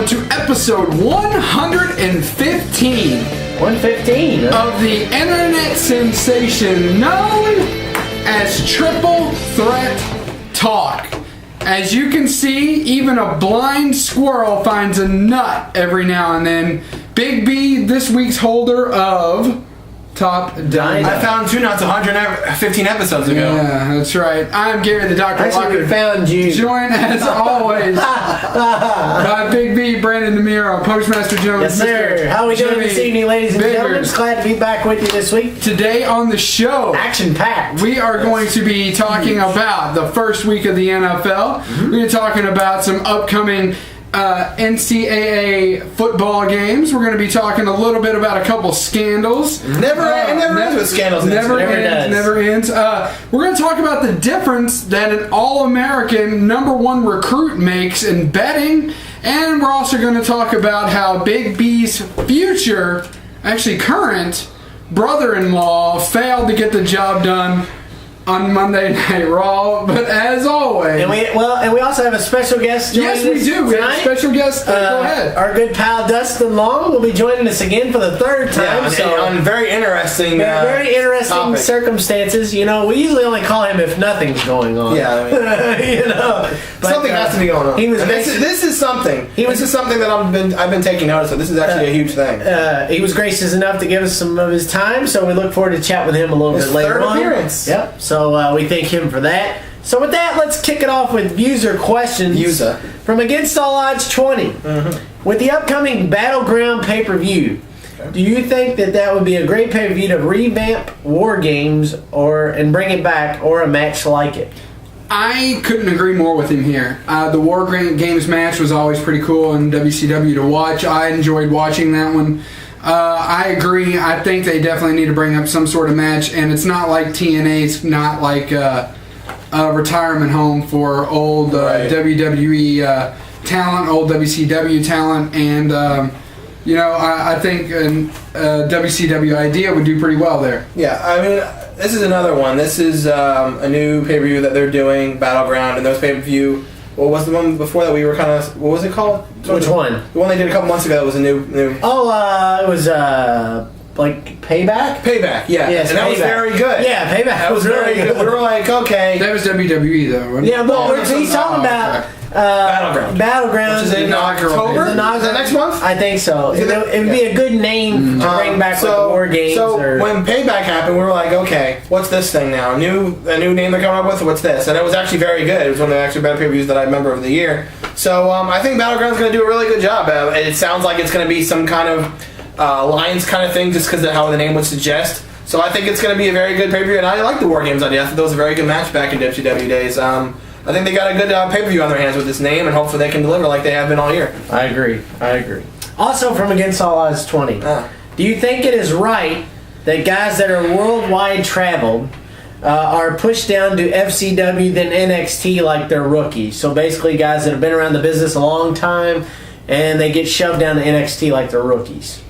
everyone, to episode 115. 115 of the internet sensation known as Triple Threat Talk. As you can see, even a blind squirrel finds a nut every now and then. Big B, this week's holder of Top Dino. I found 2 nuts 115 episodes ago. Yeah, that's right. I'm Gary the Dr. Actually, we found you. Joined as always by Big B, Brandon DeMiro, Postmaster Jones. Yes, sir. How are we doing this evening, ladies and gentlemen? Just glad to be back with you this week. Today on the show, action-packed. We are going to be talking about the first week of the NFL. We're going to be talking about some upcoming NCAA football games. We're going to be talking a little bit about a couple scandals. It never ends with scandals. Never ends. We're going to talk about the difference that an All-American #1 recruit makes in betting. And we're also going to talk about how Big B's future, actually current, brother-in-law failed to get the job done on Monday Night Raw, but as always, and we also have a special guest joining us. Yes, we do. We have a special guest. Go ahead. Our good pal Dustin Long will be joining us again for the third time. On very interesting, topic. Circumstances. You know, we usually only call him if nothing's going on. Yeah, I mean, but, something has to be going on. This is something. This is something that I've been taking notice of. This is actually a huge thing. He was gracious enough to give us some of his time, so we look forward to chat with him a little bit later on. Appearance. Yep. So we thank him for that. So with that, let's kick it off with user questions from Against All Odds 20. With the upcoming Battleground pay-per-view, do you think that would be a great pay-per-view to revamp War Games and bring it back, or a match like it? I couldn't agree more with him here. The War Games match was always pretty cool in WCW to watch. I enjoyed watching that one. I agree. I think they definitely need to bring up some sort of match, and it's not like TNA. It's not like a retirement home for old WWE talent, old WCW talent, and I think a WCW idea would do pretty well there. Yeah, I mean, this is another one. This is a new pay-per-view that they're doing, Battleground, and those pay-per-view. What was the one before that we were kind of... What was it called? Which one? The one they did a couple months ago that was a new... Oh, it was like Payback? Payback, yeah. Yes, and that was very good. Yeah, Payback. That was very good. We were like, okay. That was WWE though, wasn't it? Yeah, but he's talking about... Battleground. Which is in October? Is that next month? I think so. It would be a good name to bring back with the War Games. So when Payback happened, we were like, okay, what's this thing now? A new name they're coming up with? What's this? And it was actually very good. It was one of the actually better pay-per-views that I remember of the year. So I think Battleground's going to do a really good job. It sounds like it's going to be some kind of Lions kind of thing, just because of how the name would suggest. So I think it's going to be a very good pay-per-view, and I like the War Games idea. I thought that was a very good match back in WCW days. I think they got a good pay-per-view on their hands with this name, and hopefully they can deliver like they have been all year. I agree. Also from Against All Odds 20, do you think it is right that guys that are worldwide traveled are pushed down to FCW than NXT like they're rookies? So basically guys that have been around the business a long time, and they get shoved down to NXT like they're rookies?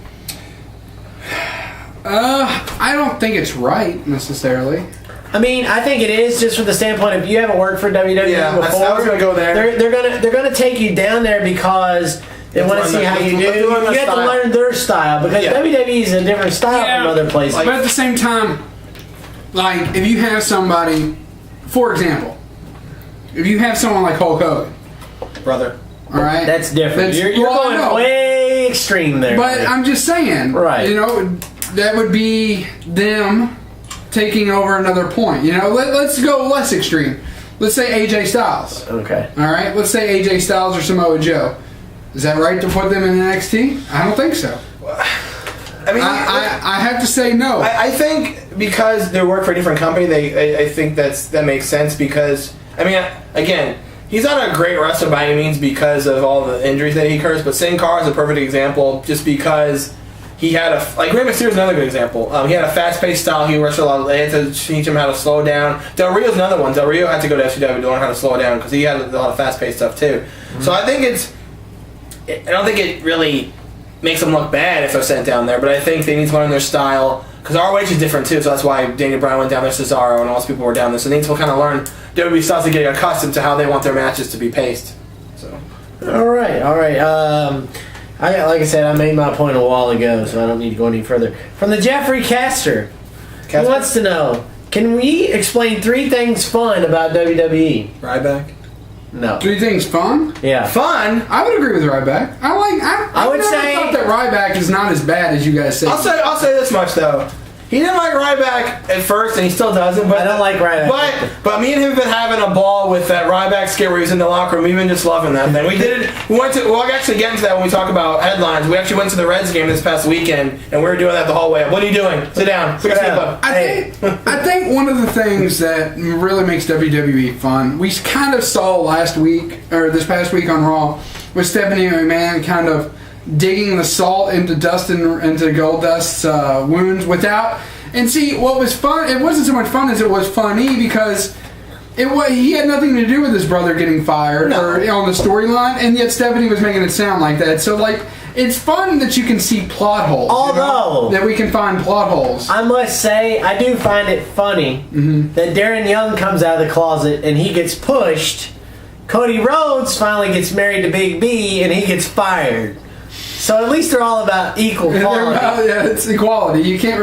I don't think it's right, necessarily. I mean, I think it is, just from the standpoint of you haven't worked for WWE before. I was going to go there. They're gonna take you down there because they want to see how you do. You have to learn their style, because WWE is a different style from other places. But at the same time, like, if you have somebody, for example, if you have someone like Hulk Hogan, brother, all right, that's different. You're going way extreme there. But I'm just saying, right? That would be them taking over another point. Let's go less extreme. Let's say AJ Styles. Okay. All right. Let's say AJ Styles or Samoa Joe. Is that right to put them in NXT? I don't think so. I mean, I have to say no. I think because they work for a different company, I think that makes sense, because, I mean, again, he's not a great wrestler by any means because of all the injuries that he incurs, but Sin Cara is a perfect example, just because he had Rey Mysterio is another good example. He had a fast-paced style. He wrestled a lot. They had to teach him how to slow down. Del Rio's another one. Del Rio had to go to FCW to learn how to slow down, because he had a lot of fast-paced stuff too. So I think I don't think it really makes them look bad if they're sent down there, but I think they need to learn their style, because ROH is different too, so that's why Daniel Bryan went down there, Cesaro, and all those people were down there, so they need to kind of learn WWE styles to get accustomed to how they want their matches to be paced. So All right. Like I said, I made my point a while ago, so I don't need to go any further. From the Jeffrey Caster, he wants to know: can we explain 3 things fun about WWE? Ryback. No. 3 things fun? Yeah. Fun. I would agree with Ryback. I would say thought that Ryback is not as bad as you guys say. I'll say this much though. He didn't like Ryback at first, and he still doesn't. But I don't like Ryback. But me and him have been having a ball with that Ryback skit where he was in the locker room. We've been just loving that thing. We did it. We'll actually get into that when we talk about headlines. We actually went to the Reds game this past weekend, and we were doing that the whole way up. What are you doing? Sit down. I think one of the things that really makes WWE fun, we kind of saw this past week on Raw, with Stephanie McMahon kind of digging the salt into Goldust's wounds without. And see, what was fun? It wasn't so much fun as it was funny because he had nothing to do with his brother getting fired or on the storyline, and yet Stephanie was making it sound like that. So it's fun that you can see plot holes. Although that we can find plot holes. I must say, I do find it funny that Darren Young comes out of the closet and he gets pushed. Cody Rhodes finally gets married to Big B and he gets fired. So at least they're all about equal quality. Yeah, it's equality. You can't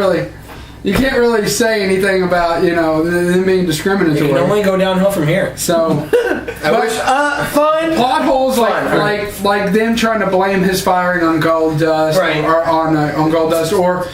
really say anything about them being discriminatory. You can only go downhill from here. So, fun plot holes like them trying to blame his firing on Goldust, or on Goldust, or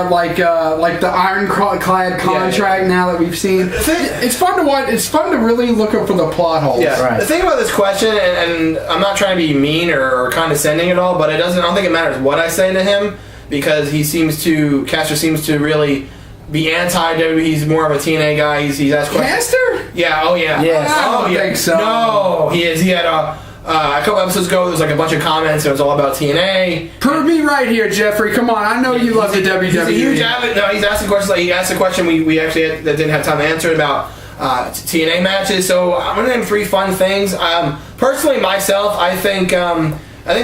like the ironclad contract now that we've seen. It's fun to watch. It's fun to really look up for the plot holes. Yeah. Right. The thing about this question, and I'm not trying to be mean or condescending at all, but I don't think it matters what I say to him. Because Caster seems to really be anti-WWE. He's more of a TNA guy. He's asked questions. Caster? Yeah. Oh yeah. Yes. I don't think so. No, he is. He had a couple episodes ago. There was a bunch of comments. It was all about TNA. Prove me right here, Jeffrey. Come on. I know you love the WWE. He's a huge advocate. No, he's asking questions. He asked a question we actually that didn't have time to answer about TNA matches. So I'm gonna name 3 fun things. Personally, myself, I think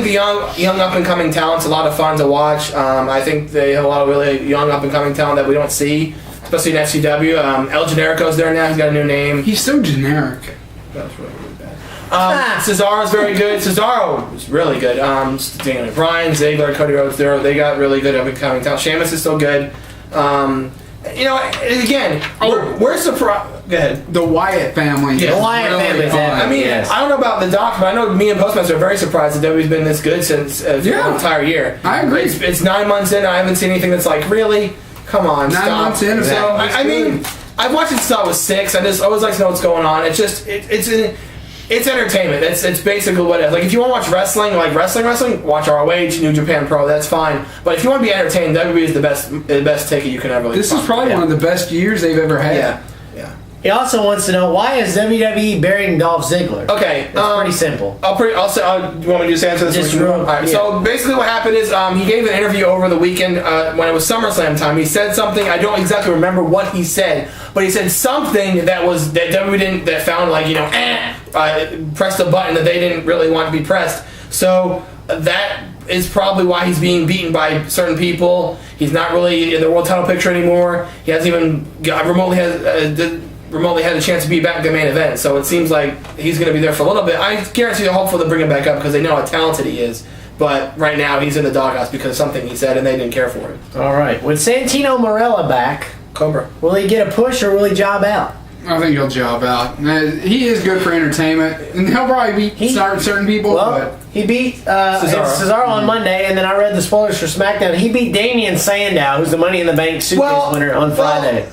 the young up-and-coming talent's a lot of fun to watch. I think they have a lot of really young up-and-coming talent that we don't see, especially in FCW. El Generico's there now. He's got a new name. He's so generic. That's really bad. Cesaro's very good. Cesaro is really good. Daniel Bryan, Ziggler, Cody Rhodes, they got really good up-and-coming talent. Sheamus is still good. Again, we're surprised. Go ahead. The Wyatt family. Yeah, the Wyatt family. I mean, yes. I don't know about the doc, but I know me and PostMaster are very surprised that WWE's been this good since the entire year. I agree. It's 9 months in. I haven't seen anything that's really, come on, 9 months in. Exactly. So I mean, I've watched it since I was 6. I just always like to know what's going on. It's just it's entertainment. It's basically what it is. If you want to watch wrestling, watch ROH, New Japan Pro. That's fine. But if you want to be entertained, WWE is the best ticket you can ever. This is probably one of the best years they've ever had. Yeah. He also wants to know, why is WWE burying Dolph Ziggler? Okay, it's pretty simple. I'll say. You want me to just answer this? Just all right. Yeah. So basically, what happened is he gave an interview over the weekend when it was SummerSlam time. He said something. I don't exactly remember what he said, but he said something that WWE didn't found pressed a button that they didn't really want to be pressed. So that is probably why he's being beaten by certain people. He's not really in the world title picture anymore. He hasn't even remotely had a chance to be back in the main event, so it seems like he's going to be there for a little bit. I guarantee they're hopeful to bring him back up because they know how talented he is, but right now he's in the doghouse because of something he said and they didn't care for it. Alright, with Santino Marella back, Cobra, will he get a push or will he job out? I think he'll job out. He is good for entertainment, and he'll probably beat certain people. But he beat Cesaro on Monday, and then I read the spoilers for SmackDown. He beat Damian Sandow, who's the Money in the Bank suitcase winner, on Friday.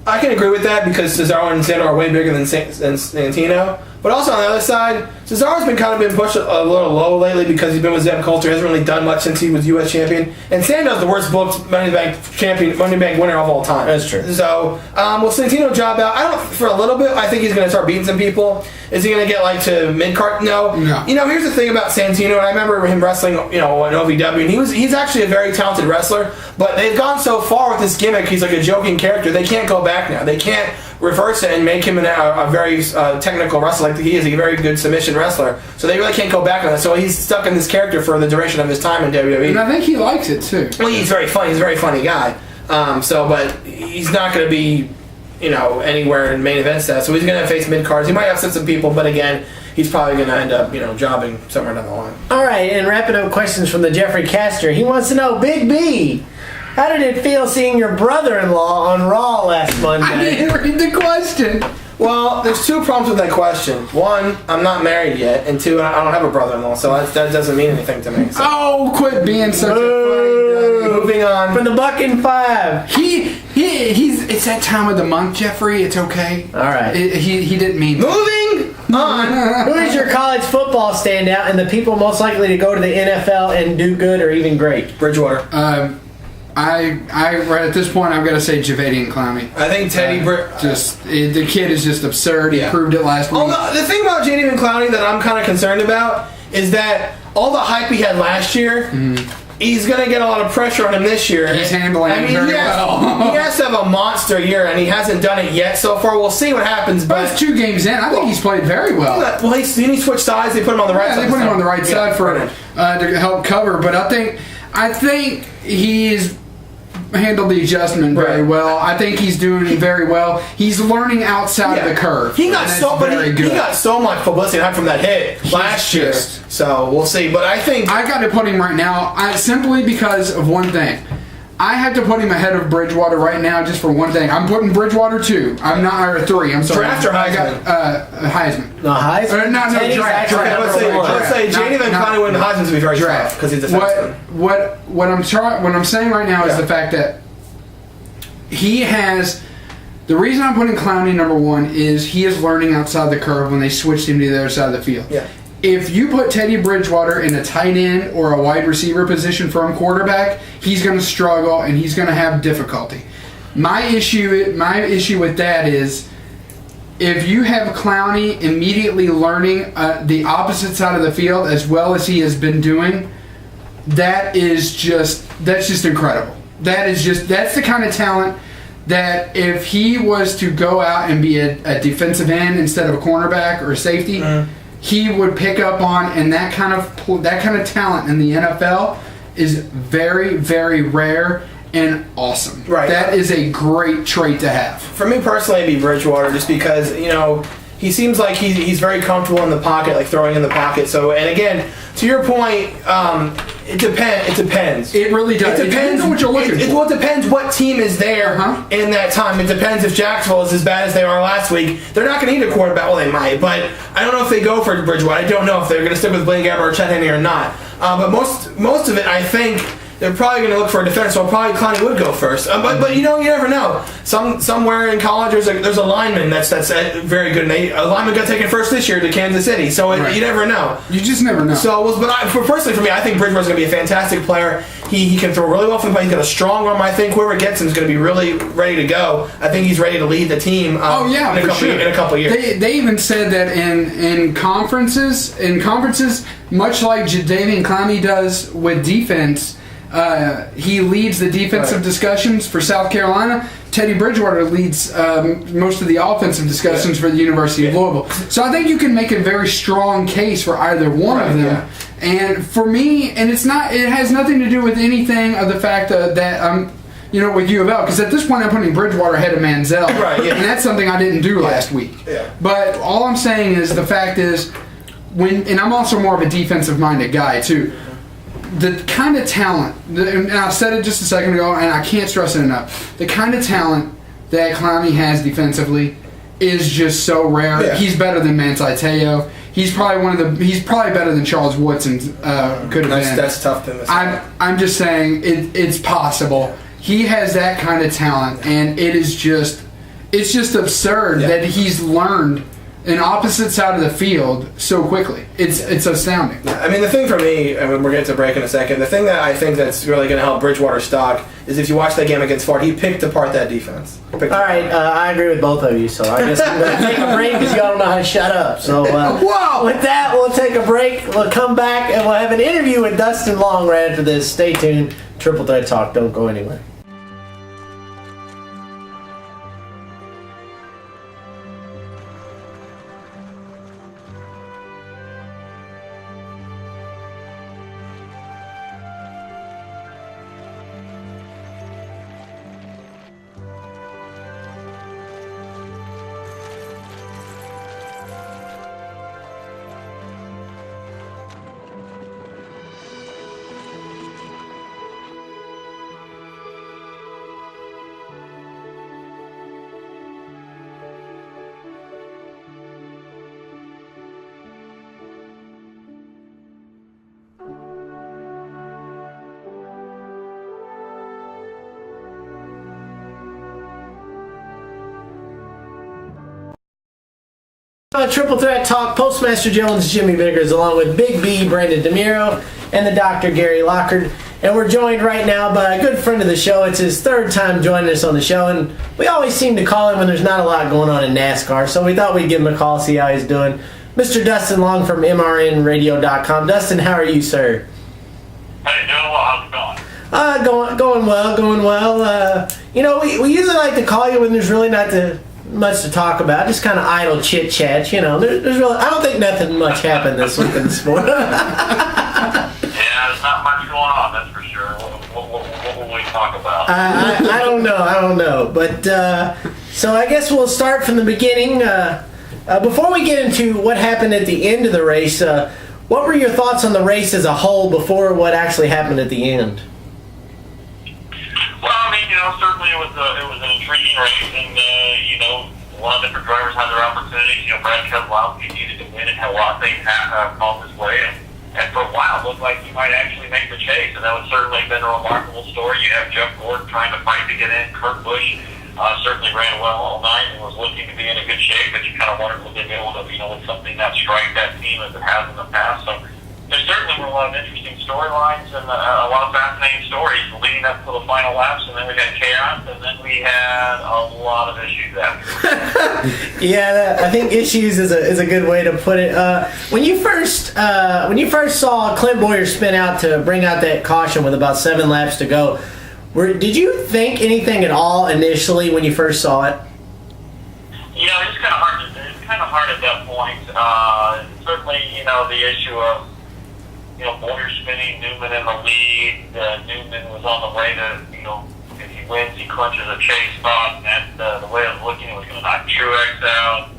I can agree with that because Cesaro and Sandow are way bigger than Santino. But also on the other side, Cesaro's been pushed a little low lately because he's been with Zeb Coulter. He hasn't really done much since he was U.S. champion. And Sandow's the worst booked Money in the Bank winner of all time. That's true. So, will Santino job out? For a little bit, I think he's going to start beating some people. Is he going to get to mid-card? No. Here's the thing about Santino, and I remember him wrestling, in OVW, and he's actually a very talented wrestler, but they've gone so far with this gimmick, he's like a joking character, they can't go back now. They can't reverse it and make him a very technical wrestler like he is, a very good submission wrestler. So they really can't go back on that. So he's stuck in this character for the duration of his time in WWE. And I think he likes it too. Well, he's very funny. He's a very funny guy. But he's not going to be, anywhere in main event status. So he's going to face mid cards. He might upset some people, but again, he's probably going to end up, jobbing somewhere down the line. All right, and wrapping up questions from the Jeffrey Caster. He wants to know, Big B, how did it feel seeing your brother-in-law on Raw last Monday? I didn't read the question. Well, there's two problems with that question. One, I'm not married yet, and two, I don't have a brother-in-law, so that doesn't mean anything to me. So. Oh, quit being such a funny guy. Moving on. From the Bucking Five. He's it's that time of the month, Jeffrey. It's okay. All right. He didn't mean that. Moving on. Who is your college football standout and the people most likely to go to the NFL and do good or even great? Bridgewater. I right at this point I've got to say Javadian Clowney. I think Teddy the kid is just absurd. Yeah. He proved it last week. Although, the thing about Javadian Clowney that I'm kind of concerned about is that all the hype he had last year, he's going to get a lot of pressure on him this year. He's handling it very well. He has to have a monster year, and he hasn't done it yet so far. We'll see what happens. But it's 2 games in. I think he's played very well. Well, he switched sides. They put him on the right side. They put him on the right side to help cover. But I think he's handled the adjustment very well. I think he's doing very well. He's learning outside of the curve. He got so much publicity from that hit last year. So we'll see. But I think I got to put him right now simply because of one thing. I have to put him ahead of Bridgewater right now just for one thing. I'm putting Bridgewater 2. I'm not or 3. I'm sorry. Draft or Heisman? I got Heisman. No, Heisman? No, draft. Let's say Janie Van Clowney win the Heisman to be very draft because he's a defenseman. What I'm saying right now is the fact that he has. The reason I'm putting Clowney number 1 is he is learning outside the curve when they switched him to the other side of the field. Yeah. If you put Teddy Bridgewater in a tight end or a wide receiver position from quarterback, he's going to struggle and he's going to have difficulty. My issue with that is if you have Clowney immediately learning the opposite side of the field as well as he has been doing, that's just incredible. That's the kind of talent that if he was to go out and be a defensive end instead of a cornerback or a safety, he would pick up on, and that kind of talent in the NFL is very, very rare and awesome. Right. That is a great trait to have. For me personally, it'd be Bridgewater, just because he seems like he's very comfortable in the pocket, like throwing in the pocket. So, and again, to your point, it depends. It really does. It depends on what you're looking for. Well, it depends what team is there in that time. It depends if Jacksonville is as bad as they are last week. They're not going to need a quarterback. Well, they might, but I don't know if they go for Bridgewater. I don't know if they're going to stick with Blaine Gabbert or Chet Henry or not. But most of it, I think, they're probably going to look for a defense, so probably Clowney would go first. But you never know. Somewhere in college, there's a lineman that's very good, and a lineman got taken first this year to Kansas City. So you never know. You just never know. So, personally for me, I think Bridgewater's going to be a fantastic player. He can throw really well from the play. He's got a strong arm. I think whoever gets him is going to be really ready to go. I think he's ready to lead the team. In a couple years. They even said that in conferences, much like Jadeveon Clowney does with defense. He leads the defensive discussions for South Carolina. Teddy Bridgewater leads most of the offensive discussions for the University of Louisville. So I think you can make a very strong case for either one of them. Yeah. And for me, and it has nothing to do with anything of the fact that I'm, with U of L, because at this point I'm putting Bridgewater ahead of Manziel. Right, yeah. And that's something I didn't do last week. Yeah. But all I'm saying is the fact is, and I'm also more of a defensive-minded guy too, the kind of talent, and I said it just a second ago, and I can't stress it enough, the kind of talent that Clowney has defensively is just so rare. Yeah. He's better than Manti Te'o. He's probably better than Charles Woodson could have been. That's tough to miss. I'm just saying it's possible. He has that kind of talent, and it's just absurd that he's learned an opposite side of the field so quickly. It's astounding. I mean, the thing for me, and we're getting to break in a second, the thing that I think that's really going to help Bridgewater's stock is if you watch that game against Florida, he picked apart that defense. All right, I agree with both of you, so I guess I'm going to take a break because y'all don't know how to shut up. So with that, we'll take a break. We'll come back, and we'll have an interview with Dustin Long right after this. Stay tuned. Triple Threat Talk. Don't go anywhere. Triple Threat Talk, Postmaster Jones, Jimmy Biggers, along with Big B, Brandon DeMiro, and the Dr. Gary Lockard. And we're joined right now by a good friend of the show. It's his third time joining us on the show, and we always seem to call him when there's not a lot going on in NASCAR, so we thought we'd give him a call, see how he's doing. Mr. Dustin Long from MRNradio.com. Dustin, how are you, sir? Hey, doing well. How's it going? Going well. We usually like to call you when there's really not much to talk about, just kind of idle chit chat. There's really, I don't think nothing much happened this week in the sport. Yeah, there's not much going on, that's for sure. What will we talk about? I don't know. But so I guess we'll start from the beginning. Before we get into what happened at the end of the race, what were your thoughts on the race as a whole before what actually happened at the end? Well, I mean, certainly it was an intriguing race, and a lot of different drivers had their opportunities. Brad Keselowski needed to win and had a lot of things come his way, and for a while it looked like he might actually make the chase, and that would certainly have been a remarkable story. You have Jeff Gordon trying to fight to get in. Kurt Busch certainly ran well all night and was looking to be in a good shape, but you kind of wondered would they be able to, with something not strike that team as it has in the past. So there certainly were a lot of interesting storylines and a lot of fascinating stories leading up to the final laps, and then we had chaos, and then we had a lot of issues after. Yeah, I think issues is a good way to put it. When you first saw Clint Bowyer spin out to bring out that caution with about 7 laps to go, did you think anything at all initially when you first saw it? It's kind of hard at that point. Certainly, the issue of Bowyer spinning, Newman in the lead. Newman was on the way to, if he wins, he clinches a chase spot, and that's the way it was looking. It was going to knock Truex out.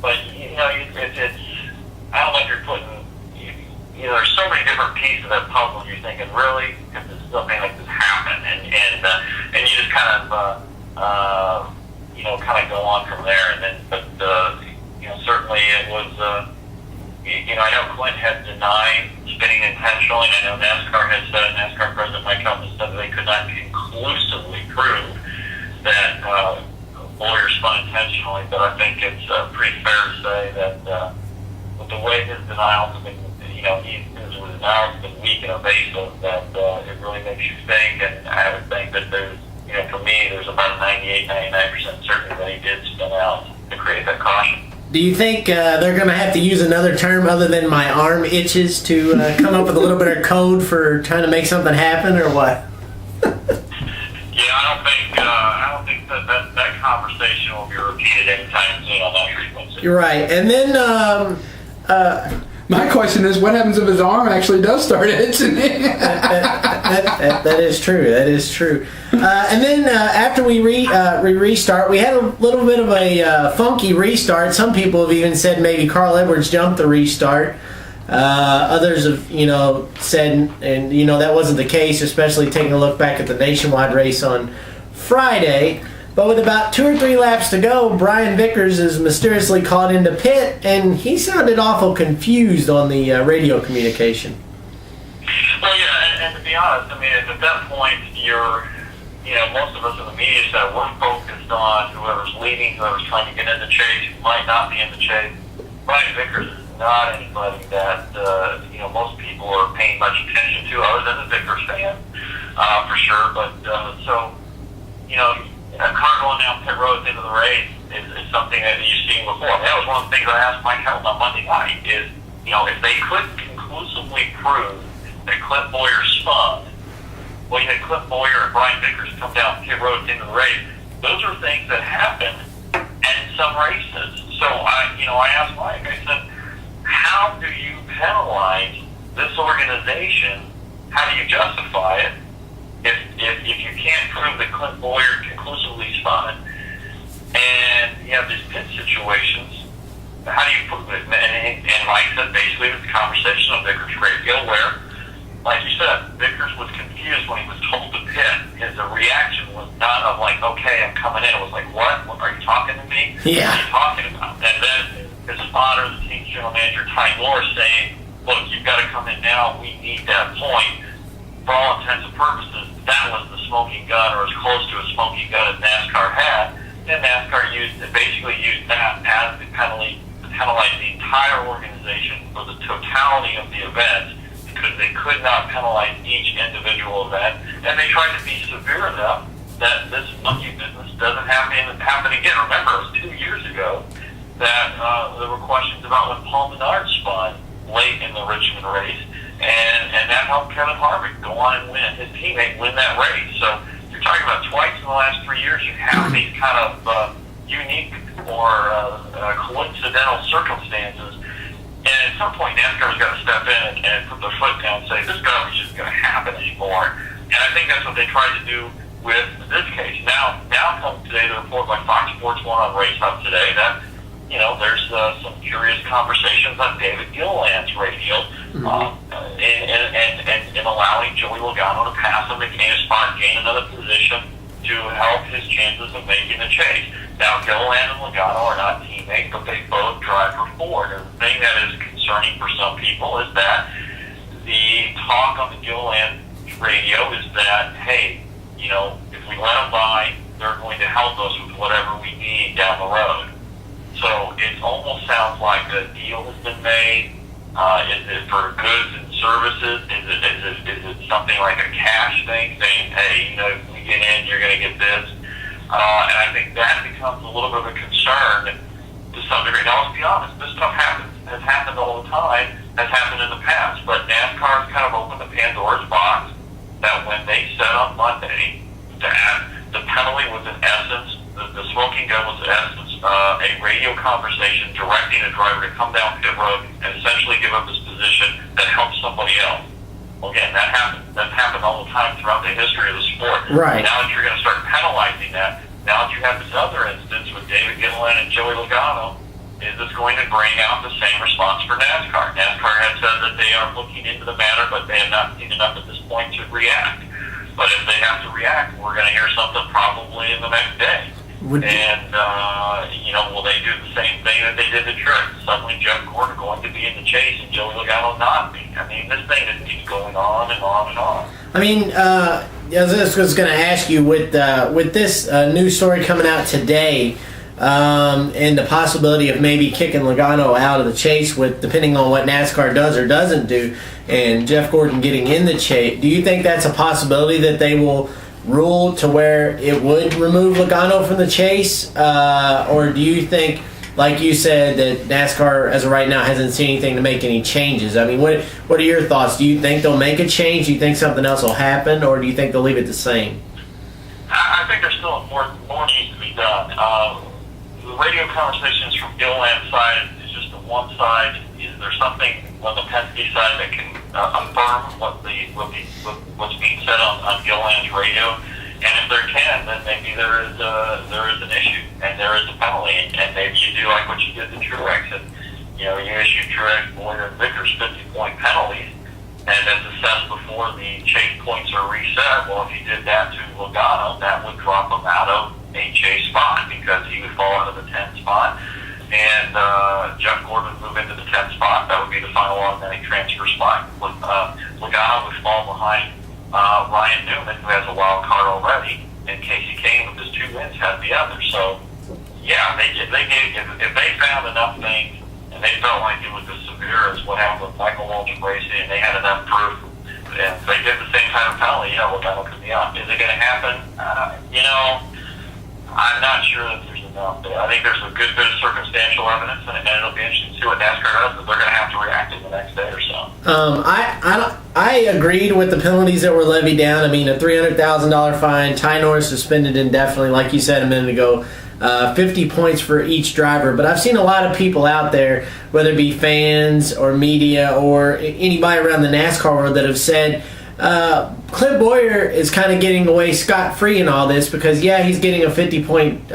But, it's I don't know if you're putting, there's so many different pieces of that puzzle. You're thinking, really? Because something like this happen? And you just kind of go on from there. And then, but certainly it was, I know Clint had denied spinning intentionally, and I know NASCAR has said, NASCAR President Mike Helton said that they could not conclusively prove that Bowyer spun intentionally, but I think it's pretty fair to say that with the way his denials have been, his denials have been weak and evasive, that it really makes you think, and I would think that there's, for me, there's about 99% certainty that he did spin out to create that caution. Do you think they're going to have to use another term other than my arm itches to come up with a little bit of code for trying to make something happen, or what? Yeah, I don't think that conversation will be repeated anytime soon on that frequency. You're right. And then my question is, what happens if his arm actually does start itching? That is true. That is true. And then after we restart, we had a little bit of a funky restart. Some people have even said maybe Carl Edwards jumped the restart. Others have, said, and that wasn't the case, especially taking a look back at the nationwide race on Friday. But with about 2 or 3 laps to go, Brian Vickers is mysteriously called into pit, and he sounded awful confused on the radio communication. Well, yeah, and to be honest, I mean, at that point, most of us in the media side, we're focused on whoever's leading, whoever's trying to get in the chase, who might not be in the chase. Brian Vickers is not anybody that, most people are paying much attention to, other than the Vickers fan, for sure. But, a car going down pit road at the end of the race is something that you've seen before. That was one of the things I asked Mike Helton on Monday night is, if they could conclusively prove that Clint Bowyer spun, well, you had Clint Bowyer and Brian Vickers come down pit road at the end of the race. Those are things that happen in some races. So I asked Mike, I said, how do you penalize this organization? How do you justify it? If you can't prove that Clint Bowyer conclusively spun, and you have these pit situations, how do you prove it? And Mike said basically it's a conversation of Vickers' great deal where, like you said, Vickers was confused when he was told to pit. His reaction was not of like, okay, I'm coming in. It was like, what? Are you talking to me? Yeah. What are you talking about? And then his spotter, the team general manager, Ty Norris, saying, look, you've got to come in now. We need that point. For all intents and purposes, that was the smoking gun, or as close to a smoking gun as NASCAR had. And NASCAR basically used that as the penalty penalize the entire organization for the totality of the event because they could not penalize each individual event, and they tried to be severe enough that this monkey business doesn't happen again. Remember, it was 2 years ago that there were questions about when Paul Menard spun late in the Richmond race, and that helped Kevin Harvick go on and win, his teammate win that race. So you're talking about twice in the last 3 years you have these kind of unique or coincidental circumstances. And at some point, NASCAR's got to step in and put their foot down and say, this garbage isn't going to happen anymore. And I think that's what they tried to do with this case. Now comes today the report by Fox Sports 1 on Race Hub today that, there's some curious conversations on David Gilliland's radio in allowing Joey Logano to pass him to gain a spot, gain another position to help his chances of making the chase. Now, Gilliland and Logano are not teammates, but they both drive for Ford. And the thing that is concerning for some people is that the talk on the Gilliland radio is that, hey, if we let them buy, they're going to help us with whatever we need down the road. So it almost sounds like a deal has been made. Is it for goods and services? Is it something like a cash thing, saying, hey, if we get in, you're going to get this? And I think that becomes a little bit of a concern to some degree. Now, let's be honest, this stuff has happened all the time, has happened in the past, but NASCAR's kind of opened the Pandora's box that when they said on Monday that the penalty was in essence, the smoking gun was in essence a radio conversation directing a driver to come down pit road and essentially give up his position that helps somebody else. Well, again, that happened all the time throughout the history of the sport. Right. Now that you're going to start penalizing that, now that you have this other instance with David Gilliland and Joey Logano, is this going to bring out the same response for NASCAR? NASCAR has said that they are looking into the matter, but they have not seen enough at this point to react. But if they have to react, we're going to hear something probably in the next day. Will they do the same thing that they did to Truex? Suddenly Jeff Gordon going to be in the chase and Joey Logano not be. I mean, this thing just keeps going on and on and on. I mean, I was going to ask you with this new story coming out today, and the possibility of maybe kicking Logano out of the chase, with depending on what NASCAR does or doesn't do, and Jeff Gordon getting in the chase. Do you think that's a possibility that they will rule to where it would remove Logano from the chase, or do you think, like you said, that NASCAR as of right now hasn't seen anything to make any changes? I mean, what are your thoughts? Do you think they'll make a change? Do you think something else will happen, or do you think they'll leave it the same? I think there's still more needs to be done. The radio conversations from Gilliland's side is just the one side. Is there something on the Penske side that can affirm what's being said on Gilliland's radio? And if there can, then maybe there is an issue and there is a penalty, and maybe you do like what you did to Truex, and you issue Truex, Boyer, and Vickers 50-point penalties, and it's assessed before the chase points are reset. Well, if you did that to Logano, that would drop him out of a chase spot because he would fall into the 10th spot, and Jeff Gordon would move into the 10th spot. That would be the final automatic transfer spot. Logano would fall behind Ryan Newman, who has a wild card already, and Casey Kane with his 2 wins has the other. So, yeah, if they found enough things and they felt like it was as severe as what happened with Michael Waltrip Racing, and they had enough proof, and they did the same kind of penalty, Logano could be out. Is it going to happen? I'm not sure that there's enough there. I think there's a good bit of circumstantial evidence, and it'll be interesting to see what NASCAR does, but they're going to have to react in the next day or so. I agreed with the penalties that were levied down. I mean, a $300,000 fine, Ty Norris suspended indefinitely, like you said a minute ago, 50 points for each driver. But I've seen a lot of people out there, whether it be fans or media or anybody around the NASCAR world, that have said, Clint Bowyer is kind of getting away scot-free in all this because, yeah, he's getting a 50-point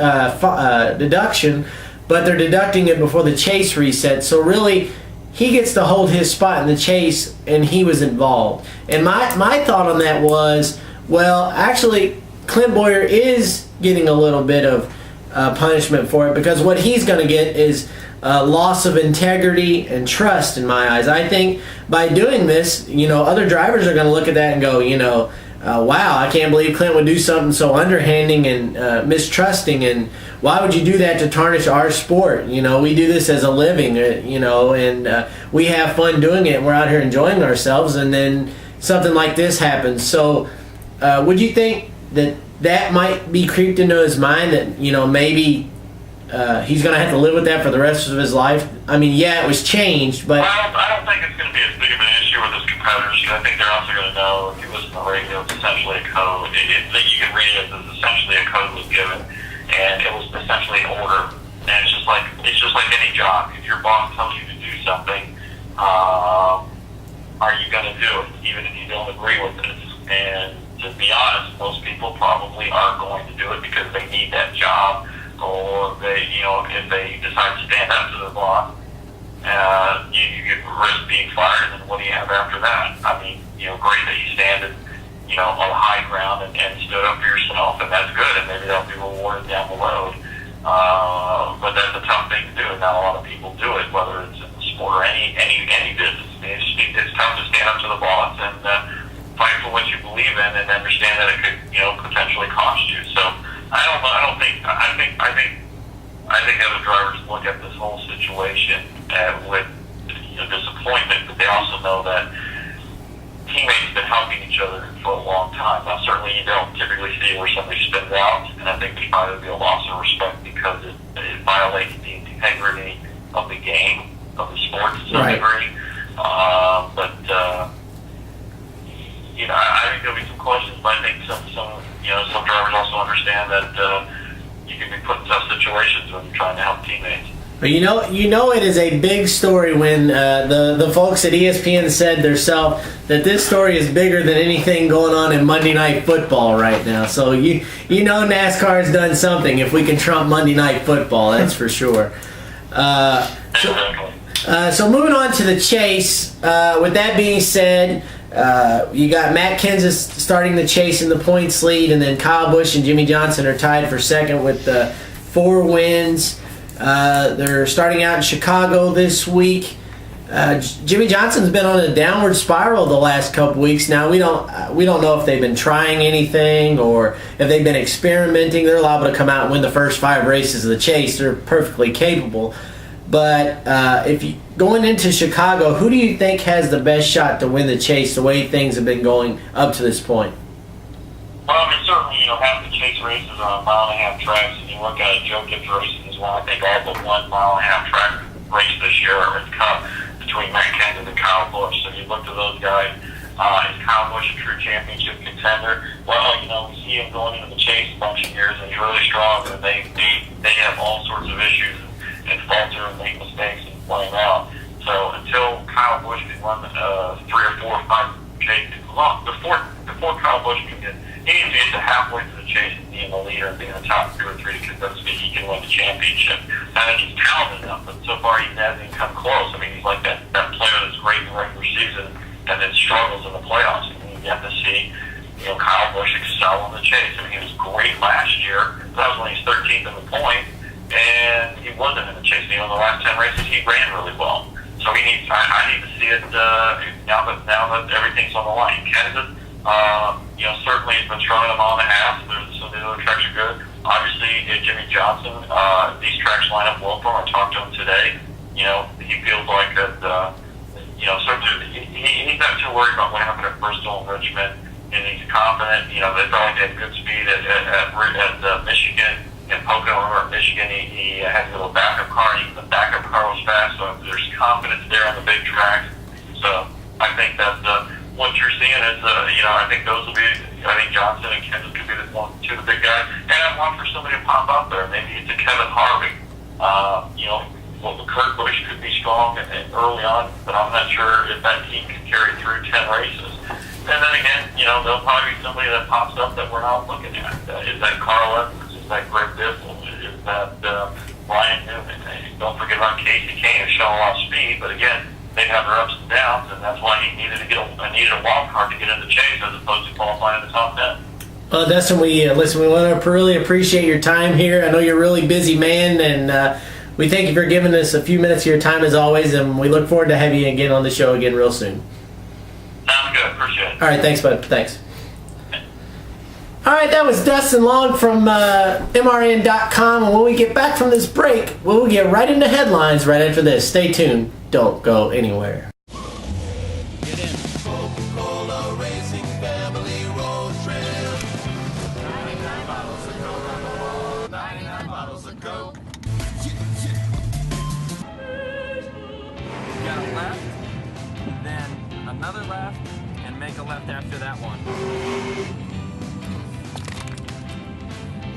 deduction, but they're deducting it before the chase reset. So really, he gets to hold his spot in the chase, and he was involved. And my thought on that was, well, actually, Clint Bowyer is getting a little bit of punishment for it because what he's going to get is loss of integrity and trust in my eyes. I think by doing this, other drivers are going to look at that and go, wow, I can't believe Clint would do something so underhanding and mistrusting, and why would you do that to tarnish our sport? You know, we do this as a living, you know, and we have fun doing it, and we're out here enjoying ourselves, and then something like this happens. So would you think that might be creeped into his mind, that, you know, maybe he's going to have to live with that for the rest of his life? I mean, yeah, it was changed, but... I don't think it's going to be as big of an issue with his competitors, because I think they're also going to know, if you listen to the radio, it's essentially a code. That you can read it as essentially a code was given, and it was essentially an order. And it's just like any job. If your boss tells you to do something, are you going to do it, even if you don't agree with it? And to be honest, most people probably are going to do it because they need that job, or they, you know, if they decide to stand up to the boss, you could risk being fired, and then what do you have after that? I mean, you know, great that you stand, you know, on the high ground and stood up for yourself, and that's good, and maybe that'll be rewarded down the road. But that's a tough thing to do, and not a lot of people do it, whether it's in the sport or any business. I mean, it's tough to stand up to the boss and fight for what you believe in, and understand that it could, you know, potentially cost you. So I think other drivers look at this whole situation with, you know, disappointment, but they also know that teammates have been helping each other for a long time. Now, certainly you don't typically see where somebody spins out, and I think there's probably be a loss of respect because it violates the integrity of the game, of the sport to some degree. You know, I think there'll be some questions, but I think some drivers also understand that you can be put in tough situations when you're trying to help teammates. But you know, it is a big story when the folks at ESPN said themselves that this story is bigger than anything going on in Monday Night Football right now. So you know NASCAR has done something if we can trump Monday Night Football, that's for sure. So moving on to the chase. With that being said, you got Matt Kenseth starting the chase in the points lead, and then Kyle Busch and Jimmy Johnson are tied for second with 4 wins. They're starting out in Chicago this week. Jimmy Johnson's been on a downward spiral the last couple weeks. Now we don't know if they've been trying anything or if they've been experimenting. They're liable to come out and win the first 5 races of the chase. They're perfectly capable. But if you going into Chicago, who do you think has the best shot to win the chase the way things have been going up to this point? Well, I mean, certainly, you know, half the chase races are on 1.5 mile tracks, and you look at it, Joe Gibbs Racing as well. I think all but 1.5 mile track race this year are in Cup between Matt Kenseth and Kyle Busch. So you look to those guys. Is Kyle Busch a true championship contender? Well, you know, we see him going into the chase a bunch of years, and he's really strong, and they have all sorts of issues and falter and make mistakes and flame out. So until Kyle Busch can run 3 or 4 or 5 chases, before Kyle Busch can get, he needs to get to halfway through the chase and be in the leader and be in the top 2 or 3 to convince me he can win the championship. I think he's talented enough, but so far he hasn't even come close. I mean, he's like that player that's great in the regular season and then struggles in the playoffs. I mean, you have to see, you know, Kyle Busch excel in the chase. I mean, he was great last year. That was when he's 13th in the point, and he wasn't in the chase. You know, in the last 10 races, he ran really well. So I need to see it now that everything's on the line. Kenseth, you know, certainly has been strong in a 1.5 miles. Some of the other tracks are good. Obviously, Jimmy Johnson, these tracks line up well for him. I talked to him today. You know, he feels like that. You know, certainly he's not too worried about what happened at Bristol and Richmond, and he's confident. You know, they felt like they had good speed at Michigan. In Pocono or Michigan, he had a little backup car, and even the backup car was fast, so there's confidence there on the big tracks. So I think that what you're seeing is, you know, I think Johnson and Kendra could be the 2 big guys. And I want for somebody to pop up there. Maybe it's a Kevin Harvick. You know, Kurt Busch could be strong and early on, but I'm not sure if that team can carry through 10 races. And then again, you know, there'll probably be somebody that pops up that we're not looking at. Is that Carl Evans? Is that Greg Biffle? Is that Ryan Newman? Don't forget about Casey Kane, who's shown a lot of speed, but again, they have their ups and downs, and that's why he needed a wild card to get in the chase as opposed to qualifying in the top 10. Well, Dustin, we want to really appreciate your time here. I know you're a really busy man, and we thank you for giving us a few minutes of your time as always, and we look forward to having you again on the show again real soon. Sounds good. Appreciate it. All right, thanks, bud. Thanks. All right, that was Dustin Long from MRN.com. And when we get back from this break, we'll get right into headlines right after this. Stay tuned. Don't go anywhere. Get in. Coca-Cola Racing Family Road Trip. 99 bottles of Coke. 99 bottles of Coke. You got a left, then another left, and make a left after that one.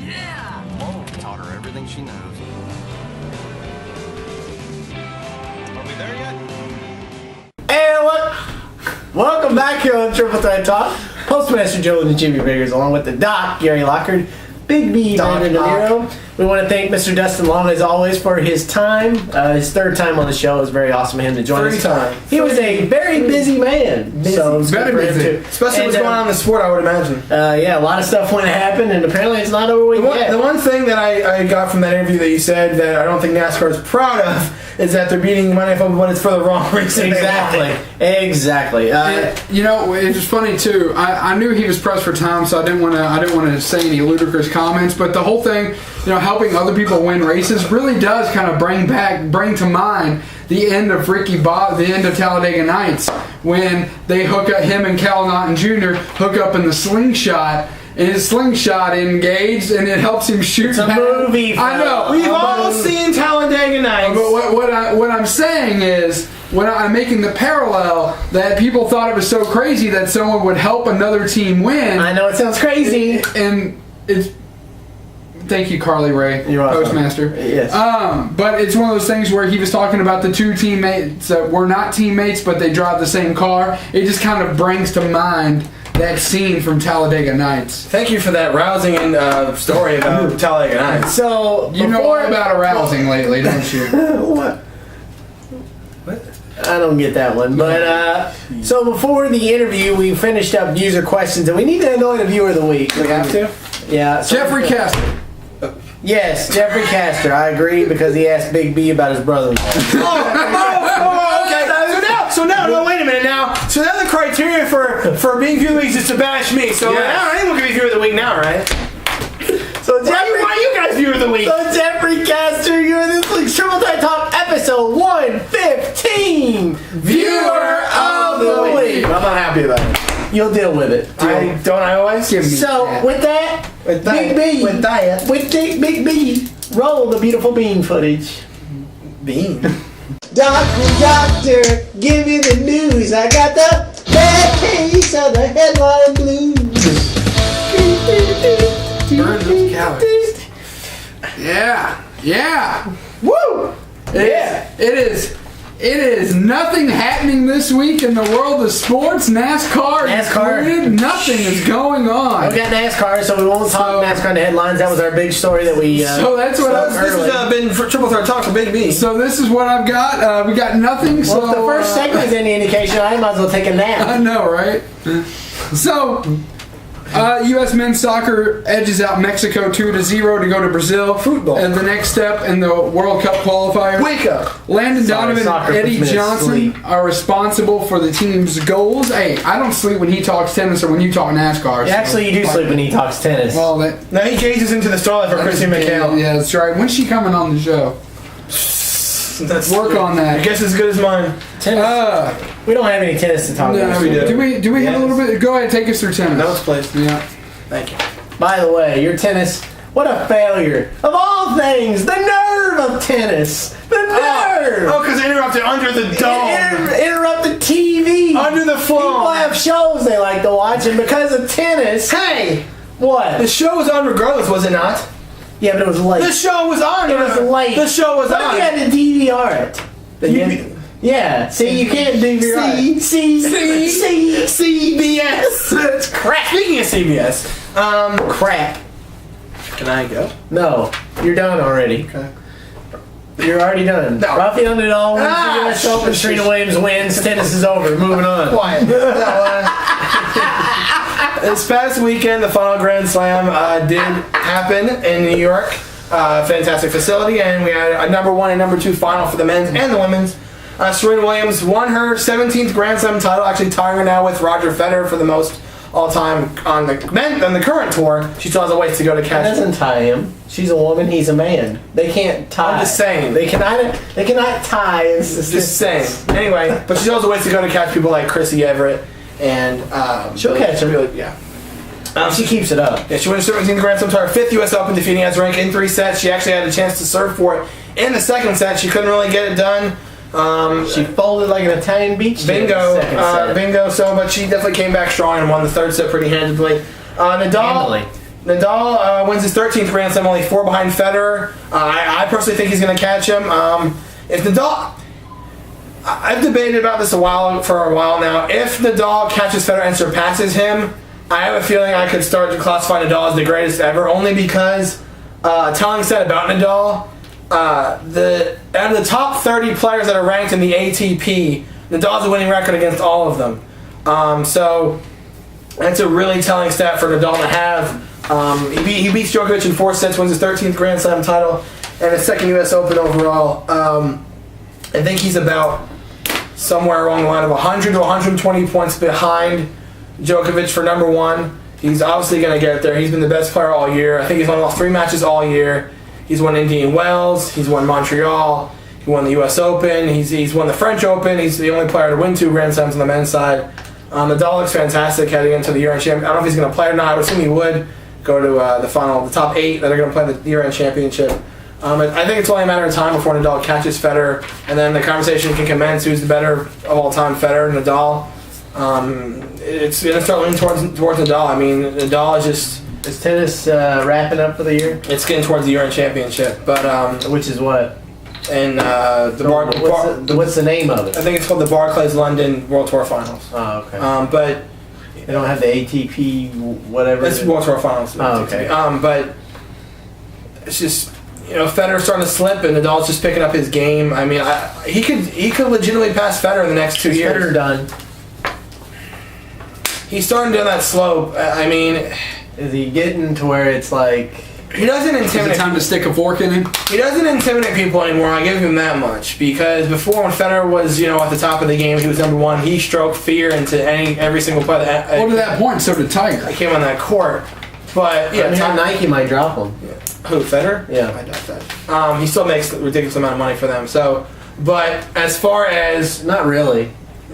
Yeah! Whoa, taught her everything she knows. Are we there yet? And welcome back here on Triple Threat Talk. Postmaster Joe and the Jimmy Biggers, along with the Doc, Gary Lockard, Big B, Brandon DeNiro. We want to thank Mr. Dustin Long, as always, for his time. His third time on the show. It was very awesome of him to join us. Time. He was a very busy man. So it was Very good for him, busy. too. Especially what's And, going on in the sport, I would imagine. Yeah, a lot of stuff went to happen, and apparently it's not over with yet. The one thing that I got from that interview that you said that I don't think NASCAR is proud of is that they're beating Monday Football, but it's for the wrong reason. Exactly. You know, it was funny too. I knew he was pressed for time, so I didn't want to say any ludicrous comments. But the whole thing, you know, helping other people win races really does kind of bring to mind the end of the end of Talladega Nights, when they hook up him and Cal Naughton Jr. hook up in the slingshot. And his slingshot engaged, and it helps him shoot. It's a movie. I know. We've all seen Talladega Nights. But what I'm saying is, when I'm making the parallel that people thought it was so crazy that someone would help another team win. I know it sounds crazy. And it's. Thank you, Carly Ray, You're welcome. Postmaster. Yes. But it's one of those things where he was talking about the two teammates that were not teammates, but they drive the same car. It just kind of brings to mind that scene from Talladega Nights. Thank you for that rousing story about Talladega Nights. So You know all about arousing lately, don't you? What? I don't get that one. But so before the interview, we finished up user questions, and we need to annoy the viewer of the week. We have to? Yeah. So Jeffrey Castor. Yes, Jeffrey Castor. I agree, because he asked Big B about his brother-in-law. Okay. So now, wait a minute now. So now the criteria for being viewer of the week is to bash me. So now anyone can be viewer of the week now, right? So Why are you guys viewer of the week? So Jeffrey Castor, you're this week's Triple Threat Talk episode 115, viewer of the week. I'm not happy about it. You'll deal with it. Don't I always? So with that, With that, Big B, with that. with Big B, roll the beautiful bean footage. Bean. Doctor, give me the news. I got the bad case of the headline blues. Burn those calories. Yeah. Woo! It is nothing happening this week in the world of sports. NASCAR included. Nothing is going on. We got NASCAR, so we won't talk NASCAR in the headlines. That was our big story that we. So that's what This has been for Triple Threat Talk for Big B. So this is what I've got. We got nothing. Well, So if the first segment is any indication, I might as well take a nap. I know, right? So, U.S. men's soccer edges out Mexico 2-0 to go to Brazil. Football. And the next step in the World Cup qualifiers. Wake up. Landon Sorry, Donovan soccer and Eddie puts me to Johnson sleep. are responsible for the team's goals. Hey, I don't sleep when he talks tennis or when you talk NASCAR. Actually, you do sleep when he talks tennis. Well, that, Now he gazes into the starlight for Chrissy McHale. yeah, that's right. When's she coming on the show? That's Work on that. I guess as good as mine. Tennis. We don't have any tennis to talk about. we do. Do we have a little bit? Go ahead, take us through tennis. That was placed. Yeah. Thank you. By the way, your tennis, what a failure. Of all things, the nerve of tennis. The nerve. Oh, because they interrupted under the dome. Interrupt the TV. Under the phone. People have shows they like to watch, and because of tennis. Hey! What? The show was on regardless, was it not? Yeah, but it was late. The show was on. It was late. The show was But on. you had to DVR it. Yeah, see, you can't DVR it. CBS. That's crap. Speaking of CBS, Crap. can I go? No, you're done already. Okay. You're already done. No. Rafael Nadal wins Ah, the US Open. shush, Serena shush. Williams wins. Tennis is over. Moving on. Quiet. This past weekend, the final Grand Slam did happen in New York. Fantastic facility, and we had a number 1 and number 2 final for the men's and the women's. Serena Williams won her 17th Grand Slam title, actually tying her now with Roger Federer for the most all time on the current tour. She still has a ways to go to catch. That doesn't tie him. She's a woman. He's a man. They can't tie. I'm just saying. They cannot tie. It's just saying. Anyway, but she still has a ways to go to catch people like Chrissy Everett and she'll catch him. Really, yeah. She keeps it up. Yeah, she won the 17th Grand Slam to her 5th U.S. Open, defeating Azarenka in 3 sets. She actually had a chance to serve for it in the second set. She couldn't really get it done. She folded like an Italian beach. Bingo. Bingo. So, but she definitely came back strong and won the third set pretty handedly. Nadal wins his 13th Grand Slam, only 4 behind Federer. I personally think he's going to catch him. If Nadal... I've debated about this for a while now. If Nadal catches Federer and surpasses him, I have a feeling I could start to classify Nadal as the greatest ever, only because telling said about Nadal, out of the top 30 players that are ranked in the ATP, Nadal has a winning record against all of them. So that's a really telling stat for Nadal to have. He beats Djokovic in 4 sets, wins his 13th Grand Slam title, and his 2nd U.S. Open overall. I think he's about somewhere along the line of 100 to 120 points behind Djokovic for number 1. He's obviously going to get there. He's been the best player all year. I think he's won all 3 matches all year. He's won Indian Wells. He's won Montreal. He won the U.S. Open. He's won the French Open. He's the only player to win 2 Grand Slams on the men's side. Nadal looks fantastic heading into the year-end championship. I don't know if he's going to play or not. I would assume he would go to the top 8 that are going to play the year-end championship. I think it's only a matter of time before Nadal catches Federer, and then the conversation can commence who's the better of all time, Federer, Nadal. It's going to start leaning towards Nadal. I mean, Nadal is just... Is tennis wrapping up for the year? It's getting towards the year-end championship, but... Which is what? And what's the name of it? I think it's called the Barclays London World Tour Finals. Oh, okay. But... They don't have the ATP whatever? It's World Tour Finals. Oh, okay. But it's just... Federer's starting to slip, and Nadal's just picking up his game. I mean, he could legitimately pass Federer in the next 2 years. Federer done. He's starting down that slope. I mean, is he getting to where it's like he doesn't intimidate? Is it time to stick a fork in him? He doesn't intimidate people anymore. I give him that much, because before, when Federer was at the top of the game, he was number 1. He stroked fear into every single player. Well, to that point, so did Tiger. I came on that court, but yeah, Nike might drop him. Yeah. Who, Federer? Yeah. I doubt that. He still makes a ridiculous amount of money for them. So, but as far as... Not really.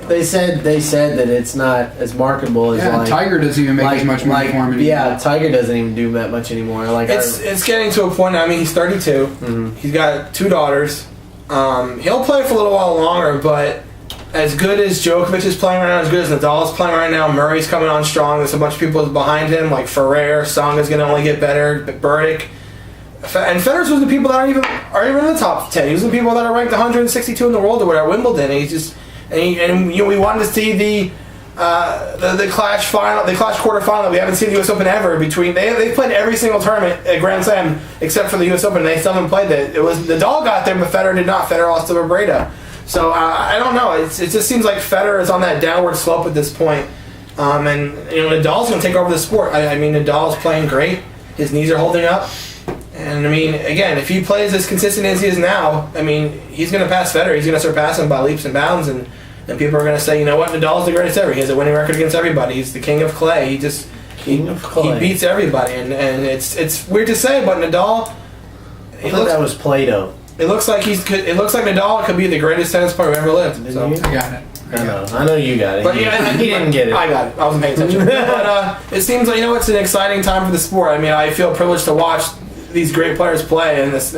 They said that it's not as marketable as Tiger doesn't even make as much money for him anymore. Yeah, Tiger doesn't even do that much anymore. It's getting to a point now. I mean, he's 32. Mm-hmm. He's got 2 daughters. He'll play for a little while longer, but as good as Djokovic is playing right now, as good as Nadal is playing right now, Murray's coming on strong. There's a bunch of people behind him, like Ferrer. Tsonga's going to only get better. Burdick. And Federer's was the people that are even in the top 10. He's the people that are ranked 162 in the world or whatever. Wimbledon. And he's just we wanted to see the Clash quarterfinal that we haven't seen the U.S. Open ever. They played every single tournament at Grand Slam except for the U.S. Open. They still haven't played that. It was Nadal got there, but Federer did not. Federer lost to Breda. So I don't know. It just seems like Federer is on that downward slope at this point. And Nadal's going to take over the sport. I mean, Nadal's playing great. His knees are holding up. And, I mean, again, if he plays as consistent as he is now, I mean, he's going to pass Federer. He's going to surpass him by leaps and bounds. And people are going to say, you know what, Nadal's the greatest ever. He has a winning record against everybody. He's the king of clay. He beats everybody. And it's weird to say, but Nadal... that was Play-Doh. It looks like Nadal could be the greatest tennis player who ever lived. So. I got it. I know you got it. But yeah, he didn't get it. I got it. I wasn't paying attention. But it seems like it's an exciting time for the sport. I mean, I feel privileged to watch these great players play, and it's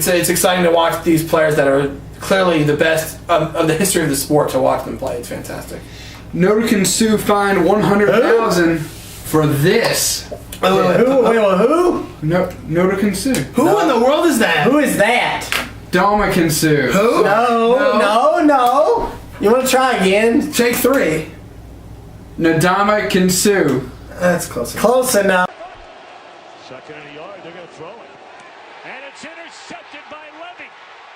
exciting to watch these players that are clearly the best of the history of the sport, to watch them play. It's fantastic. Notican Sue fined $100,000 for this. Who? Notican Sue. Who in the world is that? Who is that? Dominican Sue. Who? No. You want to try again? Take 3. Nadama Sue. That's close enough. Close enough. Second and a yard, they're going to throw it. And it's intercepted by Levy.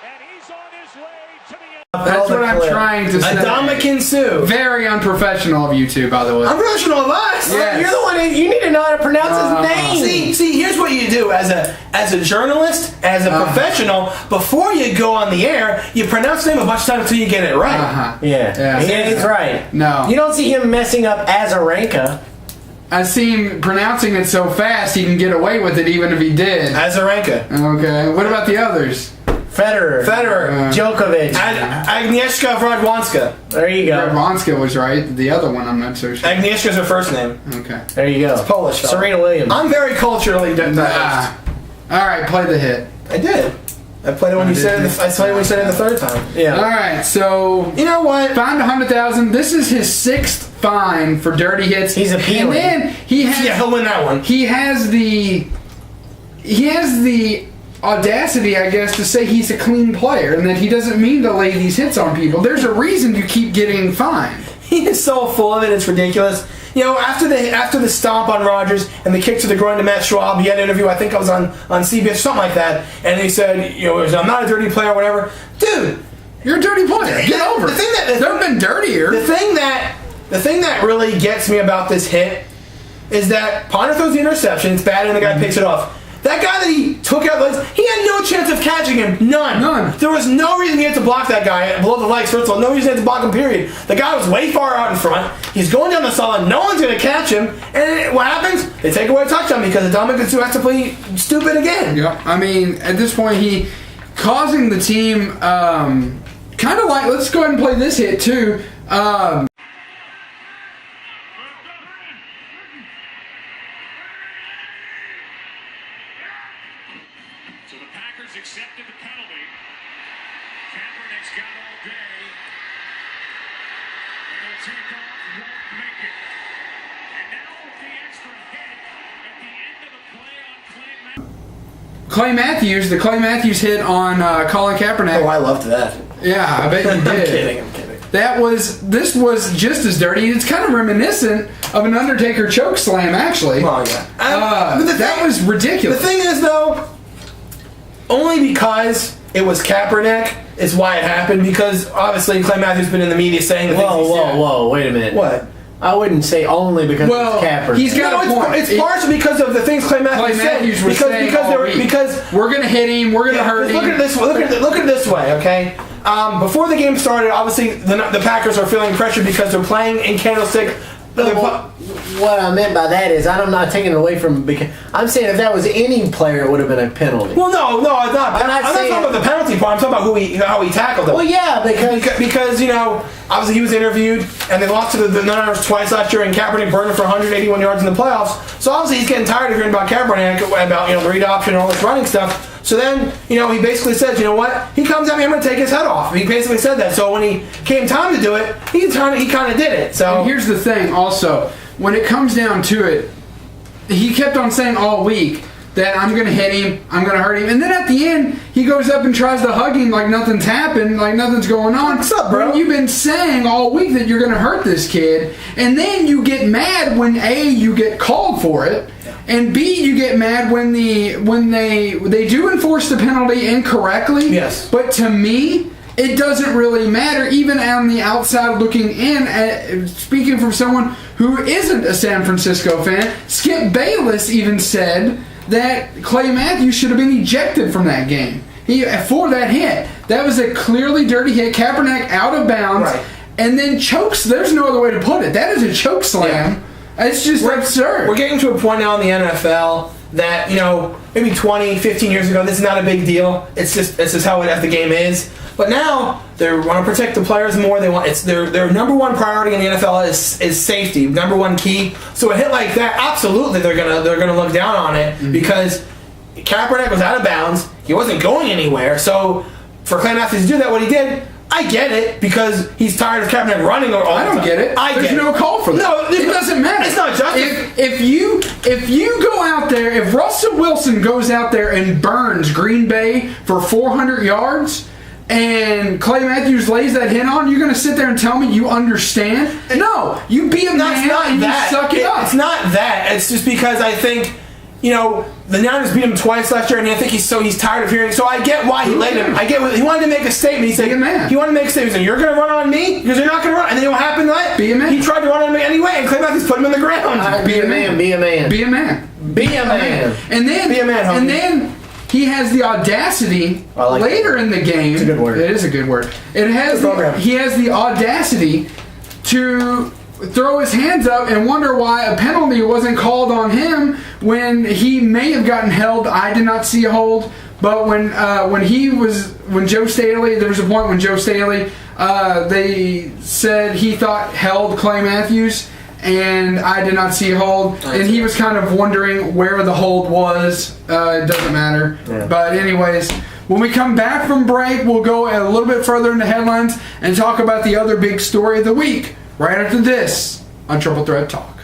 And he's on his way to the end. That's what I'm trying to say. Adamakin Sue. Very unprofessional of you two, by the way. Unprofessional of us. Yes. You're the one. You need to know how to pronounce his name. See, here's what you do as a journalist, as a professional. Before you go on the air, you pronounce the name a bunch of times until you get it right. Yeah, he's right. No. You don't see him messing up Azarenka. I see him pronouncing it so fast he can get away with it even if he did. Azarenka. Okay. What about the others? Federer. Djokovic. Agnieszka Radwanska. There you go. Radwanska was right. The other one I'm not so sure. Agnieszka's her first name. Okay. There you go. It's Polish. Though. Serena Williams. I'm very culturally diverse. All right, play the hit. I did. I played it when you said it. I played it when you said it the third time. Yeah. All right, so you know what? Fined $100,000. This is his 6th fine for dirty hits. He's appealing. And then he'll win that one. He has the audacity, I guess, to say he's a clean player and that he doesn't mean to lay these hits on people. There's a reason you keep getting fined. He is so full of it. It's ridiculous. You know, after the stomp on Rodgers and the kick to the groin to Matt Schwab, he had an interview. I think I was on CBS, something like that, and he said, you know, I'm not a dirty player, or whatever. Dude, you're a dirty player. Get over it. They've been dirtier. The thing that really gets me about this hit is that Ponder throws the interception. It's bad, and the guy picks it off. That guy that he took out the legs, he had no chance of catching him. None. There was no reason he had to block that guy below the legs. First of all, no reason he had to block him, period. The guy was way far out in front. He's going down the solid. No one's going to catch him. And what happens? They take away a touchdown because Adamakin Sue has to play stupid again. Yeah, I mean, at this point, he causing the team kind of like, let's go ahead and play this hit, too. Accepted the penalty. Kaepernick's got all day. And they'll take off, won't make it. And now the extra hit at the end of the play on Clay Matthews, the Clay Matthews hit on Colin Kaepernick. Oh, I loved that. Yeah, I bet you did. I'm kidding. This was just as dirty. It's kind of reminiscent of an Undertaker choke slam, actually. Oh, yeah. That was ridiculous. The thing is, though, only because it was Kaepernick is why it happened, because obviously Clay Matthews has been in the media saying the Whoa, wait a minute. What? I wouldn't say only because it's Kaepernick. He's got a point. It's partially because of the things Clay Matthews said. Because we're going to hit him, we're going to hurt him. Look at it this way, okay? Before the game started, obviously the Packers are feeling pressure because they're playing in Candlestick. What I meant by that is I'm not taking it away from, because I'm saying if that was any player, it would have been a penalty. Well, no, it's not. I'm not talking about the penalty part. I'm talking about how he tackled him. Well, yeah, because you know, obviously he was interviewed and they lost to the Niners twice last year, and Kaepernick burned him for 181 yards in the playoffs. So obviously he's getting tired of hearing about Kaepernick, about the read option and all this running stuff. So then, he basically says, you know what? He comes at me, I'm going to take his head off. He basically said that. So when he came time to do it, he kind of did it. So and here's the thing, also, when it comes down to it, he kept on saying all week that I'm going to hit him, I'm going to hurt him, and then at the end, he goes up and tries to hug him like nothing's happened, like nothing's going on. What's up, bro? When you've been saying all week that you're going to hurt this kid, and then you get mad when A, you get called for it, and B, you get mad when they do enforce the penalty incorrectly. Yes. But to me, it doesn't really matter, even on the outside looking in. Speaking from someone who isn't a San Francisco fan, Skip Bayless even said that Clay Matthews should have been ejected from that game for that hit. That was a clearly dirty hit. Kaepernick out of bounds, right, and then chokes. There's no other way to put it. That is a choke slam. Yeah. It's just absurd. We're getting to a point now in the NFL that, maybe 20, 15 years ago, this is not a big deal. It's just how the game is. But now they want to protect the players more. Their number one priority in the NFL is safety, number one key. So a hit like that, absolutely they're gonna look down on it, because Kaepernick was out of bounds. He wasn't going anywhere. So for Clay Matthews to do that, what he did, I get it, because he's tired of Kaepernick running all the time. I don't get it. There's no call for that. No, it doesn't matter. It's not just if you go out there, if Russell Wilson goes out there and burns Green Bay for 400 yards, and Clay Matthews lays that hit on, you're going to sit there and tell me you understand? No, you be a man and you suck it up. It's not that. It's just because I think the Niners beat him twice last year, and I think he's tired of hearing. So I get why he let him. I get he wanted to make a statement. He said, man. He wanted to make a statement. He said, "You're going to run on me because you're not going to run." And then what happened? Be a man. He tried to run on me anyway, and Clay Matthews put him in the ground. Be a man. Be a man. Be a man. Be a man. And then Be a man, homie. And then he has the audacity later in the game. It's a good word. It is a good word. He has the audacity to throw his hands up and wonder why a penalty wasn't called on him when he may have gotten held. I did not see a hold, but when Joe Staley, there was a point when Joe Staley, they said he thought held Clay Matthews, and I did not see a hold, and he was kind of wondering where the hold was. It doesn't matter. Yeah. But anyways, when we come back from break, we'll go a little bit further into headlines and talk about the other big story of the week right after this on Triple Threat Talk.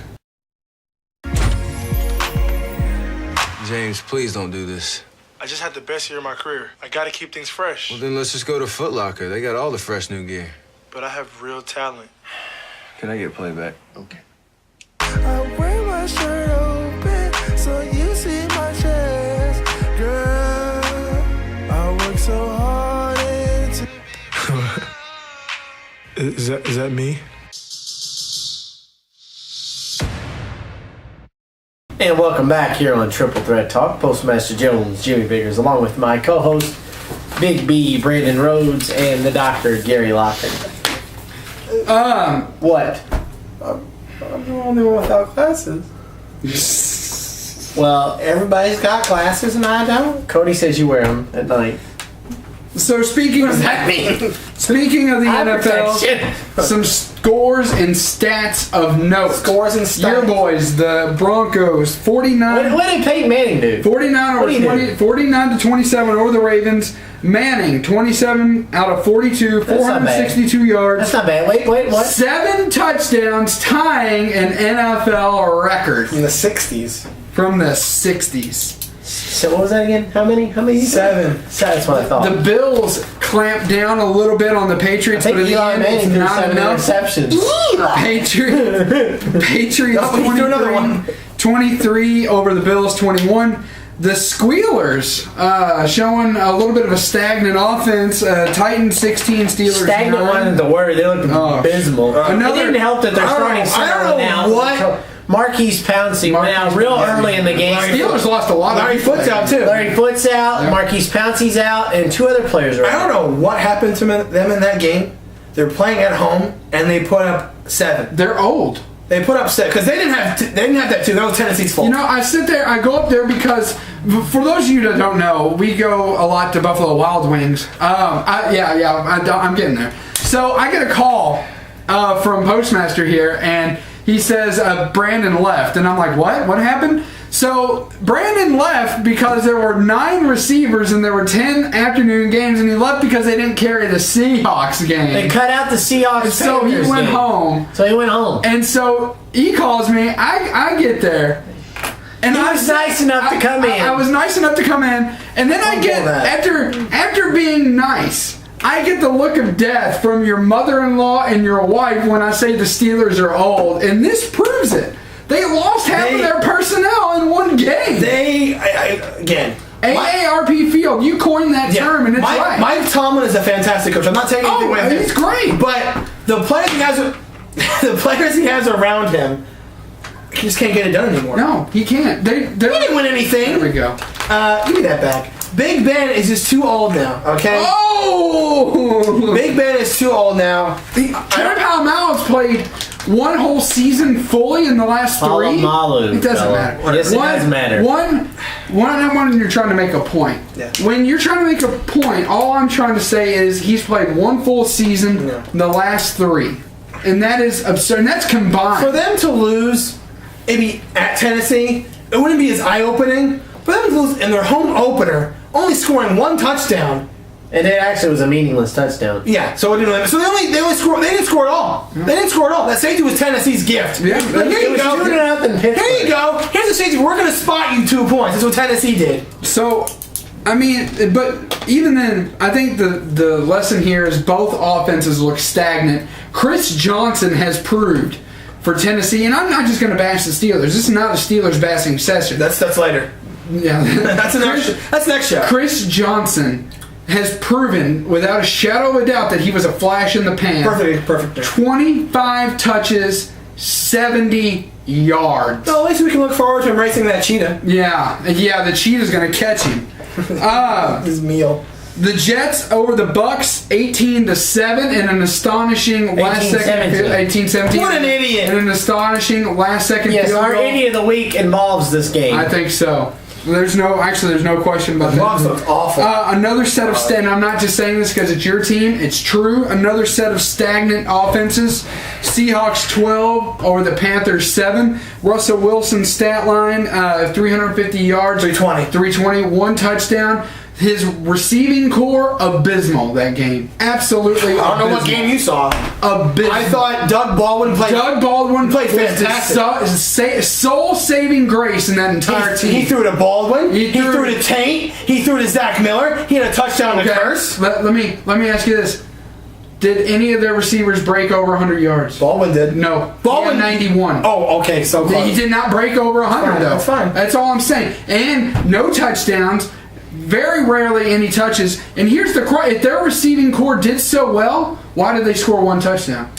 James, please don't do this. I just had the best year of my career. I gotta keep things fresh. Well, then let's just go to Foot Locker. They got all the fresh new gear. But I have real talent. Can I get playback? Okay. I wear my shirt open so you see my chest, girl. I work so hard into. Is that me? And welcome back here on Triple Threat Talk. Postmaster Jones, Jimmy Biggers, along with my co-host, Big B, Brandon Rhodes, and the Doctor, Gary Locken. What? I'm the only one without glasses. Well, everybody's got glasses and I don't. Cody says you wear them at night. So speaking of that mean? Speaking of the Eye NFL, protection. some scores and stats of note. Scores and stats. Your boys, the Broncos, 49. What did Peyton Manning do? 49 to 27 over the Ravens. Manning, 27 out of 42, 462 yards. That's not bad. Wait, what? 7 touchdowns, tying an NFL record. From the 60s. From the 60s. So what was that again? How many? 7. That's what I thought. The Bills clamped down a little bit on the Patriots, but in the end, it's not enough. Interceptions. Patriots 23 over the Bills 21. The Squealers showing a little bit of a stagnant offense. Titans 16, Steelers 9. Stagnant wasn't the word. They looked abysmal. It didn't help that they're starting center now. What? Marquise Pouncey went out real early in the game. Steelers lost a lot. Larry Foote's out too. Larry Foote's out. Yeah. Marquise Pouncey's out, and 2 other players are out. I don't know what happened to them in that game. They're playing at home and they put up 7. They're old. They put up 7 because they didn't have that too. That was Tennessee's fault. I go up there because for those of you that don't know, we go a lot to Buffalo Wild Wings. I'm getting there. So I get a call from Postmaster here, and he says Brandon left, and I'm like, what? What happened? So Brandon left because there were 9 receivers and there were 10 afternoon games, and he left because they didn't carry the Seahawks game. They cut out the Seahawks. And so he went home. And so he calls me. I get there. And I was nice enough to come in. I was nice enough to come in, and then I get after being nice, I get the look of death from your mother-in-law and your wife when I say the Steelers are old, and this proves it. They lost half of their personnel in one game. AARP Field, you coined that term, and it's right. Mike Tomlin is a fantastic coach. I'm not taking anything away from him. He's great. But the players he has around him, he just can't get it done anymore. No, he can't. They didn't win anything. There we go. Give me that back. Big Ben is just too old now, okay? Oh! Big Ben is too old now. Kyle Mallow's played one whole season fully in the last 3. It doesn't matter. Yes, it does matter. When you're trying to make a point. Yeah. When you're trying to make a point, all I'm trying to say is he's played one full season in the last 3. And that is absurd. And that's combined. For them to lose, maybe at Tennessee, it wouldn't be as eye-opening. For them to lose in their home opener, only scoring 1 touchdown. And it actually was a meaningless touchdown. Yeah, so they didn't score at all. They didn't score at all. That safety was Tennessee's gift. Yeah. Like, here you go. Here you go. Here's the safety. We're going to spot you 2 points. That's what Tennessee did. So, I mean, but even then, I think the lesson here is both offenses look stagnant. Chris Johnson has proved for Tennessee, and I'm not just going to bash the Steelers. This is not a Steelers bashing session. That's later. Yeah, that's next show. Chris Johnson has proven without a shadow of a doubt that he was a flash in the pan. Perfect. 25 touches, 70 yards. Well, at least we can look forward to him racing that cheetah. Yeah, the cheetah's going to catch him. His meal. The Jets over the Bucks, 18-7, in an astonishing last second. 18-17. What an idiot! In an astonishing last second. Yes, field our goal. idiot of the week involves this game. I think so. There's no question about that. Bucks look awful. Another set of and I'm not just saying this because it's your team. It's true. Another set of stagnant offenses. Seahawks 12 over the Panthers 7. Russell Wilson's stat line: 350 yards, 320, 1 touchdown. His receiving core, abysmal that game. Absolutely abysmal. I don't know what game you saw. Abysmal. I thought Doug Baldwin played fantastic. Soul-saving grace in that entire team. He threw to Baldwin. He threw to Tate. He threw to Zach Miller. He had a touchdown to Curse. Let me ask you this. Did any of their receivers break over 100 yards? Baldwin did. No. Baldwin 91. Oh, okay. So close. He did not break over 100, though. That's fine. That's all I'm saying. And no touchdowns. Very rarely any touches. And here's the if their receiving core did so well, why did they score 1 touchdown?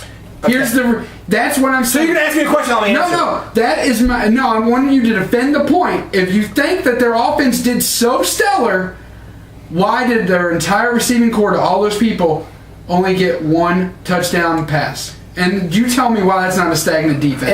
That's what I'm saying. So you're gonna ask me a question? I'll answer. No. That is I'm wanting you to defend the point. If you think that their offense did so stellar, why did their entire receiving core to all those people only get 1 touchdown pass? And you tell me why that's not a stagnant defense.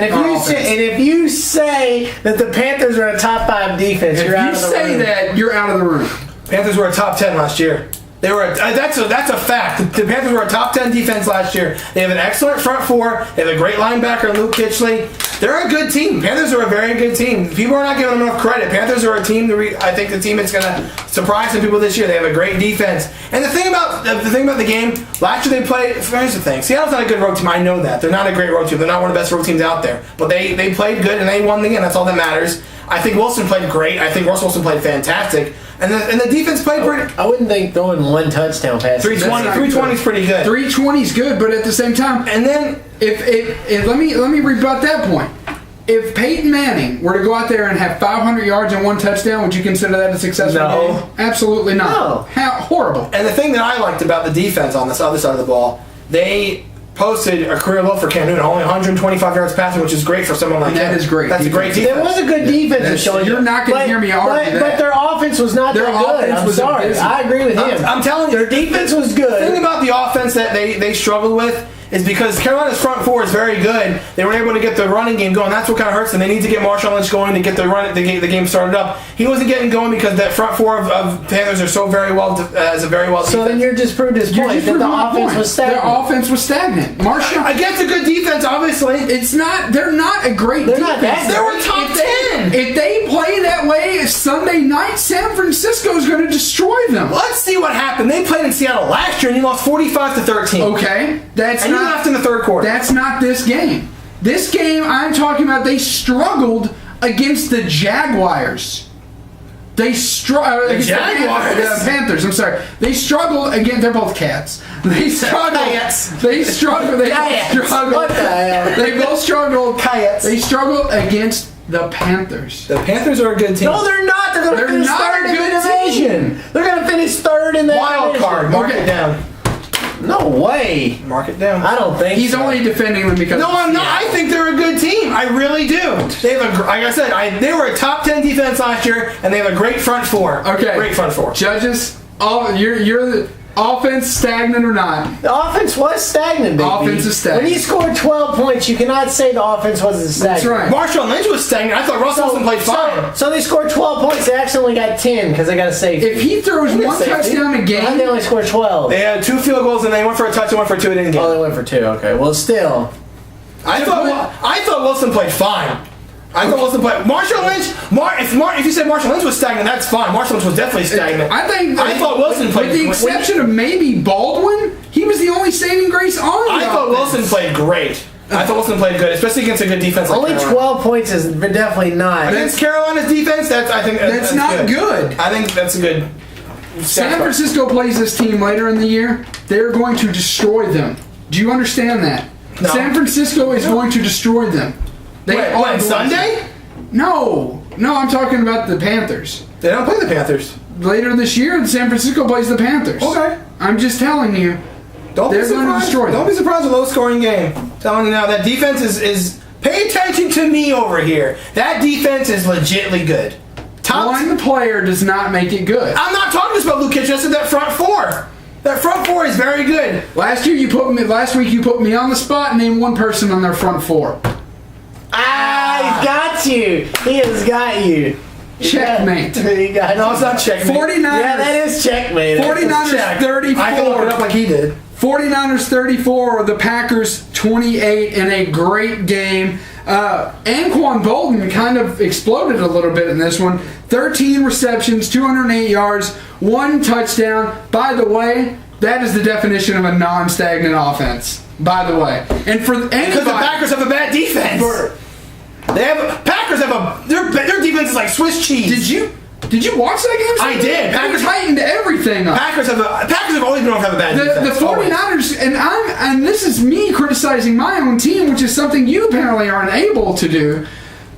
And if you say that the Panthers are a top 5 defense, you're out of the room. If you say that, you're out of the room. Panthers were a top 10 last year. They were. That's a fact. The Panthers were a top 10 defense last year. They have an excellent front 4. They have a great linebacker, Luke Kitchley. They're a good team. Panthers are a very good team. People are not giving them enough credit. Panthers are a team. I think the team that's going to surprise some people this year. They have a great defense. And the thing about the game, last year they played. Here's the thing: Seattle's not a good road team. I know that. They're not a great road team. They're not one of the best road teams out there. But they played good and they won the game. That's all that matters. I think Wilson played great. I think Russell Wilson played fantastic. And the defense played pretty. I wouldn't think throwing 1 touchdown pass. 320 is pretty good. 320 is good, but at the same time, and then if let me rebut that point. If Peyton Manning were to go out there and have 500 yards and 1 touchdown, would you consider that a successful game? Absolutely not. No. Horrible. And the thing that I liked about the defense on this other side of the ball, they posted a career low for Cam Newton, only 125 yards passing, which is great for someone like that. That is great. That's a great defense. It was a good defense. You're not going to hear me argue that. But their offense was not that good. I'm sorry. I agree with him. I'm telling you. Their defense was good. The thing about the offense that they struggled with is because Carolina's front 4 is very good. They weren't able to get the running game going. That's what kind of hurts them. They need to get Marshawn Lynch going to get the game started up. He wasn't getting going because that front 4 of Panthers are so very well defense. So then you're just proved his point that the offense was stagnant. Their offense was stagnant. Marshawn against a good defense, obviously. It's not. They're not a great defense. They were top 10. If they play that way Sunday night, San Francisco is going to destroy them. Let's see what happened. They played in Seattle last year and you lost 45-13. Okay, you left in the third quarter. That's not this game. This game I'm talking about, they struggled against the Jaguars. They struggled against the Panthers. I'm sorry. They struggled against. They're both cats. They struggled. They struggled. They both struggled. What the hell? They both struggled. Cats. They struggled against the Panthers. The Panthers are a good team. No, they're not. They're going to finish third in the division. They're going to finish third in the wild card. Mark it down. No way. Mark it down. I don't think he's only defending them because. No, I'm not. I think they're a good team. I really do. They have like I said, they were a top 10 defense last year, and they have a great front 4. Okay, great front 4. Judges, you're the offense stagnant or not? The offense was stagnant, baby. Offense is stagnant. When he scored 12 points, you cannot say the offense wasn't stagnant. That's right. Marshawn Lynch was stagnant. I thought Russell Wilson played fine. So they scored 12 points. They actually only got 10 because they got a safety. If he throws 1 touchdown a game, they only scored 12. They had 2 field goals and they went for a touch and went for 2. It didn't get. Oh, they went for 2. Okay. Well, still. I thought Wilson played fine. I thought Wilson played. Marshawn Lynch. If you said Marshawn Lynch was stagnant, that's fine. Marshawn Lynch was definitely stagnant. I thought Wilson played. With the exception of maybe Baldwin, he was the only saving grace on the I thought offense. Wilson played great. I thought Wilson played good, especially against a good defense like Only Carolina. 12 points is definitely not. Against Carolina's defense, I think that's not good. I think that's a good. San Francisco plays this team later in the year. They're going to destroy them. Do you understand that? No. San Francisco is going to destroy them. They Wait, are what, going Sunday? to. No, I'm talking about the Panthers. They don't play the Panthers. Later this year, San Francisco plays the Panthers. Okay. I'm just telling you. Don't They're be going to surprised. destroy them. Don't be surprised with a low-scoring game. I'm telling you now, that defense is. Pay attention to me over here. That defense is legitly good. One player does not make it good. I'm not talking just about Luke Kitchen. I said that front four. That front four is very good. Last week you put me on the spot and named one person on their front four. He's got you. He has got you. Checkmate. He got No, it's not checkmate. 49ers. Yeah, that is checkmate. 49ers 34. I can look it up like he did. 49ers 34, the Packers 28 in a great game. Anquan Bolden kind of exploded a little bit in this one. 13 receptions, 208 yards, 1 touchdown. By the way, that is the definition of a non-stagnant offense. By the way. And for anybody, Because the Packers have a bad defense. Their defense is like Swiss cheese. Did you watch that game? I did. Packers tightened everything up. Packers have always been known to have a bad defense. The 49ers, and this is me criticizing my own team, which is something you apparently are unable to do.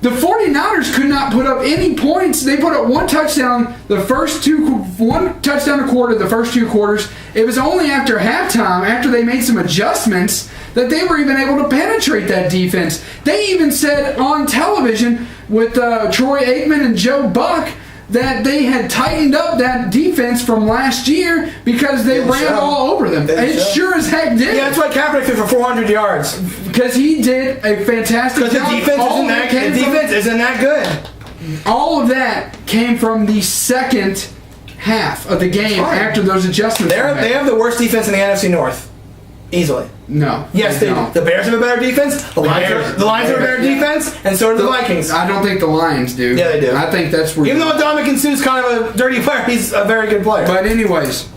The 49ers could not put up any points. They put up 1 touchdown one touchdown a quarter the first 2 quarters. It was only after halftime, after they made some adjustments, that they were even able to penetrate that defense. They even said on television with Troy Aikman and Joe Buck that they had tightened up that defense from last year because they ran all over them. It sure as heck did. Yeah, that's why Kaepernick threw for 400 yards. Because he did a fantastic job. Because the defense isn't that good. All of that came from the second half of the game after those adjustments. They have the worst defense in the NFC North. Easily. No. Yes, they do. The Bears have a better defense. The Lions have a better defense, and so do the Vikings. I don't think the Lions do. Yeah, they do. I think that's where. Even though Dominican Sue's kind of a dirty player, he's a very good player. But anyways,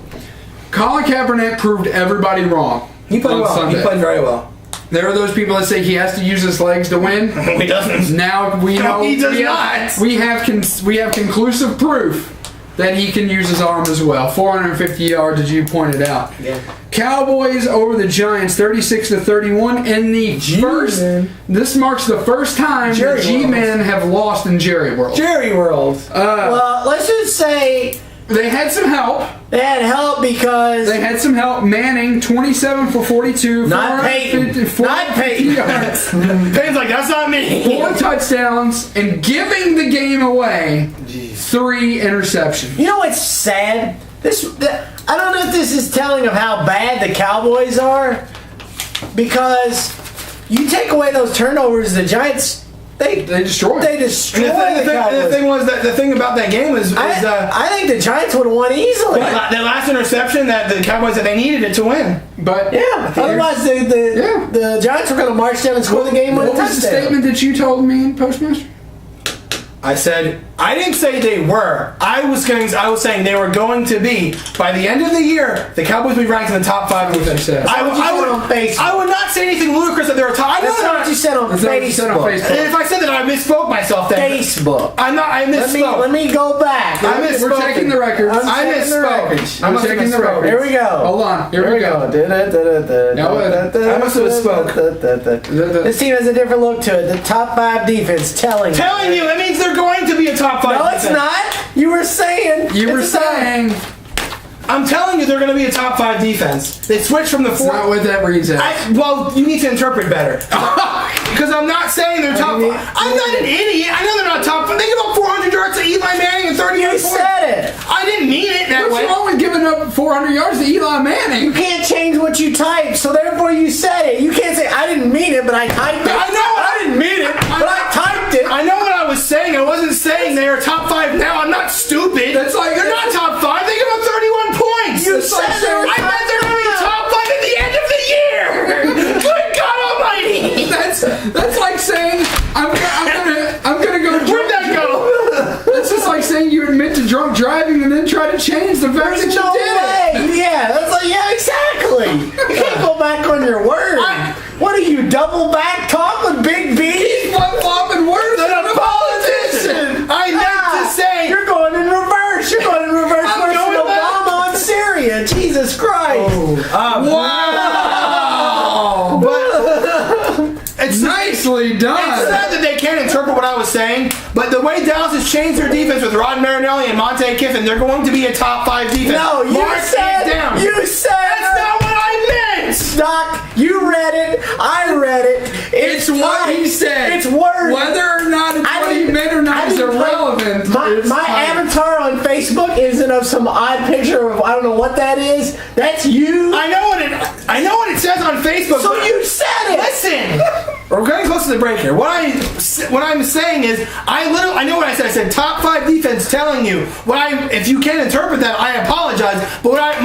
Colin Kaepernick proved everybody wrong. He played well. Sunday. He played very well. There are those people that say he has to use his legs to win. He doesn't. Now we know he does not. We have conclusive proof that he can use his arm as well. 450 yards, as you pointed out. Yeah. Cowboys over the Giants, 36-31, and this marks the first time the G-Men have lost in Jerry World. Jerry World. Well, let's just say they had some help. They had help because they had some help. Manning, 27 for 42. Not Peyton. Not Peyton. Yards. Peyton's like, that's not me. 4 touchdowns and giving the game away. 3 interceptions. You know what's sad? I don't know if this is telling of how bad the Cowboys are, because you take away those turnovers, the Giants they destroyed. They destroyed the Cowboys. The thing was that the thing about that game was I think the Giants would have won easily. That last interception that the Cowboys they needed it to win. But yeah, otherwise the Giants were going to march down and score the game with a touchdown. What was the statement that you told me, Postmaster? I said, I didn't say they were. I was saying they were going to be. By the end of the year, the Cowboys will be ranked in the top 5 defense. I would not say anything ludicrous that they were top. That's not what you said on Facebook. If I said that, I misspoke myself then. Facebook. I misspoke. Let me go back. We're checking the records. I misspoke. I'm checking the records. Here we go. Hold on. Here we go. I must have misspoke. This team has a different look to it. The top 5 defense telling you. That means they're going to be a top 5 No, defense. it's not. You were saying. I'm telling you they're going to be a top 5 defense. They switched from the 4. Not what that reads as. Well, you need to interpret better. Because I'm not saying they're top 5. I'm not an idiot. I know they're not top 5. They give up 400 yards to Eli Manning and 30 yards. You said it. I didn't mean it that way. What's wrong with giving up 400 yards to Eli Manning? You can't change what you type, so therefore you said it. You can't say, I didn't mean it, but I typed it. I know. I didn't mean it, but I typed it. I know what I was saying. I wasn't saying they are top 5 now. I'm not stupid. That's like they're not top 5. They give up 31 points. You said they were I meant they're going to be top 5 at the end of the year. Good God Almighty. That's like saying I'm gonna go. Where'd that go? That's just like saying you admit to drunk driving and then try to change the fact that you did it. Yeah, that's like exactly. You can't go back on your word. What are you, double back talk with Big B? He's flip-flopping worse than a politician. I meant to say you're going in reverse. You're going in reverse versus Obama on Syria. Jesus Christ! Wow! But the way Dallas has changed their defense with Rod Marinelli and Monte Kiffin, they're going to be a top 5 defense. No, you said That's not what I meant. Doc, you read it. I read it. It's what he said. It's word. Whether or not it's what he meant or not is irrelevant. My avatar on Facebook isn't of some odd picture of I don't know what that is. That's you. I know what it says on Facebook. So you said it. Listen. We're getting close to the break here. What I'm saying is, I know what I said. I said top 5 defense telling you. If you can't interpret that, I apologize. But what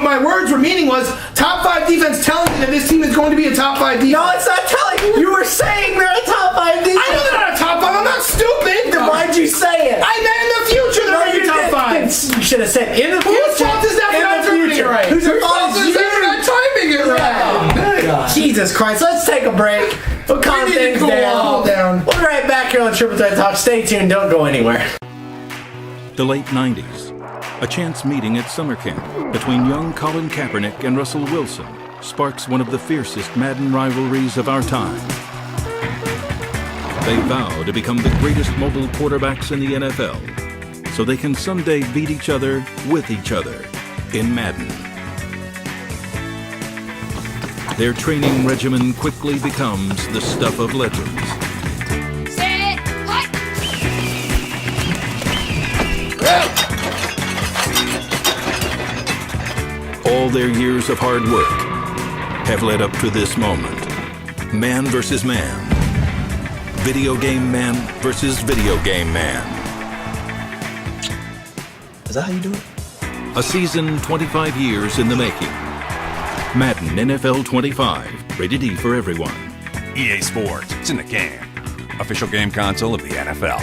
my words were meaning was top 5 defense telling you that this team is going to be a top 5 defense. No, it's not telling you. You were saying they're a top 5 defense. I know they're not a top 5. I'm not stupid. Then why'd you say it? I meant in the future they're going to be top 5. You should have said in the future. Whose fault is that for not interpreting it right? Whose fault is that for not timing it right? Jesus Christ. Let's take a break. We'll calm things down. We'll be right back here on Triple Threat Talk. Stay tuned. Don't go anywhere. The late 90s. A chance meeting at summer camp between young Colin Kaepernick and Russell Wilson sparks one of the fiercest Madden rivalries of our time. They vow to become the greatest mobile quarterbacks in the NFL, so they can someday beat each other with each other in Madden. Their training regimen quickly becomes the stuff of legends. All their years of hard work have led up to this moment. Man versus man. Video game man versus video game man. Is that how you do it? A season 25 years in the making. Madden NFL 25, rated E for everyone. EA Sports, it's in the can. Official game console of the NFL.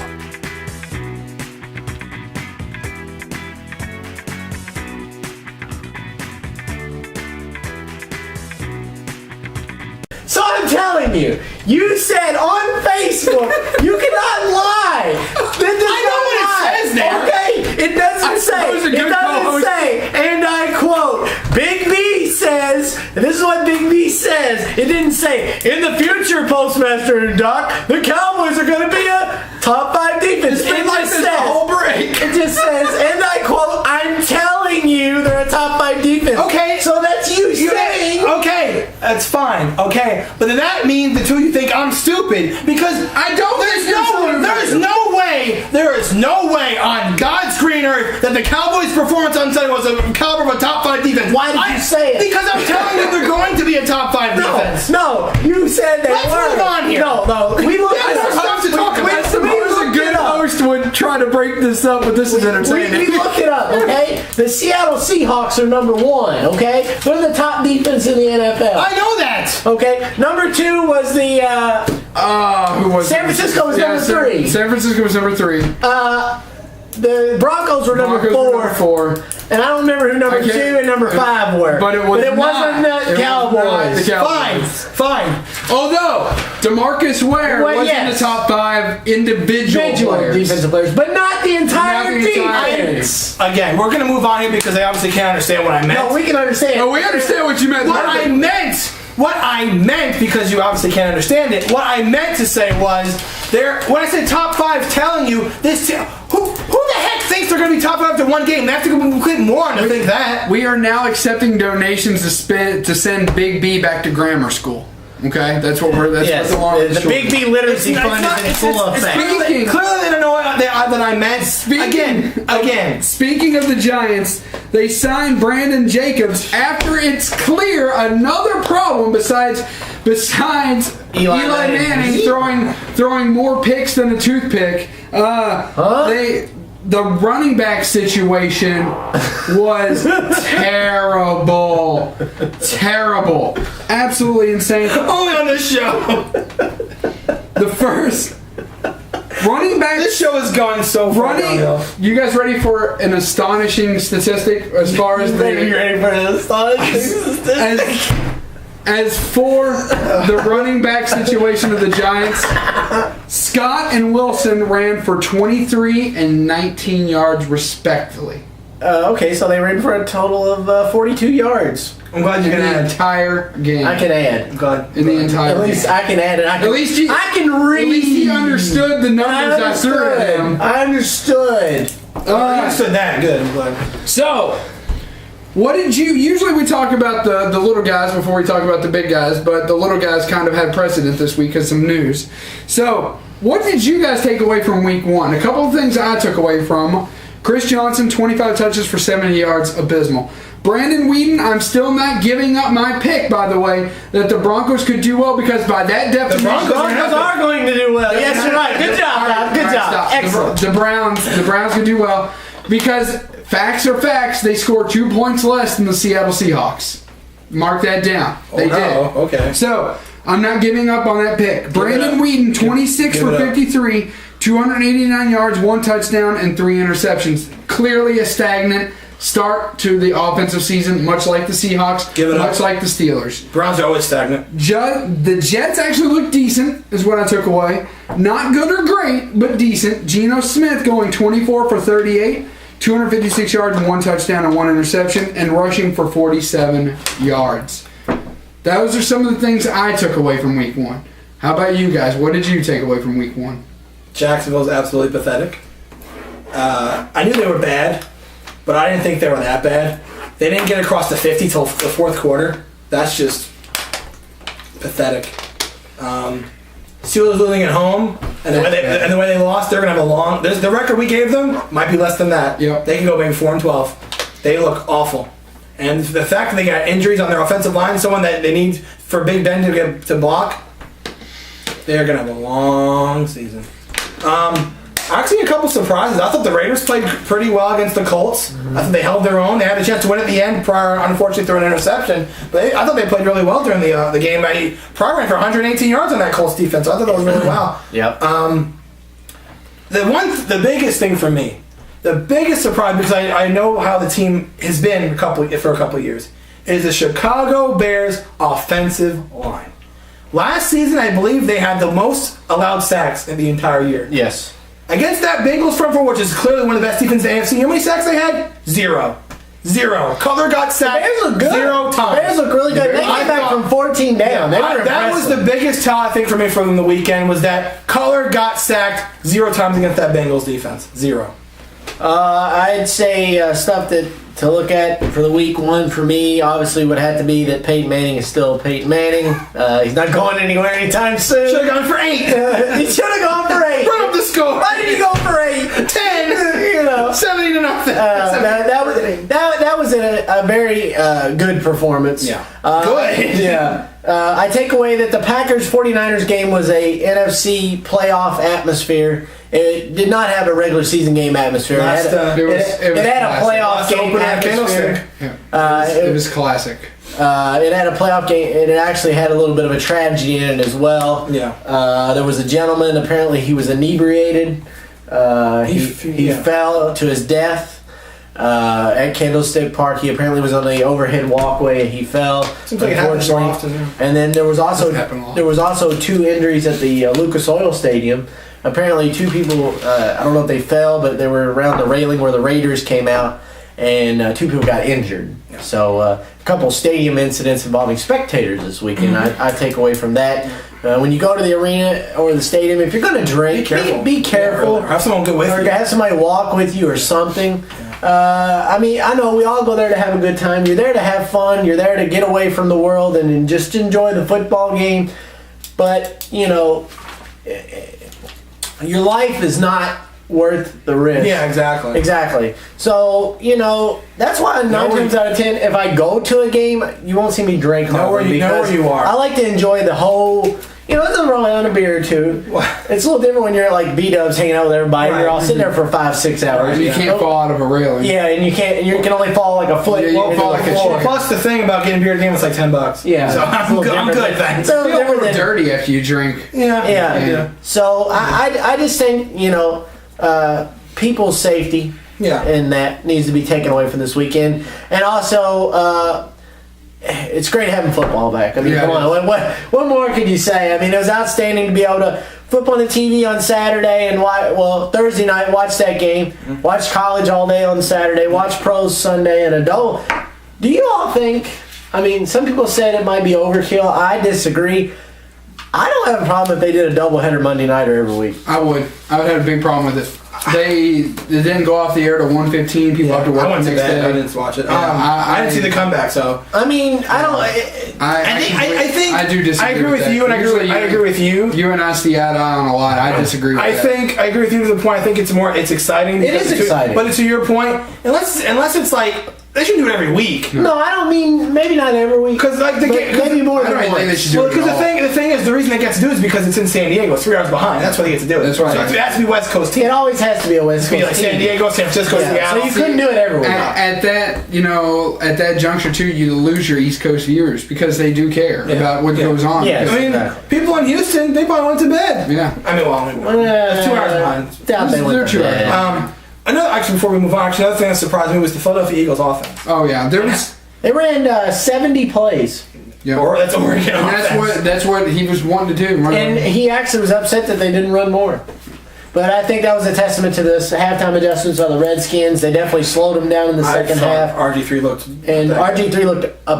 So I'm telling you, you said on Facebook, you cannot lie. I know what it says there. Okay, it doesn't say, and I quote, Big B says, and this is what Big B says, it didn't say, in the future, Postmaster and Doc, the Cowboys are going to be a top 5 defense. It's been like this the whole break. It just says, and I quote, I'm telling you they're a top 5 defense. Okay. So that's you saying. Okay, that's fine. Okay. But then that means the two of you think I'm stupid because I don't there is no way on God's green earth that the Cowboys' performance on Sunday was a caliber of a top 5 defense. Why did you say it? Because I'm telling you they're going to be a top 5 defense. No, you said they Let's move on here. No, we looked There's more stuff to talk about. I suppose a good host would try to break this up, but this is entertaining. We looked it up, okay? The Seattle Seahawks are number 1, okay? They're the top defense in the NFL. I know that. Okay, number 2 was the who was San Francisco was number 3. San Francisco was number 3. The Broncos were number 4. And I don't remember who number 2 and number 5 were. But it wasn't the Cowboys. The Cowboys. Fine. Although DeMarcus Ware was in the top 5 individual players. Defensive players, but not the entire defense. Again, we're going to move on here because I obviously can't understand what I meant. No, we can understand. No, we understand what you meant. What I meant, because you obviously can't understand it, what I meant to say was, when I said top 5 telling you, this who the heck thinks they're going to be top 5 after one game? They have to complete more to think that. We are now accepting donations to send Big B back to grammar school. Okay, that's what we're. That's yes, what the Big B literacy fund is in full effect. Clearly, they don't know that I meant. Again. Speaking of the Giants, they signed Brandon Jacobs after it's clear another problem besides Eli Manning throwing more picks than a toothpick. The running back situation was terrible. Terrible. Absolutely insane. Only on this show. The first running back. This show is going so far. You guys ready for an astonishing statistic as far as you ready for an astonishing statistic? As for the running back situation of the Giants, Scott and Wilson ran for 23 and 19 yards respectively. Okay, so they ran for a total of 42 yards. I'm glad you In can the add. entire game. I can add. I'm glad. In the entire At least game. I can add it. I can read. At least he understood the numbers I threw at him. I understood. You understood that. Good. I'm glad. So, what did you... Usually we talk about the little guys before we talk about the big guys, but the little guys kind of had precedent this week because some news. So, what did you guys take away from week 1? A couple of things I took away from. Chris Johnson, 25 touches for 70 yards, abysmal. Brandon Whedon, I'm still not giving up my pick, by the way, that the Broncos could do well because by that definition... The Broncos are going to do well. Yes, you're right. Good job, Rob. Good job. Stop. Excellent. The Browns could do well because facts are facts. They scored 2 points less than the Seattle Seahawks. Mark that down. They did. Okay. So, I'm not giving up on that pick. Brandon Whedon, 26 for 53, 289 yards, 1 touchdown, and 3 interceptions. Clearly a stagnant start to the offensive season, much like the Seahawks, much like the Steelers. Browns are always stagnant. The Jets actually look decent, is what I took away. Not good or great, but decent. Geno Smith going 24 for 38, 256 yards, 1 touchdown, and 1 interception, and rushing for 47 yards. Those are some of the things I took away from week 1. How about you guys? What did you take away from week 1? Jacksonville's absolutely pathetic. I knew they were bad, but I didn't think they were that bad. They didn't get across the 50 till the fourth quarter. That's just pathetic. Steelers losing at home, and the way they lost, they're going to have a long... The record we gave them might be less than that. Yep. They can go maybe 4-12. They look awful. And the fact that they got injuries on their offensive line, someone that they need for Big Ben to block, they're going to have a long season. Actually, a couple surprises. I thought the Raiders played pretty well against the Colts. I thought they held their own. They had a chance to win at the end. Pryor, unfortunately, threw an interception. But I thought they played really well during the game. Pryor ran for 118 yards on that Colts defense. So I thought that was really well. Yep. The biggest thing for me, the biggest surprise, because I know how the team has been for a couple of years, is the Chicago Bears offensive line. Last season, I believe they had the most allowed sacks in the entire year. Yes. Against that Bengals front four, which is clearly one of the best defenses in the AFC, how many sacks they had? Zero. Cutler got sacked Bears look good. 0 times. Bears look really good. They came back from 14 down. That was the biggest tell, I think, for me from the weekend, was that Cutler got sacked 0 times against that Bengals defense. 0. I'd say stuff to look at for the week 1 for me obviously would have to be that Peyton Manning is still Peyton Manning. He's not going anywhere anytime soon. Should have gone for 8. He should have gone for 8. Run up the score. Why did he go for 8? 10. 70-0. That was a very good performance. Yeah. Good. Yeah. I take away that the Packers-49ers game was a NFC playoff atmosphere. It did not have a regular season game atmosphere. It had a playoff game atmosphere. It was classic. It had a playoff game, and it actually had a little bit of a tragedy in it as well. Yeah. There was a gentleman, apparently he was inebriated. He fell to his death at Candlestick Park. He apparently was on the overhead walkway and he fell. Seems like it happens so often. And then there was also 2 injuries at the Lucas Oil Stadium. Apparently 2 people, I don't know if they fell, but they were around the railing where the Raiders came out, and 2 people got injured. Yeah. So a couple stadium incidents involving spectators this weekend. I take away from that. When you go to the arena or the stadium, if you're going to drink, be careful. Or have someone go with you. Have somebody walk with you or something. I know we all go there to have a good time. You're there to have fun. You're there to get away from the world and just enjoy the football game. But, your life is not worth the risk. Yeah, exactly. Exactly. So, that's why 9 times out of 10, if I go to a game, you won't see me drink. Know where you are. I like to enjoy the whole... there's nothing wrong on a beer or 2. It's a little different when you're at like B-dubs hanging out with everybody. Right. You're all sitting there for 5-6 hours. You can't fall out of a railing. Yeah, and you can only fall like a foot. Yeah, you won't fall like a chicken. Plus the thing about getting beer at the game, it's like $10. Yeah, so I'm good. Thanks. You feel a little dirty after you drink. Yeah. So I just think people's safety. Yeah. And that needs to be taken away from this weekend, and also. It's great having football back. I mean, come on. What more could you say? I mean, it was outstanding to be able to flip on the TV on Saturday and Thursday night, watch that game. Watch college all day on Saturday. Watch pros Sunday and adult. Do you all think? I mean, some people said it might be overkill. I disagree. I don't have a problem if they did a doubleheader Monday nighter every week. I would have a big problem with it. They didn't go off the air to 1:15. People have to work the next day. I didn't watch it. I didn't see the comeback, so. I mean, I don't. I think I do disagree. I agree with you, and I agree with you. You and I see eye to eye on a lot. I disagree with that. I agree with you to the point. I think it's exciting. It is exciting. But to your point, unless it's like. They should do it every week. No, I don't mean maybe not every week. Because maybe more than once. Because the thing is, the reason they get to do it is because it's in San Diego. It's 3 hours behind. That's why they get to do it. That's right. So it has to be West Coast team. It always has to be a West Coast team. Like San Diego, San Francisco, Seattle. So you couldn't do it every week. At that juncture too, you lose your East Coast viewers because they do care about what goes on. Yeah, I mean, people in Houston, they probably went to bed. Yeah. I mean, it's 2 hours behind. Doubt they went to bed. Before we move on, another thing that surprised me was the Philadelphia Eagles offense. Oh yeah, they ran 70 plays. Yeah, that's Oregon offense. That's what he was wanting to do. And he actually was upset that they didn't run more. But I think that was a testament to this halftime adjustments by the Redskins. They definitely slowed them down in the second half. RG3 looked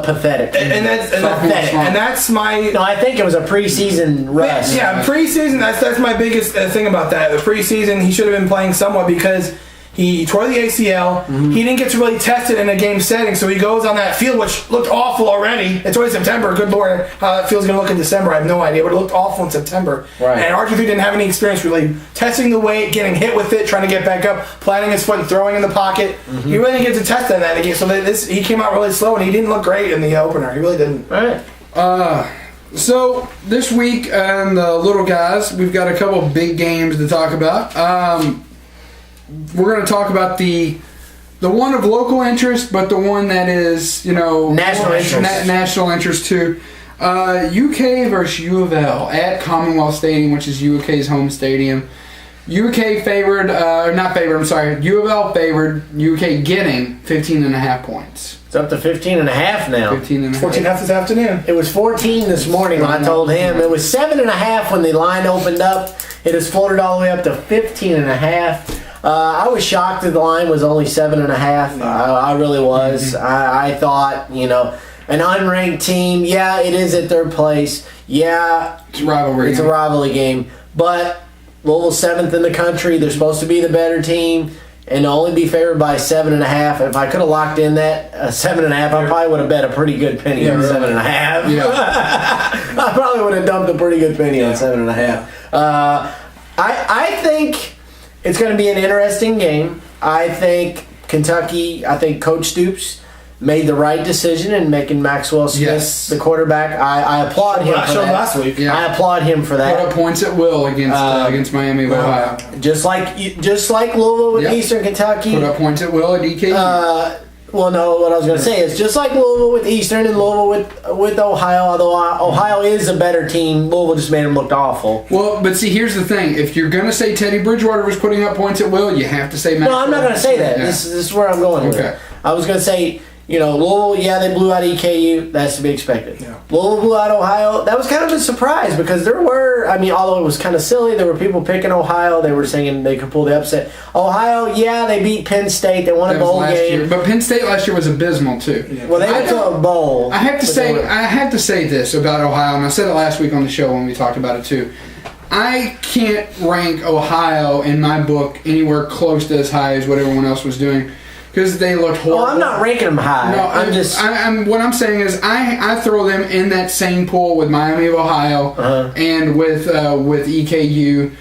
pathetic. And that's my. No, I think it was a preseason rust. Yeah, preseason. That's my biggest thing about that. The preseason, he should have been playing somewhat because. He tore the ACL. Mm-hmm. He didn't get to really test it in a game setting, so he goes on that field, which looked awful already. It's already September. Good Lord, how that field's going to look in December, I have no idea, but it looked awful in September. Right. And RG3 didn't have any experience really testing the weight, getting hit with it, trying to get back up, planting his foot and throwing in the pocket. Mm-hmm. He really didn't get to test that in that game, so he came out really slow, and he didn't look great in the opener. He really didn't. All right. So this week, the little guys, we've got a couple big games to talk about. We're going to talk about the one of local interest, but the one that is, national interest too. UK versus U of L at Commonwealth Stadium, which is UK's home stadium. UK favored, not favored, I'm sorry. U of L favored, UK getting 15.5 points. It's up to 15.5 now. 15.5. 14.5 this afternoon. It was 14 this morning when I told him. It was 7.5 when the line opened up. It has floated all the way up to 15.5. I was shocked that the line was only 7.5. I really was. Mm-hmm. I thought, an unranked team, it is at third place. Yeah, it's a rivalry. It's a rivalry game. But Louisville's 7th in the country. They're supposed to be the better team and only be favored by 7.5. If I could have locked in that 7.5, I probably would have bet a pretty good penny on 7.5. Yeah. I probably would have dumped a pretty good penny on 7.5. I think it's going to be an interesting game. I think Coach Stoops made the right decision in making Maxwell Smith the quarterback. I applaud him for that. Last week. Yeah. I applaud him for that. Put up points at will against Miami of Ohio. Just like Louisville with Eastern Kentucky. Put up points at will at DKU. What I was going to say is just like Louisville with Eastern and Louisville with Ohio, although Ohio is a better team, Louisville just made them look awful. Well, but see, here's the thing. If you're going to say Teddy Bridgewater was putting up points at will, you have to say Maxwell. No, I'm not going to say that. Yeah. This is where I'm going with it. I was going to say, Louisville, they blew out EKU. That's to be expected. Yeah. Louisville blew out Ohio. That was kind of a surprise because there were, although it was kind of silly, there were people picking Ohio. They were saying they could pull the upset. Ohio, they beat Penn State. They won a bowl game. But Penn State last year was abysmal too. Yeah. Well, they went to a bowl. I have to say this about Ohio, and I said it last week on the show when we talked about it too. I can't rank Ohio in my book anywhere close to as high as what everyone else was doing. Because they looked horrible. Oh, I'm not ranking them high. No, what I'm saying is I throw them in that same pool with Miami of Ohio and with EKU.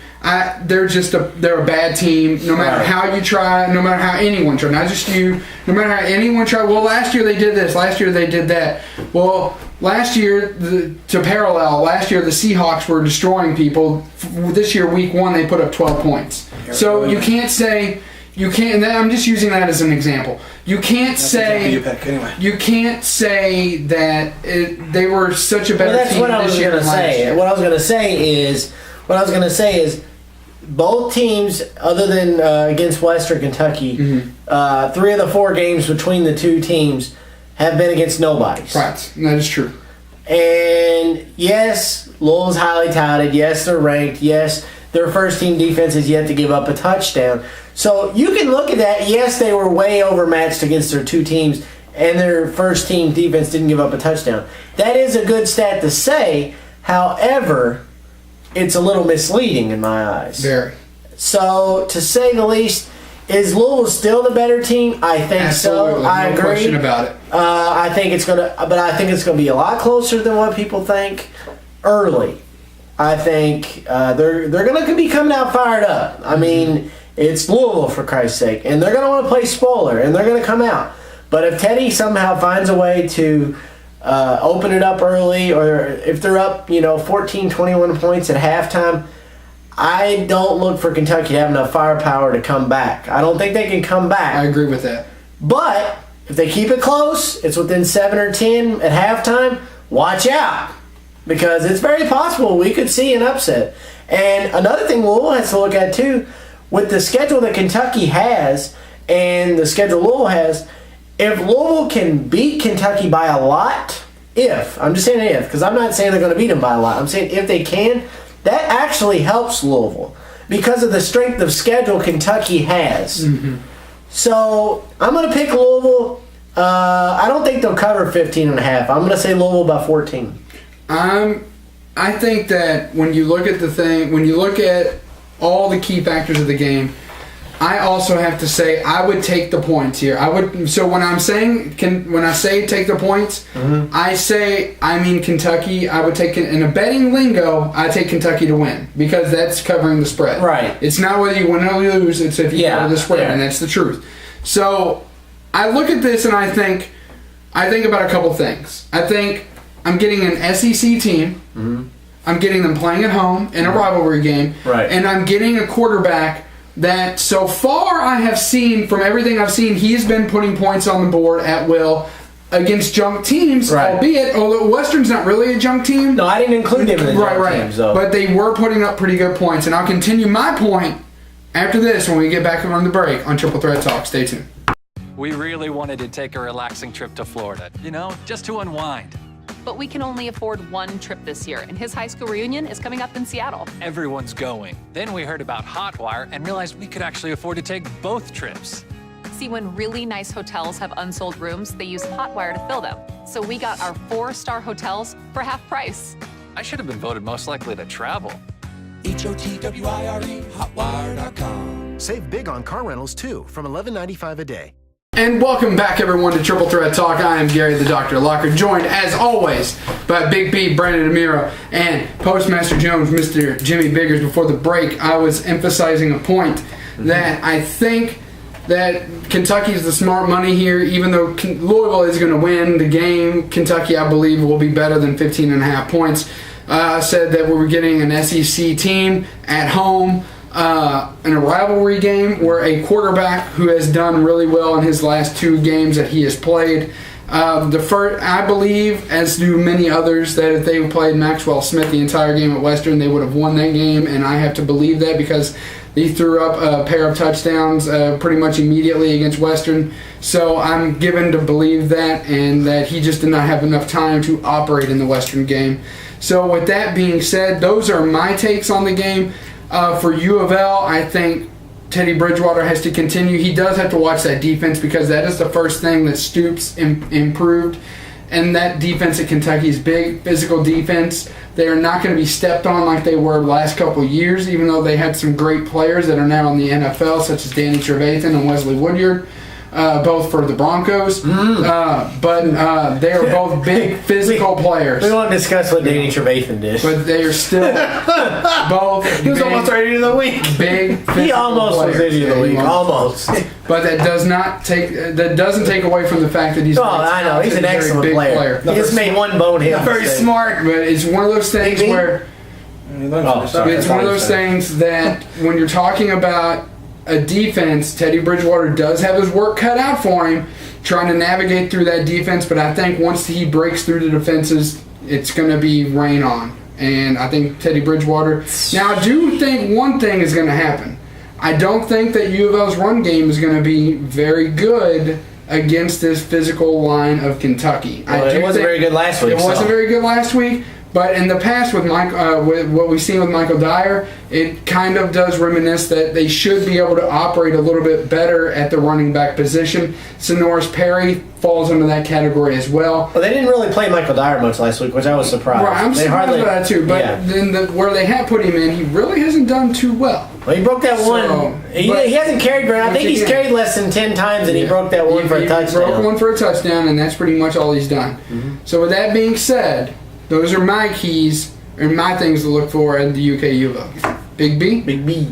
They're a bad team. No matter how you try, no matter how anyone try, not just you. No matter how anyone try. Well, last year they did this. Last year they did that. Well, last year the Seahawks were destroying people. This year, week 1, they put up 12 points. So you can't say. You can't. I'm just using that as an example. You can't say. You can't say that they were such a better team this year than last year. What I was going to say is, both teams, other than against Western Kentucky, 3 of the 4 games between the two teams have been against nobodies. Right, that is true. And yes, Louisville's highly touted. Yes, they're ranked. Yes, their first-team defense is yet to give up a touchdown. So you can look at that. Yes, they were way overmatched against their two teams, and their first-team defense didn't give up a touchdown. That is a good stat to say. However, it's a little misleading in my eyes. Very. So, to say the least, is Louisville still the better team? I think Absolutely. so. I No agree. question about it. I think it's gonna be a lot closer than what people think early. I think they're gonna be coming out fired up. I mean, it's Louisville, for Christ's sake, and they're gonna want to play spoiler, and they're gonna come out. But if Teddy somehow finds a way to open it up early, or if they're up, 14, 21 points at halftime, I don't look for Kentucky to have enough firepower to come back. I don't think they can come back. I agree with that. But if they keep it close, it's within 7 or 10 at halftime, watch out. Because it's very possible we could see an upset. And another thing Louisville has to look at too, with the schedule that Kentucky has and the schedule Louisville has, if Louisville can beat Kentucky by a lot, I'm just saying if, because I'm not saying they're going to beat them by a lot. I'm saying if they can, that actually helps Louisville because of the strength of schedule Kentucky has. Mm-hmm. So I'm going to pick Louisville. I don't think they'll cover 15.5. I'm going to say Louisville by 14. I think that when you look at all the key factors of the game, I also have to say I would take the points here. So when I say take the points, I mean Kentucky. I would take, in a betting lingo, I take Kentucky to win because that's covering the spread. Right. It's not whether you win or lose. It's if you cover the spread, and that's the truth. So I look at this and I think about a couple things. I think I'm getting an SEC team. I'm getting them playing at home in a rivalry game, and I'm getting a quarterback that so far I have seen, from everything I've seen, he's been putting points on the board at will against junk teams, albeit, although Western's not really a junk team. No, I didn't include them in the junk teams, though. But they were putting up pretty good points, and I'll continue my point after this when we get back on the break on Triple Threat Talk. Stay tuned. We really wanted to take a relaxing trip to Florida, just to unwind. But we can only afford one trip this year, and his high school reunion is coming up in Seattle. Everyone's going. Then we heard about Hotwire and realized we could actually afford to take both trips. See, when really nice hotels have unsold rooms, they use Hotwire to fill them. So we got our 4-star hotels for half price. I should have been voted most likely to travel. HOTWIRE, hotwire.com. Save big on car rentals, too, from $11.95 a day. And welcome back, everyone, to Triple Threat Talk. I am Gary the Dr. Locker, joined, as always, by Big B, Brandon Amiro, and Postmaster Jones, Mr. Jimmy Biggers. Before the break, I was emphasizing a point that I think that Kentucky is the smart money here. Even though Louisville is going to win the game, Kentucky, I believe, will be better than 15.5 points. I said that we were getting an SEC team at home in a rivalry game where a quarterback who has done really well in his last 2 games that he has played. I believe, as do many others, that if they played Maxwell Smith the entire game at Western, they would have won that game, and I have to believe that because he threw up a pair of touchdowns pretty much immediately against Western. So I'm given to believe that, and that he just did not have enough time to operate in the Western game. So with that being said, those are my takes on the game. For U of L, I think Teddy Bridgewater has to continue. He does have to watch that defense because that is the first thing that Stoops improved. And that defense at Kentucky is big, physical defense. They are not going to be stepped on like they were the last couple of years, even though they had some great players that are now in the NFL, such as Danny Trevathan and Wesley Woodyard, both for the Broncos. But they are both big physical players. We won't discuss what Danny Trevathan did. But they are still both He was almost ready to the week. Big physical He almost players. was ready to the week. Almost. But that doesn't take away from the fact that he's I know. He's an excellent big player. He just made one bonehead. Very smart. But it's one of those things where it's one of those things that when you're talking about a defense, Teddy Bridgewater does have his work cut out for him trying to navigate through that defense, but I think once he breaks through the defenses, it's going to be rain on. And I think Teddy Bridgewater... Now, I do think one thing is going to happen. I don't think that U of L's run game is going to be very good against this physical line of Kentucky. Well, it wasn't very good last week. It wasn't very good last week, But in the past with with what we've seen with Michael Dyer, it kind of does reminisce that they should be able to operate a little bit better at the running back position. Sonoris Perry falls into that category as well. Well, they didn't really play Michael Dyer much last week, which I was surprised. Right, I'm surprised by that too. But then where they have put him in, he really hasn't done too well. Well, he broke that one. He hasn't carried very. I think he's carried less than 10 times, and he broke that one for a touchdown. He broke one for a touchdown, and that's pretty much all he's done. Mm-hmm. So with that being said, those are my keys and my things to look for at the UK U of L game. Big B? Big B.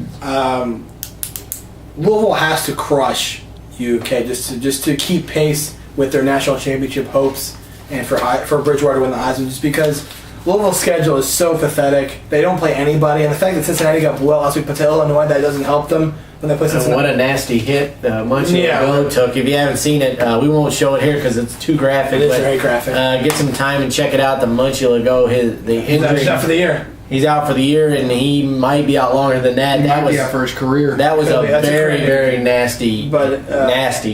Louisville has to crush UK just to keep pace with their national championship hopes and for Bridgewater to win the Heisman, just because Louisville's schedule is so pathetic. They don't play anybody, and the fact that Cincinnati got blew out last week, Illinois, that doesn't help them when they play Cincinnati. What a nasty hit Munchie took. If you haven't seen it, we won't show it here because it's too graphic. It is very graphic. Get some time and check it out. The Munchie He's out for the year. He's out for the year, and he might be out longer than that. He might be out for his career. That was very nasty. Nasty.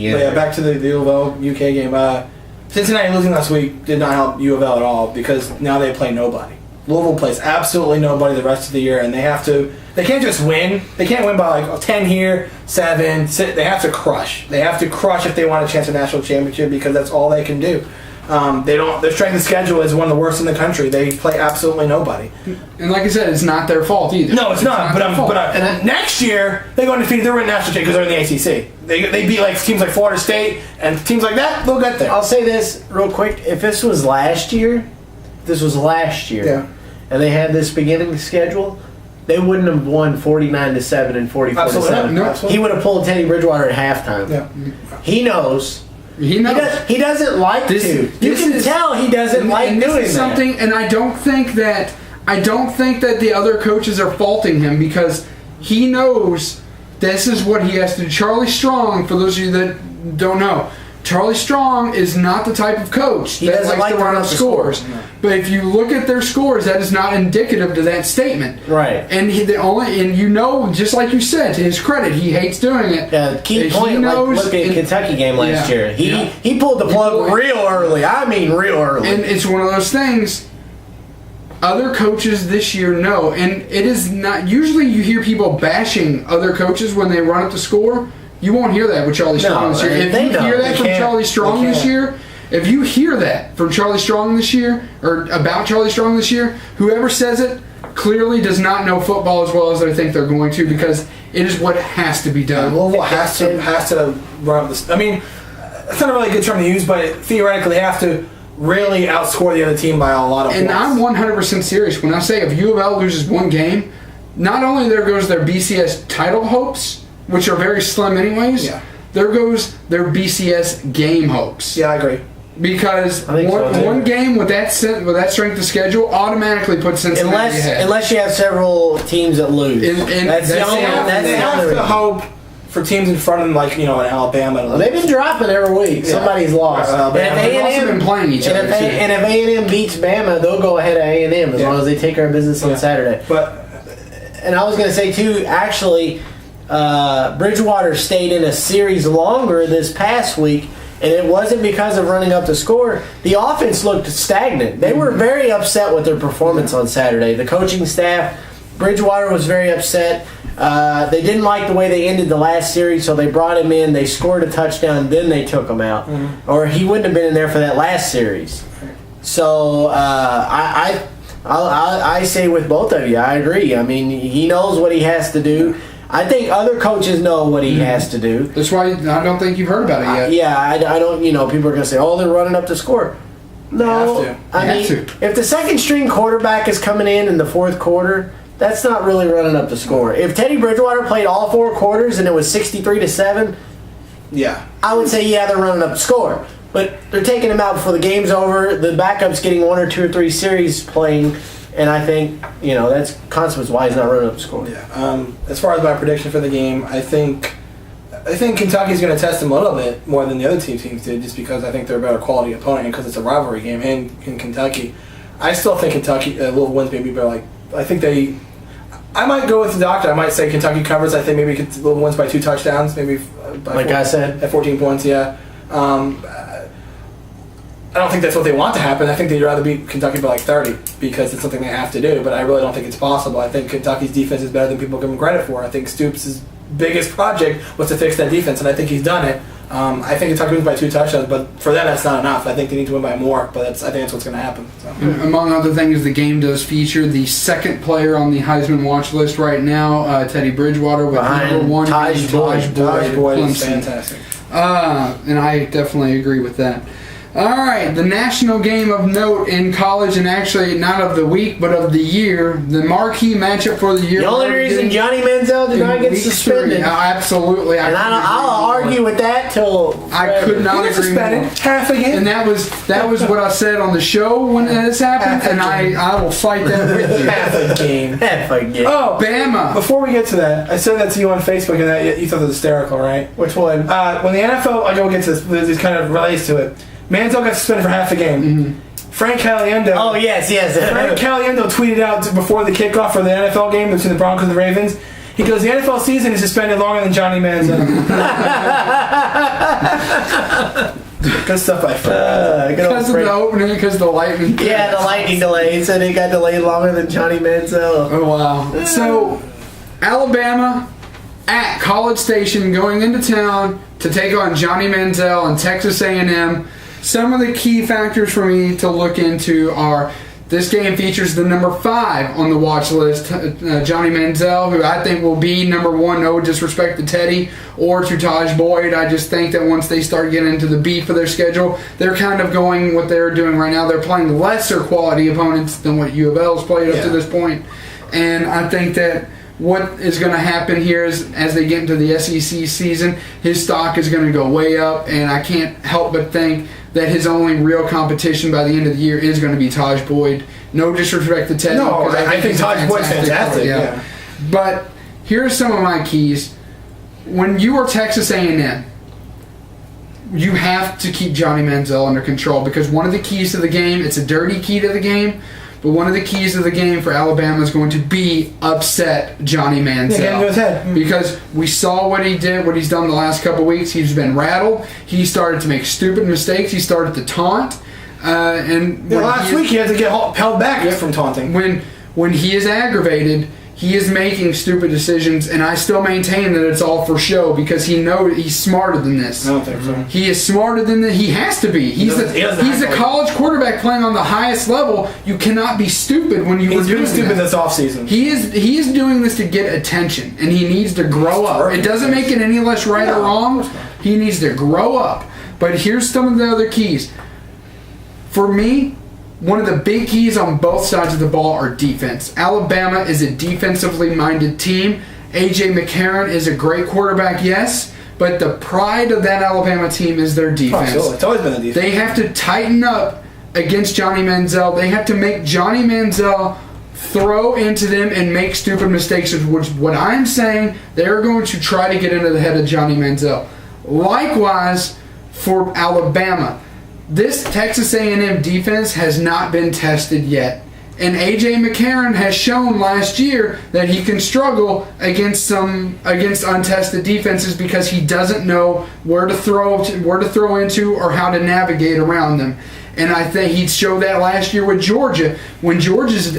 But yeah, back to the U of L UK game. Cincinnati losing last week did not help U of L at all because now they play nobody. Louisville plays absolutely nobody the rest of the year, and they have to. They can't just win. They can't win by like 10 here, 7. They have to crush. They have to crush if they want a chance at national championship because that's all they can do. Their strength of schedule is one of the worst in the country. They play absolutely nobody. And like I said, it's not their fault either. No, it's not. But next year they go undefeated. They're in national championship because they're in the ACC. They beat like teams like Florida State and teams like that. They'll get there. I'll say this real quick: if this was last year, yeah, and they had this beginning schedule, they wouldn't have won 49-7 and 44-7. No. He would have pulled Teddy Bridgewater at halftime. Yeah. He knows. He doesn't like to. You can tell he doesn't like doing something, and I don't think that the other coaches are faulting him because he knows this is what he has to do. Charlie Strong, for those of you that don't know, Charlie Strong is not the type of coach that likes to run up scores. No. But if you look at their scores, that is not indicative to that statement. Right. And just like you said, to his credit, he hates doing it. Yeah, key point, look at the Kentucky game last year. He pulled the plug real early. I mean real early. And it's one of those things other coaches this year know. And it is not, usually you hear people bashing other coaches when they run up the score. You won't hear that with Charlie Strong this year. If you hear that from Charlie Strong this year, if you hear that from Charlie Strong this year, or about Charlie Strong this year, whoever says it clearly does not know football as well as they think they're going to, because it is what has to be done. Louisville has to run up this. I mean, it's not a really good term to use, but theoretically they have to really outscore the other team by a lot of points. And I'm 100% serious when I say if U of L loses one game, not only there goes their BCS title hopes, which are very slim anyways, there goes their BCS game hopes. Yeah, I agree. Because one game with that strength of schedule automatically puts Cincinnati ahead. Unless you have several teams that lose. That's the only hope for teams in front of them, like, an Alabama. Well, they've been dropping every week. Somebody's lost. They've also been playing each other. And if A&M beats Bama, they'll go ahead of A&M as long as they take care of business on Saturday. And I was going to say, too, actually, Bridgewater stayed in a series longer this past week, and it wasn't because of running up the score. The offense looked stagnant. They were very upset with their performance on Saturday. The coaching staff, Bridgewater was very upset. They didn't like the way they ended the last series, so they brought him in. They scored a touchdown, then they took him out. Mm-hmm. Or he wouldn't have been in there for that last series. So I say with both of you, I agree. I mean, he knows what he has to do. I think other coaches know what he has to do. That's why I don't think you've heard about it yet. I don't. People are going to say, "Oh, they're running up the score." No, if the second string quarterback is coming in the fourth quarter, that's not really running up the score. If Teddy Bridgewater played all 4 quarters and it was 63-7, I would say they're running up the score. But they're taking him out before the game's over. The backup's getting 1 or 2 or 3 series playing. And I think, that's consequence why he's not running up the score. Yeah. As far as my prediction for the game, I think Kentucky's going to test them a little bit more than the other teams did, just because I think they're a better quality opponent and because it's a rivalry game in Kentucky. I still think Kentucky Louisville wins maybe by I might go with the doctor. I might say Kentucky covers. I think maybe Louisville wins by 2 touchdowns, maybe I said at 14 points. Yeah. I don't think that's what they want to happen. I think they'd rather beat Kentucky by like 30 because it's something they have to do, but I really don't think it's possible. I think Kentucky's defense is better than people give them credit for. I think Stoops' biggest project was to fix that defense, and I think he's done it. I think Kentucky wins by 2 touchdowns, but for them that's not enough. I think they need to win by more, but I think that's what's going to happen. So. Among other things, the game does feature the second player on the Heisman watch list right now, Teddy Bridgewater, with number 1 Taj Boyd. Taj Boyd is fantastic. And I definitely agree with that. All right, the national game of note in college, and actually not of the week, but of the year, the marquee matchup for the year. The only reason Johnny Manziel did not get suspended. Absolutely. I'll argue with that till I could not agree more. Half a game. And that was what I said on the show when this happened, and I will fight that with you. Half a game. Half a game. Oh, Bama. Before we get to that, I sent that to you on Facebook, and that you thought it was hysterical, right? Which one? When the NFL, I go get to this kind of relates to it. Manziel got suspended for half a game. Mm-hmm. Frank Caliendo. Oh, yes. Frank Caliendo tweeted out before the kickoff for the NFL game between the Broncos and the Ravens. He goes, the NFL season is suspended longer than Johnny Manziel. Good stuff by Frank. Because of the opening, because of the lightning. Yeah, the lightning delay. He said it got delayed longer than Johnny Manziel. Oh, wow. So, Alabama at College Station going into town to take on Johnny Manziel and Texas A&M. Some of the key factors for me to look into are this game features the number 5 on the watch list, Johnny Manziel, who I think will be number 1, no disrespect to Teddy or to Taj Boyd. I just think that once they start getting into the beef of their schedule, they're kind of going what they're doing right now. They're playing lesser quality opponents than what U of L has played up to this point. And I think that what is going to happen here is as they get into the SEC season, his stock is going to go way up, and I can't help but think that his only real competition by the end of the year is going to be Taj Boyd. No disrespect to Teddy. No, I think Taj Boyd's fantastic. Yeah. But here's some of my keys. When you are Texas A&M, you have to keep Johnny Manziel under control because one of the keys to the game, it's a dirty key to the game, but one of the keys of the game for Alabama is going to be upset Johnny Manziel. Yeah, into his head. Because we saw what he did, what he's done the last couple weeks. He's been rattled. He started to make stupid mistakes. He started to taunt. Last week he had to get held back from taunting. When he is aggravated, he is making stupid decisions, and I still maintain that it's all for show because he knows he's smarter than this. I don't think so. He is smarter than that. He has to be. He's a college quarterback playing on the highest level. You cannot be stupid when you were doing He's been stupid this offseason. He is doing this to get attention, and he needs to grow up. It doesn't make it any less right or wrong. He needs to grow up. But here's some of the other keys. For me, one of the big keys on both sides of the ball are defense. Alabama is a defensively minded team. A.J. McCarron is a great quarterback, yes, but the pride of that Alabama team is their defense. Oh, it's always been the defense. They have to tighten up against Johnny Manziel. They have to make Johnny Manziel throw into them and make stupid mistakes, which what I'm saying, they're going to try to get into the head of Johnny Manziel. Likewise, for Alabama, this Texas A&M defense has not been tested yet. And A.J. McCarron has shown last year that he can struggle against untested defenses because he doesn't know where to throw into or how to navigate around them. And I think he showed that last year with Georgia when Georgia's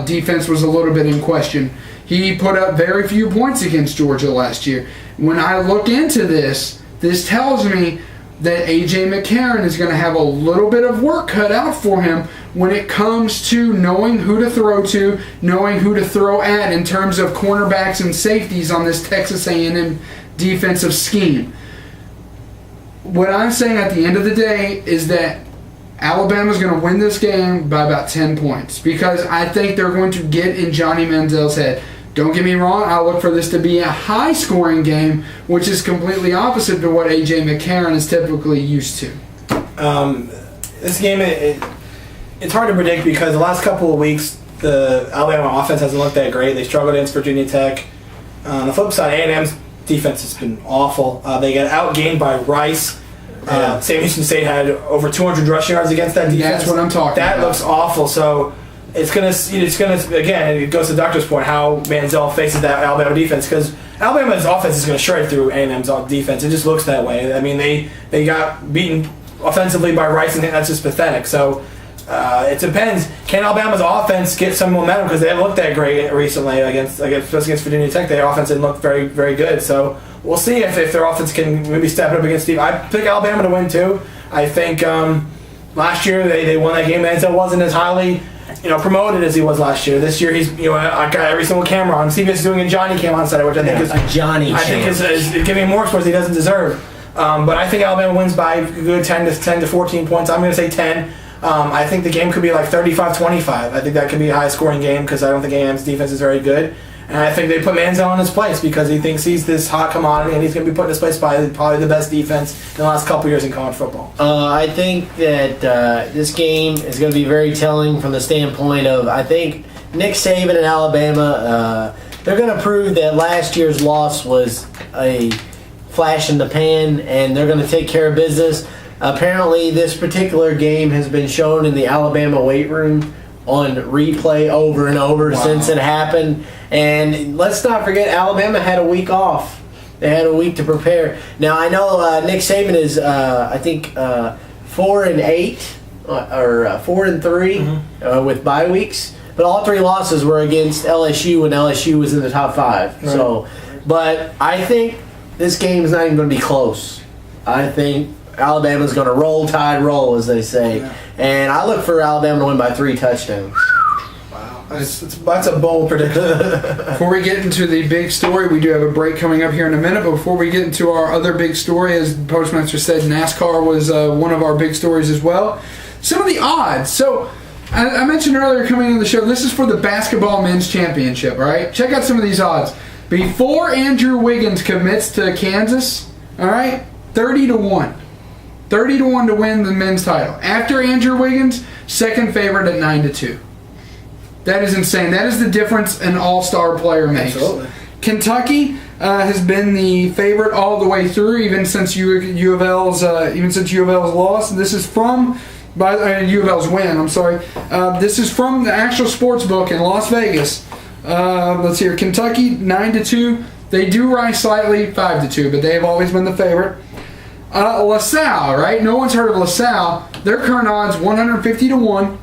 defense was a little bit in question. He put up very few points against Georgia last year. When I look into this tells me that A.J. McCarron is going to have a little bit of work cut out for him when it comes to knowing who to throw to, knowing who to throw at in terms of cornerbacks and safeties on this Texas A&M defensive scheme. What I'm saying at the end of the day is that Alabama's going to win this game by about 10 points because I think they're going to get in Johnny Manziel's head. Don't get me wrong, I look for this to be a high-scoring game, which is completely opposite to what A.J. McCarron is typically used to. This game, it's hard to predict because the last couple of weeks, the Alabama offense hasn't looked that great. They struggled against Virginia Tech. On the flip side, A&M's defense has been awful. They got outgained by Rice. Sam Houston State had over 200 rushing yards against that defense. That's what I'm talking about. That looks awful. So it's gonna again. It goes to the doctor's point how Manziel faces that Alabama defense because Alabama's offense is gonna shred through A&M's defense. It just looks that way. I mean, they got beaten offensively by Rice, and that's just pathetic. So it depends. Can Alabama's offense get some momentum, because they haven't looked that great recently especially against Virginia Tech? Their offense didn't look very, very good. So we'll see if their offense can maybe step it up against Steve. I pick Alabama to win too. I think last year they won that game. Manziel wasn't as highly promoted as he was last year. This year he's I got every single camera on. CBS is doing a Johnny cam on Saturday, which I think is giving him more scores he doesn't deserve. But I think Alabama wins by a good 10 to 14 points. I'm going to say 10. I think the game could be like 35-25. I think that could be a high-scoring game, because I don't think A&M's defense is very good. And I think they put Manziel in his place because he thinks he's this hot commodity, and he's going to be put in his place by probably the best defense in the last couple years in college football. I think that this game is going to be very telling from the standpoint of, I think Nick Saban and Alabama, they're going to prove that last year's loss was a flash in the pan, and they're going to take care of business. Apparently, this particular game has been shown in the Alabama weight room on replay over and over since it happened. And let's not forget, Alabama had a week off. They had a week to prepare. Now, I know Nick Saban is, I think, 4-8 or 4-3 with bye weeks. But all 3 losses were against LSU when LSU was in the top 5. Right. So, but I think this game is not even going to be close. I think Alabama's going to roll, tide, roll, as they say. Yeah. And I look for Alabama to win by 3 touchdowns. Wow. That's a bold prediction. Before we get into the big story, we do have a break coming up here in a minute. But before we get into our other big story, as PostMaster said, NASCAR was one of our big stories as well. Some of the odds. So I mentioned earlier coming into the show, this is for the basketball men's championship, all right? Check out some of these odds. Before Andrew Wiggins commits to Kansas, all right, 30-1. 30-1 to win the men's title. After Andrew Wiggins, second favorite at 9-2. That is insane. That is the difference an all-star player makes. Absolutely. Kentucky has been the favorite all the way through, even since U of L's loss. This is from U of L's win. I'm sorry. This is from the actual sports book in Las Vegas. Let's see here. Kentucky 9-2. They do rise slightly 5-2, but they have always been the favorite. LaSalle, right? No one's heard of LaSalle. Their current odds 150-1.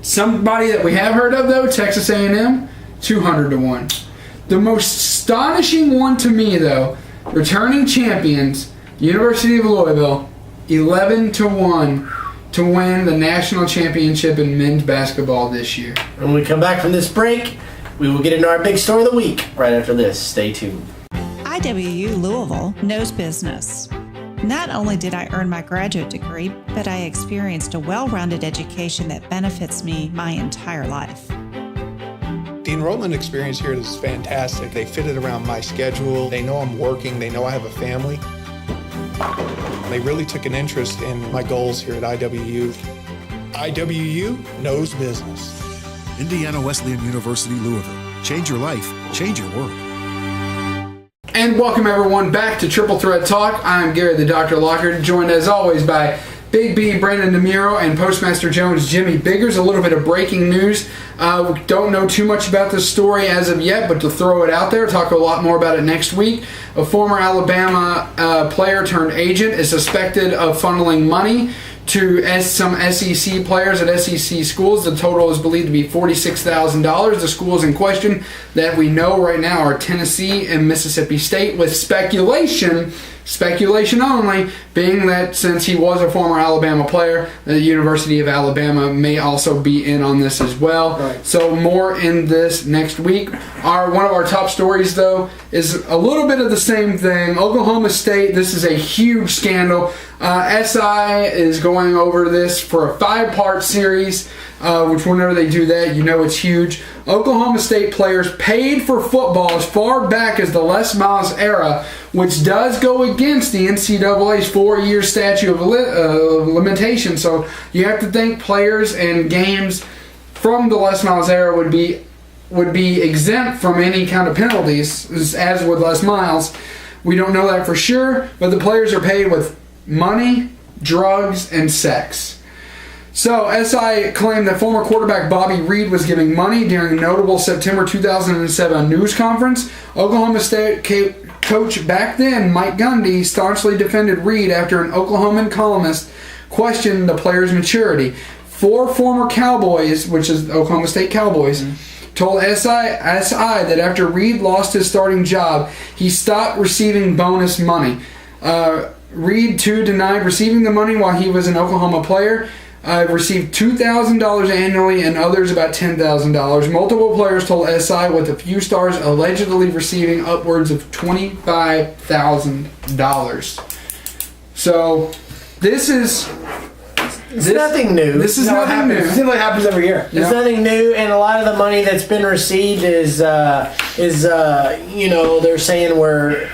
Somebody that we have heard of though, Texas A&M, 200-1. The most astonishing one to me though, returning champions, University of Louisville, 11-1 to win the national championship in men's basketball this year. When we come back from this break, we will get into our big story of the week right after this. Stay tuned. IWU Louisville knows business. Not only did I earn my graduate degree, but I experienced a well-rounded education that benefits me my entire life. The enrollment experience here is fantastic. They fit it around my schedule. They know I'm working. They know I have a family. They really took an interest in my goals here at IWU. IWU knows business. Indiana Wesleyan University, Louisville. Change your life, change your world. And welcome everyone back to Triple Threat Talk. I'm Gary the Dr. Lockard, joined as always by Big B, Brandon DeMuro, and Postmaster Jones, Jimmy Biggers. A little bit of breaking news. We don't know too much about this story as of yet, but to throw it out there, talk a lot more about it next week. A former Alabama player turned agent is suspected of funneling money to some SEC players at SEC schools. The total is believed to be $46,000. The schools in question that we know right now are Tennessee and Mississippi State, with speculation only, being that since he was a former Alabama player, the University of Alabama may also be in on this as well. Right. So more in this next week. One of our top stories, though, is a little bit of the same thing. Oklahoma State, this is a huge scandal. SI is going over this for a 5-part series, which whenever they do that, you know it's huge. Oklahoma State players paid for football as far back as the Les Miles era, which does go against the NCAA's 4-year statute of limitation. So you have to think players and games from the Les Miles era would be exempt from any kind of penalties, as with Les Miles. We don't know that for sure, but the players are paid with money, drugs, and sex. So, SI claimed that former quarterback Bobby Reed was giving money during a notable September 2007 news conference. Oklahoma State coach back then, Mike Gundy, staunchly defended Reed after an Oklahoman columnist questioned the player's maturity. 4 former Cowboys, which is Oklahoma State Cowboys, told SI that after Reed lost his starting job, he stopped receiving bonus money. Reed, too, denied receiving the money while he was an Oklahoma player. Received $2,000 annually and others about $10,000. Multiple players told SI, with a few stars allegedly receiving upwards of $25,000. So, this is... It's nothing new. This is nothing new. It seems like it happens every year. It's nothing new, and a lot of the money that's been received is they're saying where,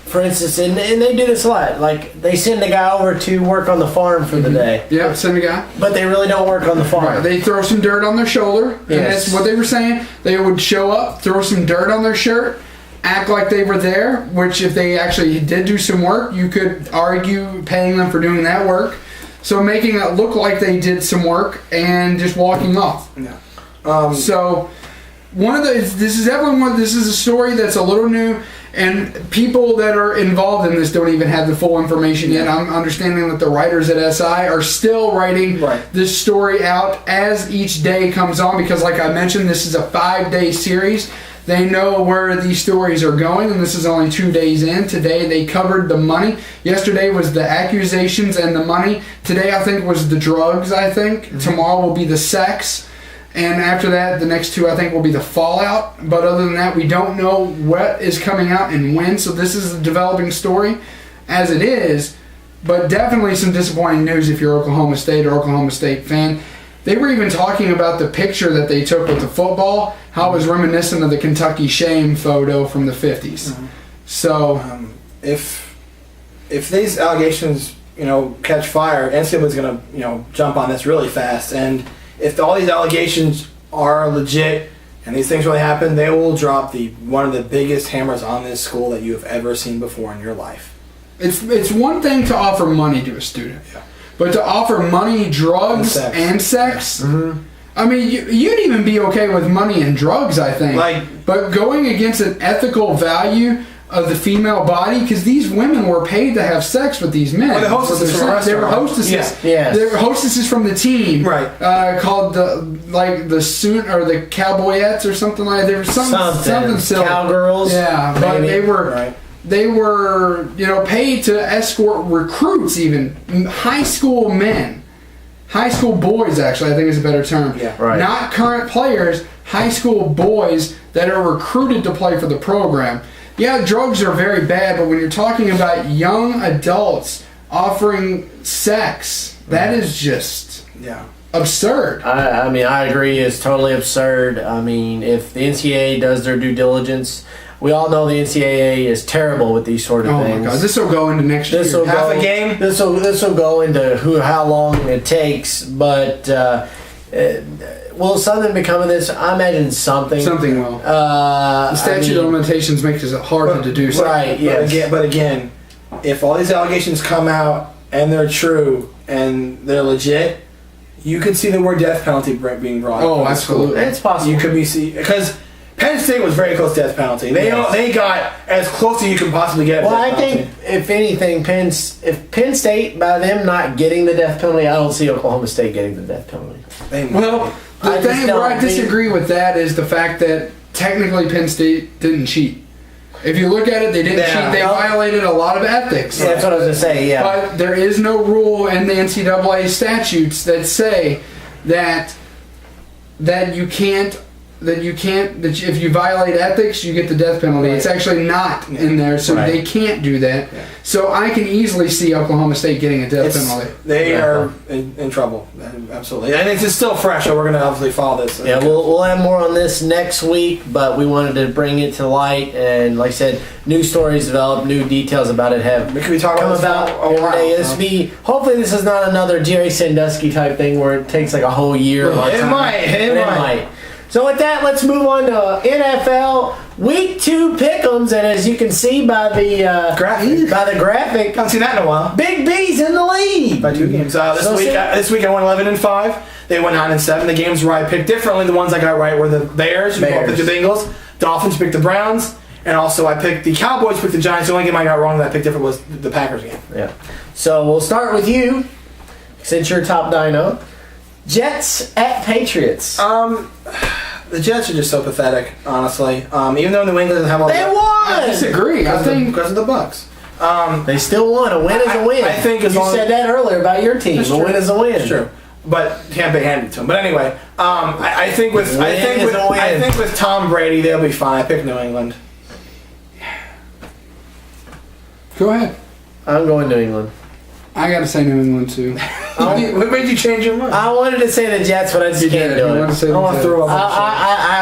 for instance, and they do this a lot. Like they send a guy over to work on the farm for the day. Yeah, send a guy. But they really don't work on the farm. Right. They throw some dirt on their shoulder, and that's what they were saying. They would show up, throw some dirt on their shirt, act like they were there. Which, if they actually did do some work, you could argue paying them for doing that work. So making it look like they did some work and just walking off. Yeah. So this is a story that's a little new, and people that are involved in this don't even have the full information yet. I'm understanding that the writers at SI are still writing this story out as each day comes on, because like I mentioned, this is a 5-day series. They know where these stories are going, and this is only 2 days in. Today they covered the money. Yesterday was the accusations and the money. Today I think was the drugs, I think. Mm-hmm. Tomorrow will be the sex. And after that, the next 2 I think will be the fallout. But other than that, we don't know what is coming out and when. So this is a developing story as it is. But definitely some disappointing news if you're Oklahoma State or Oklahoma State fan. They were even talking about the picture that they took with the football, how it was reminiscent of the Kentucky Shame photo from the 50s. Mm-hmm. So, if these allegations, catch fire, NCAA is going to, jump on this really fast. And if all these allegations are legit and these things really happen, they will drop one of the biggest hammers on this school that you have ever seen before in your life. It's one thing to offer money to a student. Yeah. But to offer money, drugs, and sex, mm-hmm. I mean, you'd even be okay with money and drugs, I think. But going against an ethical value of the female body, because these women were paid to have sex with these men. Well, they were hostesses. Yes. They were hostesses from the team, right? Called the Cowboyettes or something like that. There was something silly. Cowgirls. Yeah, but they were. Right. They were, paid to escort recruits, even high school men, high school boys. Actually, I think is a better term. Yeah, right. Not current players, high school boys that are recruited to play for the program. Yeah, drugs are very bad, but when you're talking about young adults offering sex, that is just absurd. I mean, I agree. It's totally absurd. I mean, if the NCAA does their due diligence. We all know the NCAA is terrible with these sort of things. Oh my God! This will go into next year. Half a game. This will go into how long it takes. But will something become of this? I imagine something. Something will. The statute of limitations makes it hard to deduce. Right. Yes. But again, if all these allegations come out and they're true and they're legit, you could see the word death penalty being brought up. Oh, absolutely. It's possible. You could be because. Penn State was very close to death penalty. They got as close as you can possibly get. Well, I think if anything, if Penn State, by them not getting the death penalty, I don't see Oklahoma State getting the death penalty. Well, the thing where I disagree with that is the fact that technically Penn State didn't cheat. If you look at it, they didn't cheat. They violated a lot of ethics. Yeah, that's what I was going to say. Yeah, but there is no rule in the NCAA statutes that say that you can't. That if you violate ethics, you get the death penalty. Right. It's actually not in there, so they can't do that. Yeah. So I can easily see Oklahoma State getting a death penalty. They are in trouble, absolutely. And it's still fresh, so we're going to obviously follow this. Yeah, we'll have more on this next week, but we wanted to bring it to light. And like I said, new stories develop, new details about it have come about every day. Hopefully this is not another Jerry Sandusky type thing where it takes like a whole year. It might. So with that, let's move on to NFL Week 2 pick'ems, and as you can see by the graphic, haven't seen that in a while. Big B's in the lead by 2 games. This week I went 11-5. They went 9-7. The games where I picked differently, the ones I got right were the Bears. You picked the Bengals. Dolphins picked the Browns, And also, I picked the Cowboys, picked the Giants. The only game I got wrong that I picked different was the Packers game. Yeah. So we'll start with you, since you're top dino. Jets at Patriots. The Jets are just so pathetic, honestly. Even though New England doesn't have all They won! I disagree. I think because of the Bucks. They still won. A win is a win. I think as you long said that earlier about your team. A win is a win. It's true. But Tampa handed it to him. But anyway, I think with Tom Brady, they'll be fine. I picked New England. Go ahead. I'm going New England. I gotta say New England too. What made you change your mind? I wanted to say the Jets, but I just can't do it. I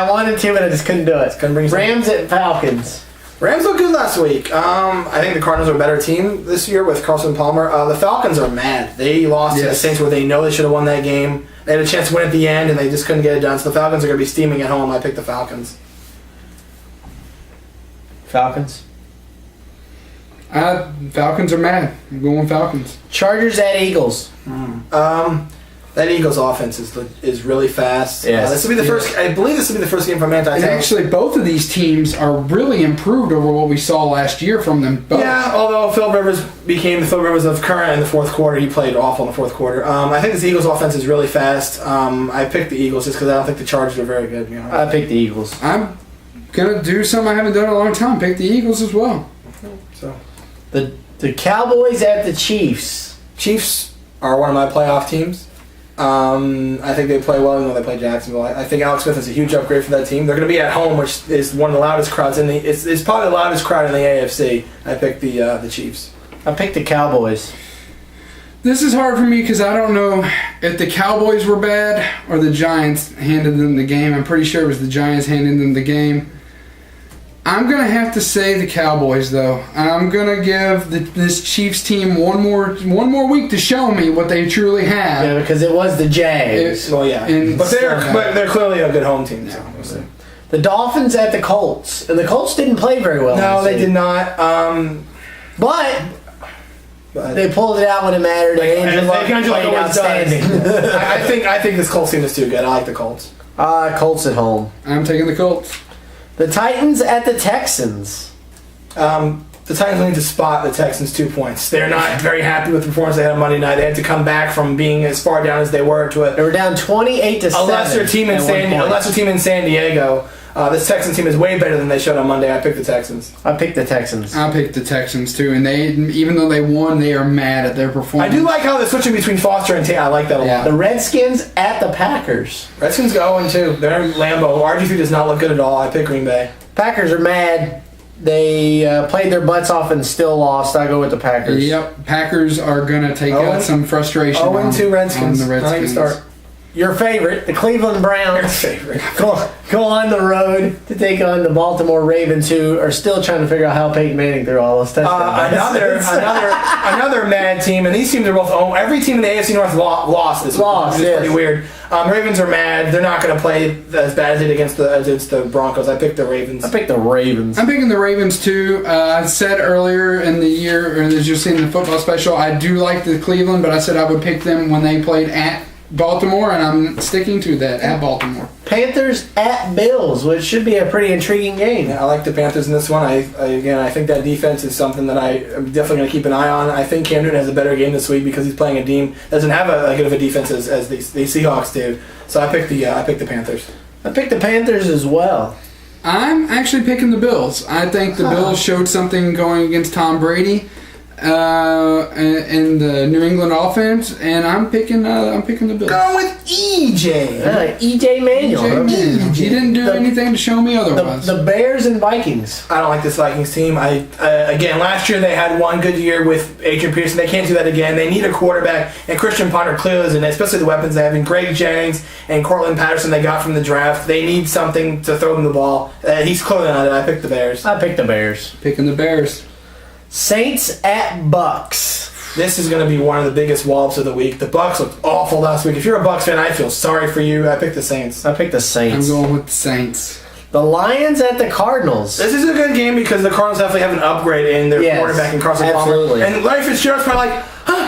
wanted to, but I just couldn't do it. Rams at Falcons. Rams looked good last week. I think the Cardinals are a better team this year with Carson Palmer. The Falcons are mad. They lost to the Saints where they know they should have won that game. They had a chance to win at the end, and they just couldn't get it done. So the Falcons are going to be steaming at home. I picked the Falcons. Falcons? Falcons are mad. I'm going Falcons. Chargers at Eagles. That Eagles offense is really fast. Yes. This will be the first. I believe this will be the first game from Manti. And actually, both of these teams are really improved over what we saw last year from them both. Yeah, although Phil Rivers became the Phil Rivers of current in the fourth quarter, he played awful in the fourth quarter. I think this Eagles offense is really fast. I picked the Eagles just because I don't think the Chargers are very good. I picked the Eagles. I'm gonna do something I haven't done in a long time. Pick the Eagles as well. So, the Cowboys at the Chiefs. Chiefs are one of my playoff teams. I think they play well even though they play Jacksonville. I think Alex Smith is a huge upgrade for that team. They're going to be at home, which is one of the loudest crowds in the. It's probably the loudest crowd in the AFC. I picked the Chiefs. I picked the Cowboys. This is hard for me because I don't know if the Cowboys were bad or the Giants handed them the game. I'm pretty sure it was the Giants handing them the game. I'm going to have to say the Cowboys, though. I'm going to give this Chiefs team one more week to show me what they truly have. Yeah, because it was the Jags. Well, yeah. But they're clearly a good home team. So we'll see. The Dolphins at the Colts. And the Colts didn't play very well. No, they did not. But they pulled it out when it mattered. And Andrew Luck played outstanding. I think this Colts team is too good. I like the Colts. Colts at home. I'm taking the Colts. The Titans at the Texans. The Titans need to spot the Texans 2 points. They're not very happy with the performance they had on Monday night. They had to come back from being as far down as they were to it. They were down 28-7. A lesser team in San Diego. This Texans team is way better than they showed on Monday. I picked the Texans. I picked the Texans. I picked the Texans too, and they, even though they won, they are mad at their performance. I do like how they're switching between Foster and Tate. I like that a lot. The Redskins at the Packers. Redskins go 0-2. They're in Lambeau. RG3 does not look good at all. I pick Green Bay. Packers are mad. They played their butts off and still lost. I go with the Packers. Yep, Packers are going to take out some frustration 0-2 Redskins. on the Redskins. Start. Your favorite, the Cleveland Browns, Your favorite. go on the road to take on the Baltimore Ravens, who are still trying to figure out how Peyton Manning threw all those touchdowns. Another mad team, and these teams are both. Every team in the AFC North lost this week. It's pretty weird. Ravens are mad. They're not going to play as bad as they did against the Broncos. I picked the Ravens. I picked the Ravens. I'm picking the Ravens too. I said earlier in the year, or just in the football special, I do like the Cleveland, but I said I would pick them when they played at Baltimore, and I'm sticking to that, at Baltimore. Panthers at Bills, which should be a pretty intriguing game. Yeah, I like the Panthers in this one. I think that defense is something that I'm definitely going to keep an eye on. I think Cam Newton has a better game this week because he's playing a team that doesn't have as good of a defense as the Seahawks do. So I picked the Panthers. I picked the Panthers as well. I'm actually picking the Bills. I think the Bills showed something going against Tom Brady and the New England offense, and I'm picking the Bills. Going with EJ. EJ Manuel. He didn't do anything to show me otherwise. The Bears and Vikings. I don't like this Vikings team. Again, last year they had one good year with Adrian Peterson. They can't do that again. They need a quarterback, and Christian Ponder clearly is, and especially the weapons they have in Greg Jennings and Cortland Patterson they got from the draft. They need something to throw them the ball. He's clearly not it. I picked the Bears. I picked the Bears. Picking the Bears. Saints at Bucks. This is going to be one of the biggest wallops of the week. The Bucks looked awful last week. If you're a Bucks fan, I feel sorry for you. I picked the Saints. I picked the Saints. I'm going with the Saints. The Lions at the Cardinals. This is a good game because the Cardinals definitely have an upgrade in their quarterback and Carson Palmer. And Larry Fitzgerald's probably like,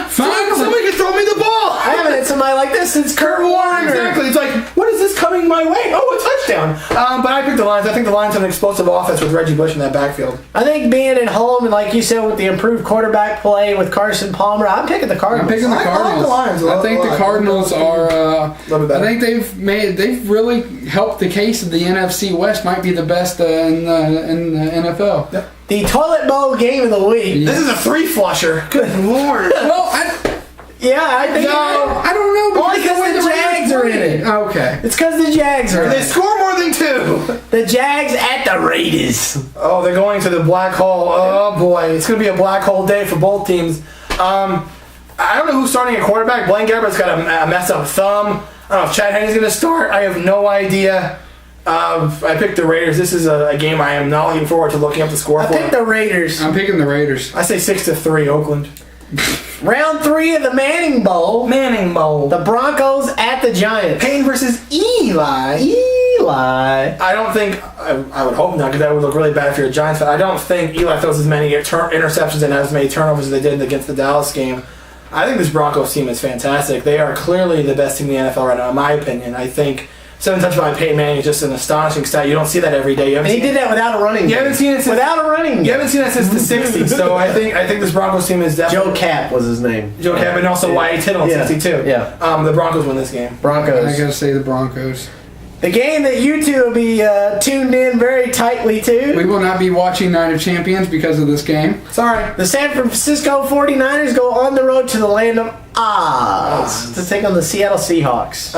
somebody can throw me the ball. I haven't had somebody like this since Kurt Warner. Exactly. It's like, what is this coming coming my way. Oh, a touchdown. But I picked the Lions. I think the Lions have an explosive offense with Reggie Bush in that backfield. I think being at home and, like you said, with the improved quarterback play with Carson Palmer, I'm picking the Cardinals. I'm picking the Cardinals. I like the Lions I think the Cardinals are. a little bit better. I think they've really helped the case of the NFC West might be the best in the NFL. Yep. The toilet bowl game of the week. This is a 3-flusher. Good lord. Well, I think I don't know. Only because the Jags are in it. Okay. It's because the Jags are in it. They score more than 2. The Jags at the Raiders. Oh, they're going to the black hole. Oh boy, it's going to be a black hole day for both teams. I don't know who's starting at quarterback. Blaine Gabbert's got a messed up thumb. I don't know if Chad Henne's going to start. I have no idea. I picked the Raiders. This is a game I am not looking forward to looking up the score for. I picked the Raiders. I'm picking the Raiders. I say 6-3, Oakland. Round 3 of the Manning Bowl. The Broncos at the Giants. Payne versus Eli. I don't think, I would hope not, because that would look really bad if you're a Giants fan. I don't think Eli throws as many interceptions and as many turnovers as they did against the Dallas game. I think this Broncos team is fantastic. They are clearly the best team in the NFL right now, in my opinion. I think 7 touchdowns by Peyton Manning is just an astonishing stat. You don't see that every day. He did that without a running game. You haven't seen it since, without a running game. You haven't seen that since the 60s. So I think this Broncos team is definitely... Joe Cap was his name. Joe Cap, and also Wyatt Tittle in 62. Yeah. The Broncos win this game. Broncos. I gotta say the Broncos. The game that you two will be tuned in very tightly to. We will not be watching Night of Champions because of this game. Sorry. The San Francisco 49ers go on the road to the land of Oz to take on the Seattle Seahawks.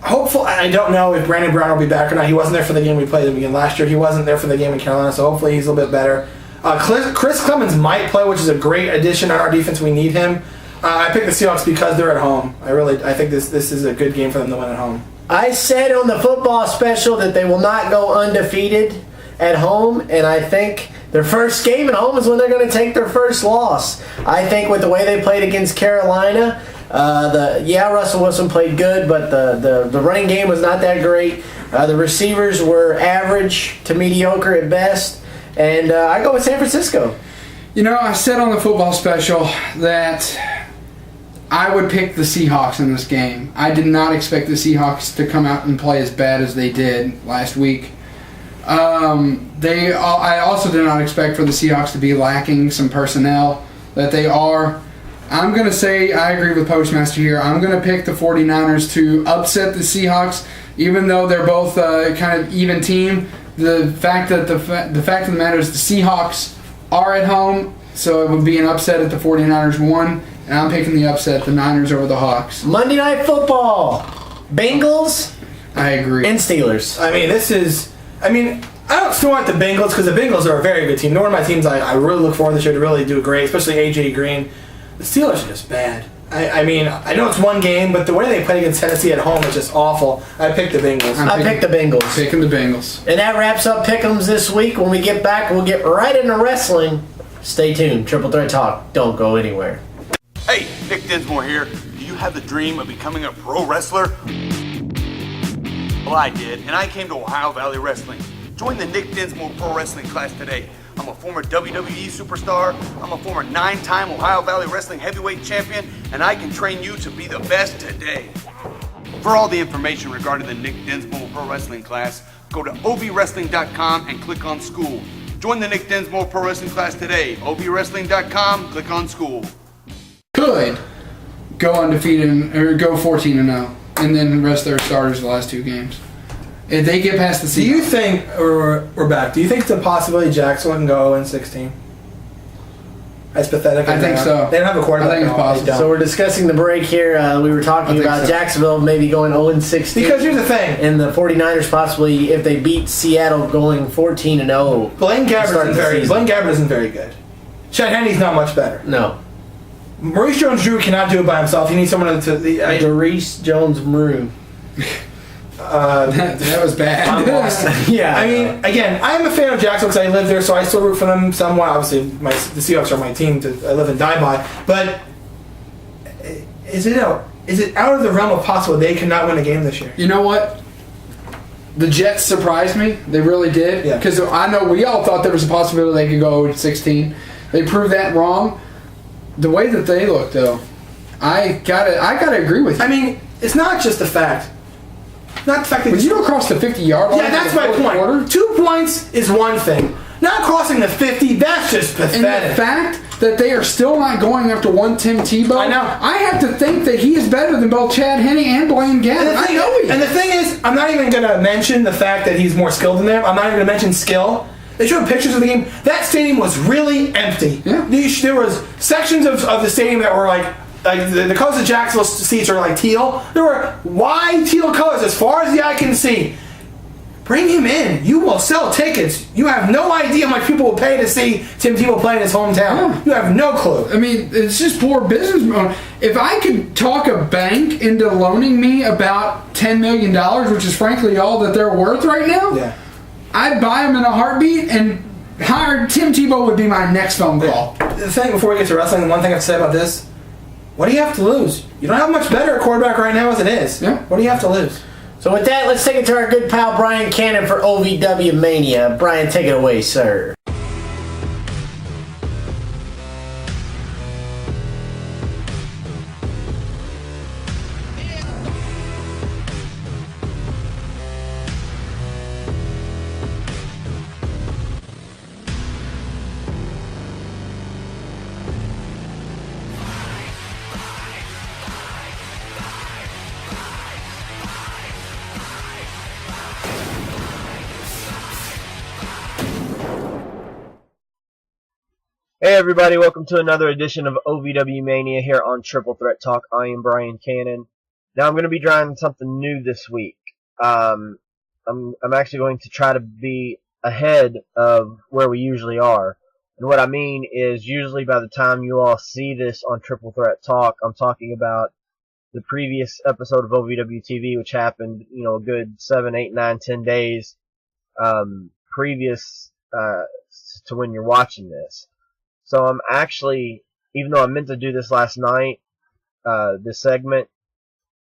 Hopefully, I don't know if Brandon Brown will be back or not. He wasn't there for the game we played again last year. He wasn't there for the game in Carolina, so hopefully he's a little bit better. Chris Clemens might play, which is a great addition on our defense. We need him. I picked the Seahawks because they're at home. I think this is a good game for them to win at home. I said on the football special that they will not go undefeated at home, and I think their first game at home is when they're going to take their first loss. I think with the way they played against Carolina, Russell Wilson played good, but the running game was not that great. The receivers were average to mediocre at best, and I go with San Francisco. You know, I said on the football special that I would pick the Seahawks in this game. I did not expect the Seahawks to come out and play as bad as they did last week. I also did not expect for the Seahawks to be lacking some personnel that they are. I'm going to say I agree with Postmaster here. I'm going to pick the 49ers to upset the Seahawks, even though they're both kind of even team. The fact of the matter is the Seahawks are at home, so it would be an upset if the 49ers won. And I'm picking the upset, the Niners over the Hawks. Monday Night Football. Bengals. I agree. And Steelers. I don't still want the Bengals because the Bengals are a very good team. They're one of my teams I really look forward this year to really do great, especially A.J. Green. The Steelers are just bad. I know it's one game, but the way they played against Tennessee at home is just awful. I picked the Bengals. I picked the Bengals. Picking the Bengals. And that wraps up Pick'ems this week. When we get back, we'll get right into wrestling. Stay tuned. Triple Threat Talk. Don't go anywhere. Hey, Nick Dinsmore here. Do you have the dream of becoming a pro wrestler? Well, I did, and I came to Ohio Valley Wrestling. Join the Nick Dinsmore Pro Wrestling class today. I'm a former WWE superstar. I'm a former 9-time Ohio Valley Wrestling heavyweight champion, and I can train you to be the best today. For all the information regarding the Nick Dinsmore Pro Wrestling class, go to obwrestling.com and click on school. Join the Nick Dinsmore Pro Wrestling class today. obwrestling.com, click on school. Could go undefeated or go 14-0, and then rest their starters the last 2 games. If they get past the Seahawks. Do you think, we're back, do you think it's a possibility Jacksonville can go 0-16? That's pathetic. I think so. They don't have a quarterback. I think it's possible. So we're discussing the break here. We were talking about Jacksonville maybe going 0-16. Because here's the thing. And the 49ers possibly, if they beat Seattle, going 14-0. Blaine Gabbert isn't very good. Chad Henne's not much better. No. Maurice Jones-Drew cannot do it by himself. He needs someone to... Maurice Jones-Drew. That was bad. I'm lost. Yeah. I mean, again, I'm a fan of Jacksonville because I live there, so I still root for them somewhat. Obviously, the Seahawks are my team I live and die by. But is it out of the realm of possible they cannot win a game this year? You know what? The Jets surprised me. They really did. Yeah. Because I know we all thought there was a possibility they could go 16. They proved that wrong. The way that they look, though, I gotta agree with you. I mean, it's not just the fact Not the fact that When you don't cross the 50-yard line. Yeah, that's my point. Quarter, 2 points is one thing. Not crossing the 50, that's just pathetic. And the fact that they are still not going after one Tim Tebow, I know. I have to think that he is better than both Chad Henne and Blaine Gabbert. I know he is. And the thing is, I'm not even going to mention the fact that he's more skilled than them. I'm not even going to mention skill. They showed pictures of the game. That stadium was really empty. Yeah. There was sections of the stadium that were like the colors of Jacksonville seats are like teal. There were wide teal colors as far as the eye can see. Bring him in. You will sell tickets. You have no idea how much people will pay to see Tim Tebow play in his hometown. Yeah. You have no clue. I mean, it's just poor business. If I could talk a bank into loaning me about $10 million, which is frankly all that they're worth right now, I'd buy them in a heartbeat, and Tim Tebow would be my next phone call. The thing, before we get to wrestling, the one thing I have to say about this, what do you have to lose? You don't have much better at quarterback right now as it is. Yeah. What do you have to lose? So with that, let's take it to our good pal Brian Cannon for OVW Mania. Brian, take it away, sir. Hey everybody, welcome to another edition of OVW Mania here on Triple Threat Talk. I am Brian Cannon. Now I'm going to be trying something new this week. I'm actually going to try to be ahead of where we usually are. And what I mean is usually by the time you all see this on Triple Threat Talk, I'm talking about the previous episode of OVW TV, which happened, a good 7, 8, 9, 10 days previous to when you're watching this. So I'm actually, even though I meant to do this last night, this segment,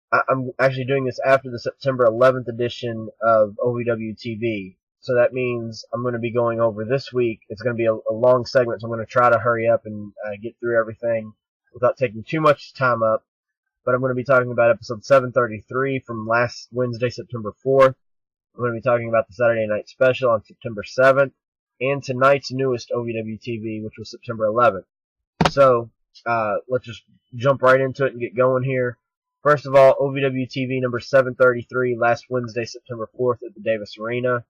I'm actually doing this after the September 11th edition of OVW TV. So that means I'm going to be going over this week. It's going to be a long segment, so I'm going to try to hurry up and get through everything without taking too much time up. But I'm going to be talking about episode 733 from last Wednesday, September 4th. I'm going to be talking about the Saturday night special on September 7th. And tonight's newest OVW TV, which was September 11th. So, let's just jump right into it and get going here. First of all, OVW TV number 733, last Wednesday, September 4th at the Davis Arena.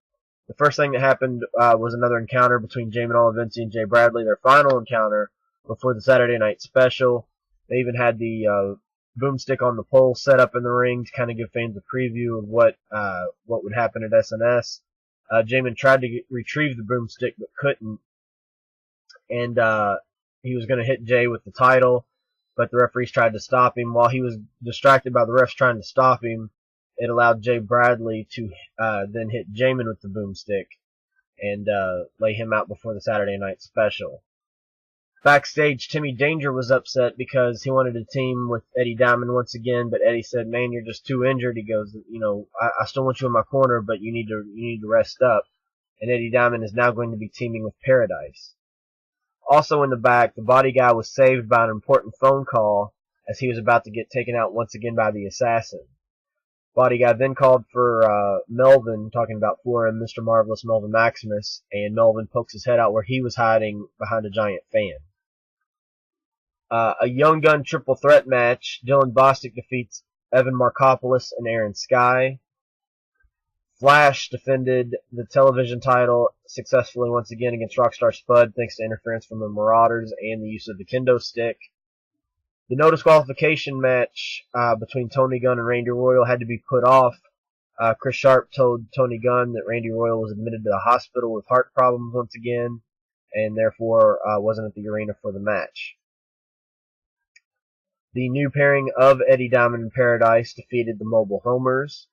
The first thing that happened was another encounter between Jamin Olivinci and Jay Bradley, their final encounter before the Saturday night special. They even had the boomstick on the pole set up in the ring to kind of give fans a preview of what would happen at SNS. Jamin tried to retrieve the broomstick but couldn't, and he was going to hit Jay with the title, but the referees tried to stop him. While he was distracted by the refs trying to stop him, it allowed Jay Bradley to then hit Jamin with the boomstick and lay him out before the Saturday night special. Backstage, Timmy Danger was upset because he wanted to team with Eddie Diamond once again, but Eddie said, "Man, you're just too injured." He goes, I still want you in my corner, but you need to rest up. And Eddie Diamond is now going to be teaming with Paradise. Also in the back, the body guy was saved by an important phone call as he was about to get taken out once again by the assassin. Body guy then called for Melvin, talking about 4M, Mr. Marvelous Melvin Maximus, and Melvin pokes his head out where he was hiding behind a giant fan. A Young Gun triple threat match. Dylan Bostic defeats Evan Markopoulos and Aaron Sky. Flash defended the television title successfully once again against Rockstar Spud thanks to interference from the Marauders and the use of the kendo stick. The no disqualification match between Tony Gunn and Randy Royal had to be put off. Chris Sharp told Tony Gunn that Randy Royal was admitted to the hospital with heart problems once again and therefore wasn't at the arena for the match. The new pairing of Eddie Diamond and Paradise defeated the Mobile Homers.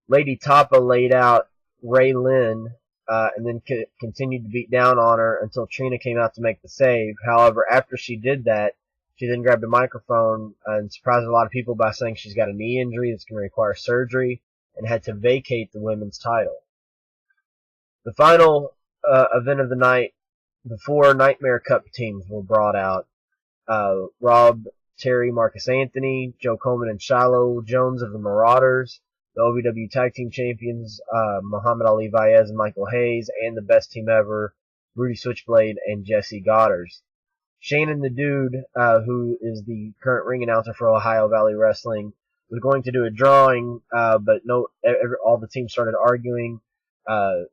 Lady Tapa laid out Ray Lynn and then continued to beat down on her until Trina came out to make the save. However, after she did that, she then grabbed a microphone and surprised a lot of people by saying she's got a knee injury that's going to require surgery and had to vacate the women's title. The final event of the night, the 4 Nightmare Cup teams were brought out. Rob Terry, Marcus Anthony, Joe Coleman and Shiloh Jones of the Marauders, the OVW Tag Team Champions, Muhammad Ali Vaez and Michael Hayes, and the best team ever, Rudy Switchblade and Jesse Goddard. Shannon the Dude, who is the current ring announcer for Ohio Valley Wrestling, was going to do a drawing, but all the teams started arguing.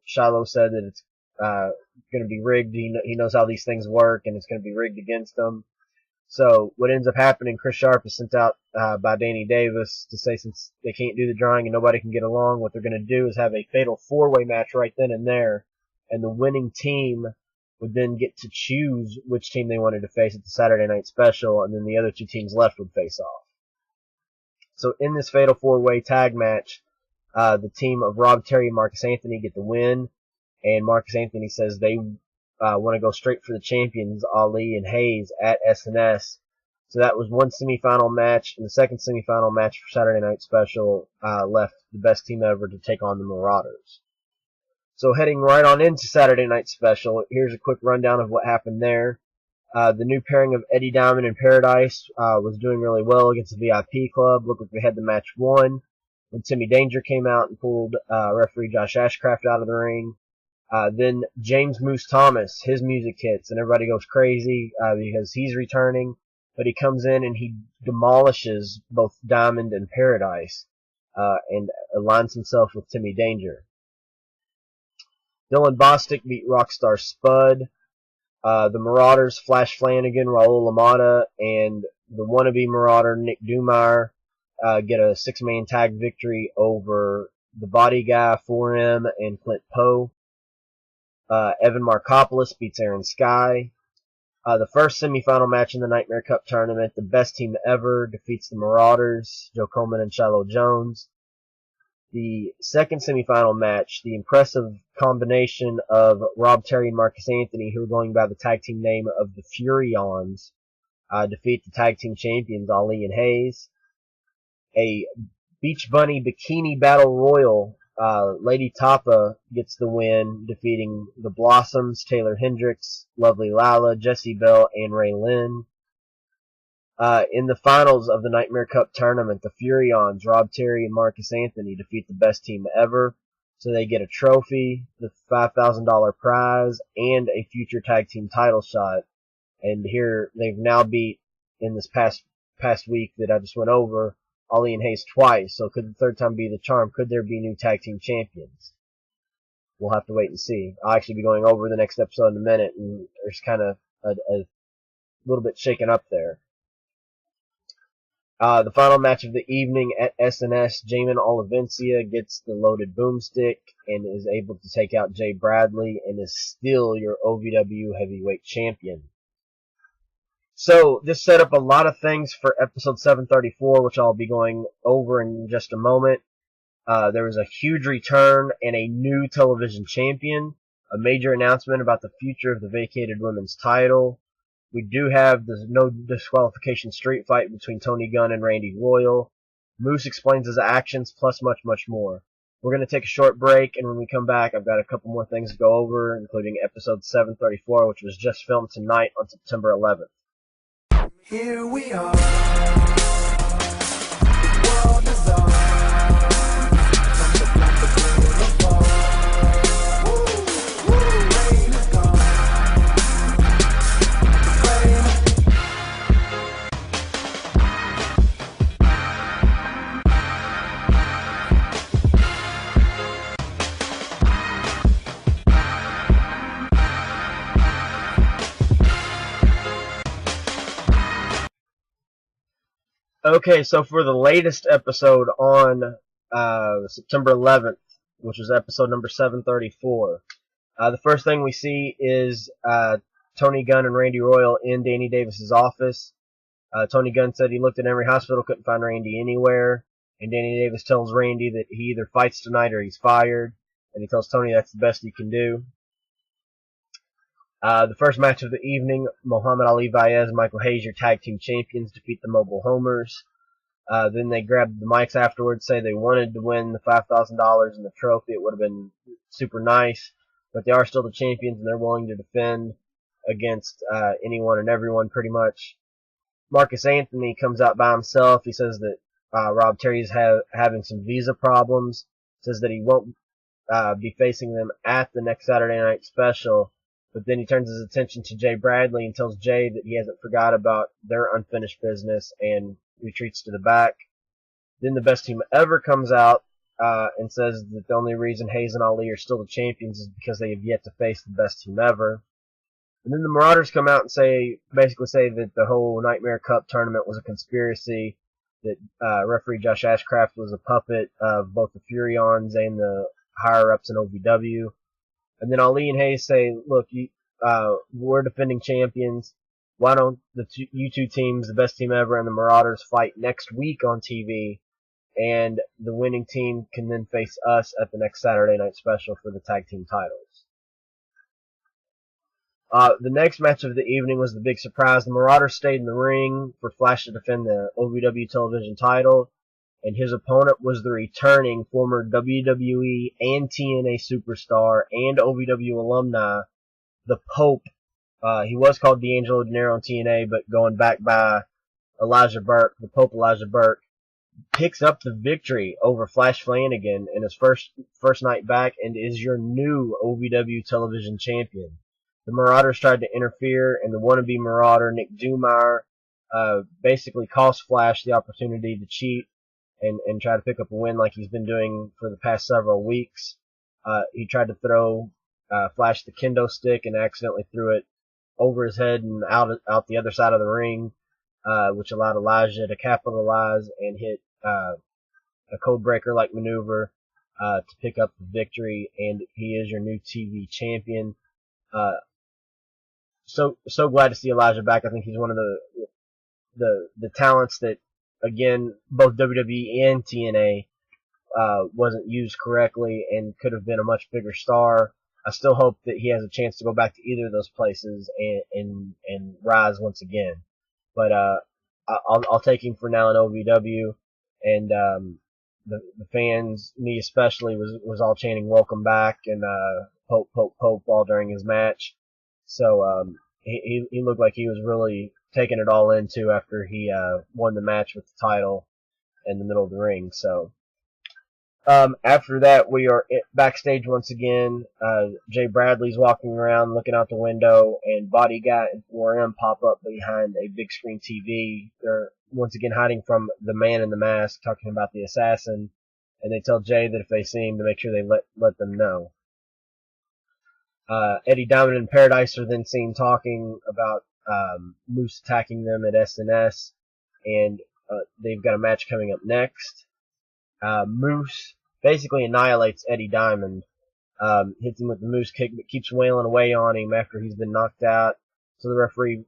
Shiloh said that it's going to be rigged. He knows how these things work, and it's going to be rigged against him. So what ends up happening, Chris Sharp is sent out by Danny Davis to say since they can't do the drawing and nobody can get along, what they're going to do is have a fatal four-way match right then and there, and the winning team would then get to choose which team they wanted to face at the Saturday Night Special, and then the other two teams left would face off. So in this fatal four-way tag match, the team of Rob Terry and Marcus Anthony get the win, and Marcus Anthony says they want to go straight for the champions, Ali and Hayes, at SNS. So that was one semifinal match, and the second semifinal match for Saturday Night Special left the best team ever to take on the Marauders. So heading right on into Saturday Night Special, here's a quick rundown of what happened there. The new pairing of Eddie Diamond and Paradise was doing really well against the VIP club. Looked like they had the match won when Timmy Danger came out and pulled referee Josh Ashcraft out of the ring. Then James Moose Thomas, his music hits, and everybody goes crazy because he's returning. But he comes in and he demolishes both Diamond and Paradise and aligns himself with Timmy Danger. Dylan Bostic beat Rockstar Spud. The Marauders, Flash Flanagan, Raul Lamada, and the wannabe Marauder, Nick Dumar, get a six-man tag victory over the Body Guy, 4M, and Clint Poe. Evan Markopoulos beats Aaron Sky. The first semifinal match in the Nightmare Cup tournament, the best team ever defeats the Marauders, Joe Coleman and Shiloh Jones. The second semifinal match, the impressive combination of Rob Terry and Marcus Anthony, who are going by the tag team name of the Furions, defeat the tag team champions, Ali and Hayes. A Beach Bunny Bikini Battle Royal, Lady Tapa gets the win, defeating the Blossoms, Taylor Hendricks, Lovely Lala, Jessie Bell, and Ray Lynn. In the finals of the Nightmare Cup tournament, the Furions, Rob Terry and Marcus Anthony, defeat the best team ever. So they get a trophy, the $5,000 prize, and a future tag team title shot. And here they've now beat, in this past week that I just went over, Ali and Hayes twice. So could the third time be the charm? Could there be new tag team champions? We'll have to wait and see. I'll actually be going over the next episode in a minute, and there's kind of a little bit shaken up there. The final match of the evening at SNS, Jamin Olivencia gets the loaded boomstick and is able to take out Jay Bradley and is still your OVW heavyweight champion. So this set up a lot of things for episode 734, which I'll be going over in just a moment. There was a huge return and a new television champion, a major announcement about the future of the vacated women's title. We do have the no disqualification street fight between Tony Gunn and Randy Royal. Moose explains his actions, plus much, much more. We're going to take a short break, and when we come back, I've got a couple more things to go over, including episode 734, which was just filmed tonight on September 11th. Here we are. The world is ours. Okay, so for the latest episode on September 11th, which was episode number 734, the first thing we see is Tony Gunn and Randy Royal in Danny Davis's office. Tony Gunn said he looked in every hospital, couldn't find Randy anywhere, and Danny Davis tells Randy that he either fights tonight or he's fired, and he tells Tony that's the best he can do. The first match of the evening, Muhammad Ali Vaez and Michael Hayes, your tag team champions, defeat the Mobile Homers. Then they grabbed the mics afterwards, say they wanted to win the $5,000 and the trophy. It would have been super nice, but they are still the champions, and they're willing to defend against anyone and everyone pretty much. Marcus Anthony comes out by himself. He says that Rob Terry's having some visa problems. Says that he won't be facing them at the next Saturday Night Special. But then he turns his attention to Jay Bradley and tells Jay that he hasn't forgot about their unfinished business and retreats to the back. Then the Best Team Ever comes out and says that the only reason Hayes and Ali are still the champions is because they have yet to face the Best Team Ever. And then the Marauders come out and basically say that the whole Nightmare Cup tournament was a conspiracy, that referee Josh Ashcraft was a puppet of both the Furions and the higher-ups in OVW. And then Ali and Hayes say, look, we're defending champions. Why don't you two teams, the Best Team Ever and the Marauders, fight next week on TV, and the winning team can then face us at the next Saturday Night Special for the tag team titles. The next match of the evening was the big surprise. The Marauders stayed in the ring for Flash to defend the OVW television title, and his opponent was the returning former WWE and TNA superstar and OVW alumni, the Pope. He was called D'Angelo Dinero on TNA, but going back by Elijah Burke, the Pope Elijah Burke, picks up the victory over Flash Flanagan in his first night back and is your new OVW television champion. The Marauders tried to interfere, and the wannabe Marauder, Nick Dumar, basically cost Flash the opportunity to cheat and try to pick up a win like he's been doing for the past several weeks. He tried to throw Flash the kendo stick and accidentally threw it over his head and out the other side of the ring, which allowed Elijah to capitalize and hit a codebreaker-like maneuver to pick up the victory, and he is your new TV champion. So glad to see Elijah back. I think he's one of the talents that, again, both WWE and TNA wasn't used correctly and could have been a much bigger star. I still hope that he has a chance to go back to either of those places and rise once again. But I'll take him for now in OVW, and the fans, me especially, was all chanting "Welcome back" and "Pope, Pope, Pope" all during his match. So he looked like he was really taking it all into after he won the match with the title in the middle of the ring. So after that, we are backstage once again. Jay Bradley's walking around looking out the window, and Body Guy and 4M pop up behind a big screen TV. They're once again hiding from the man in the mask, talking about the assassin, and they tell Jay that if they see him, to make sure they let them know. Eddie Diamond and Paradise are then seen talking about Moose attacking them at SNS, and they've got a match coming up next. Moose basically annihilates Eddie Diamond, hits him with the Moose kick, but keeps wailing away on him after he's been knocked out. So the referee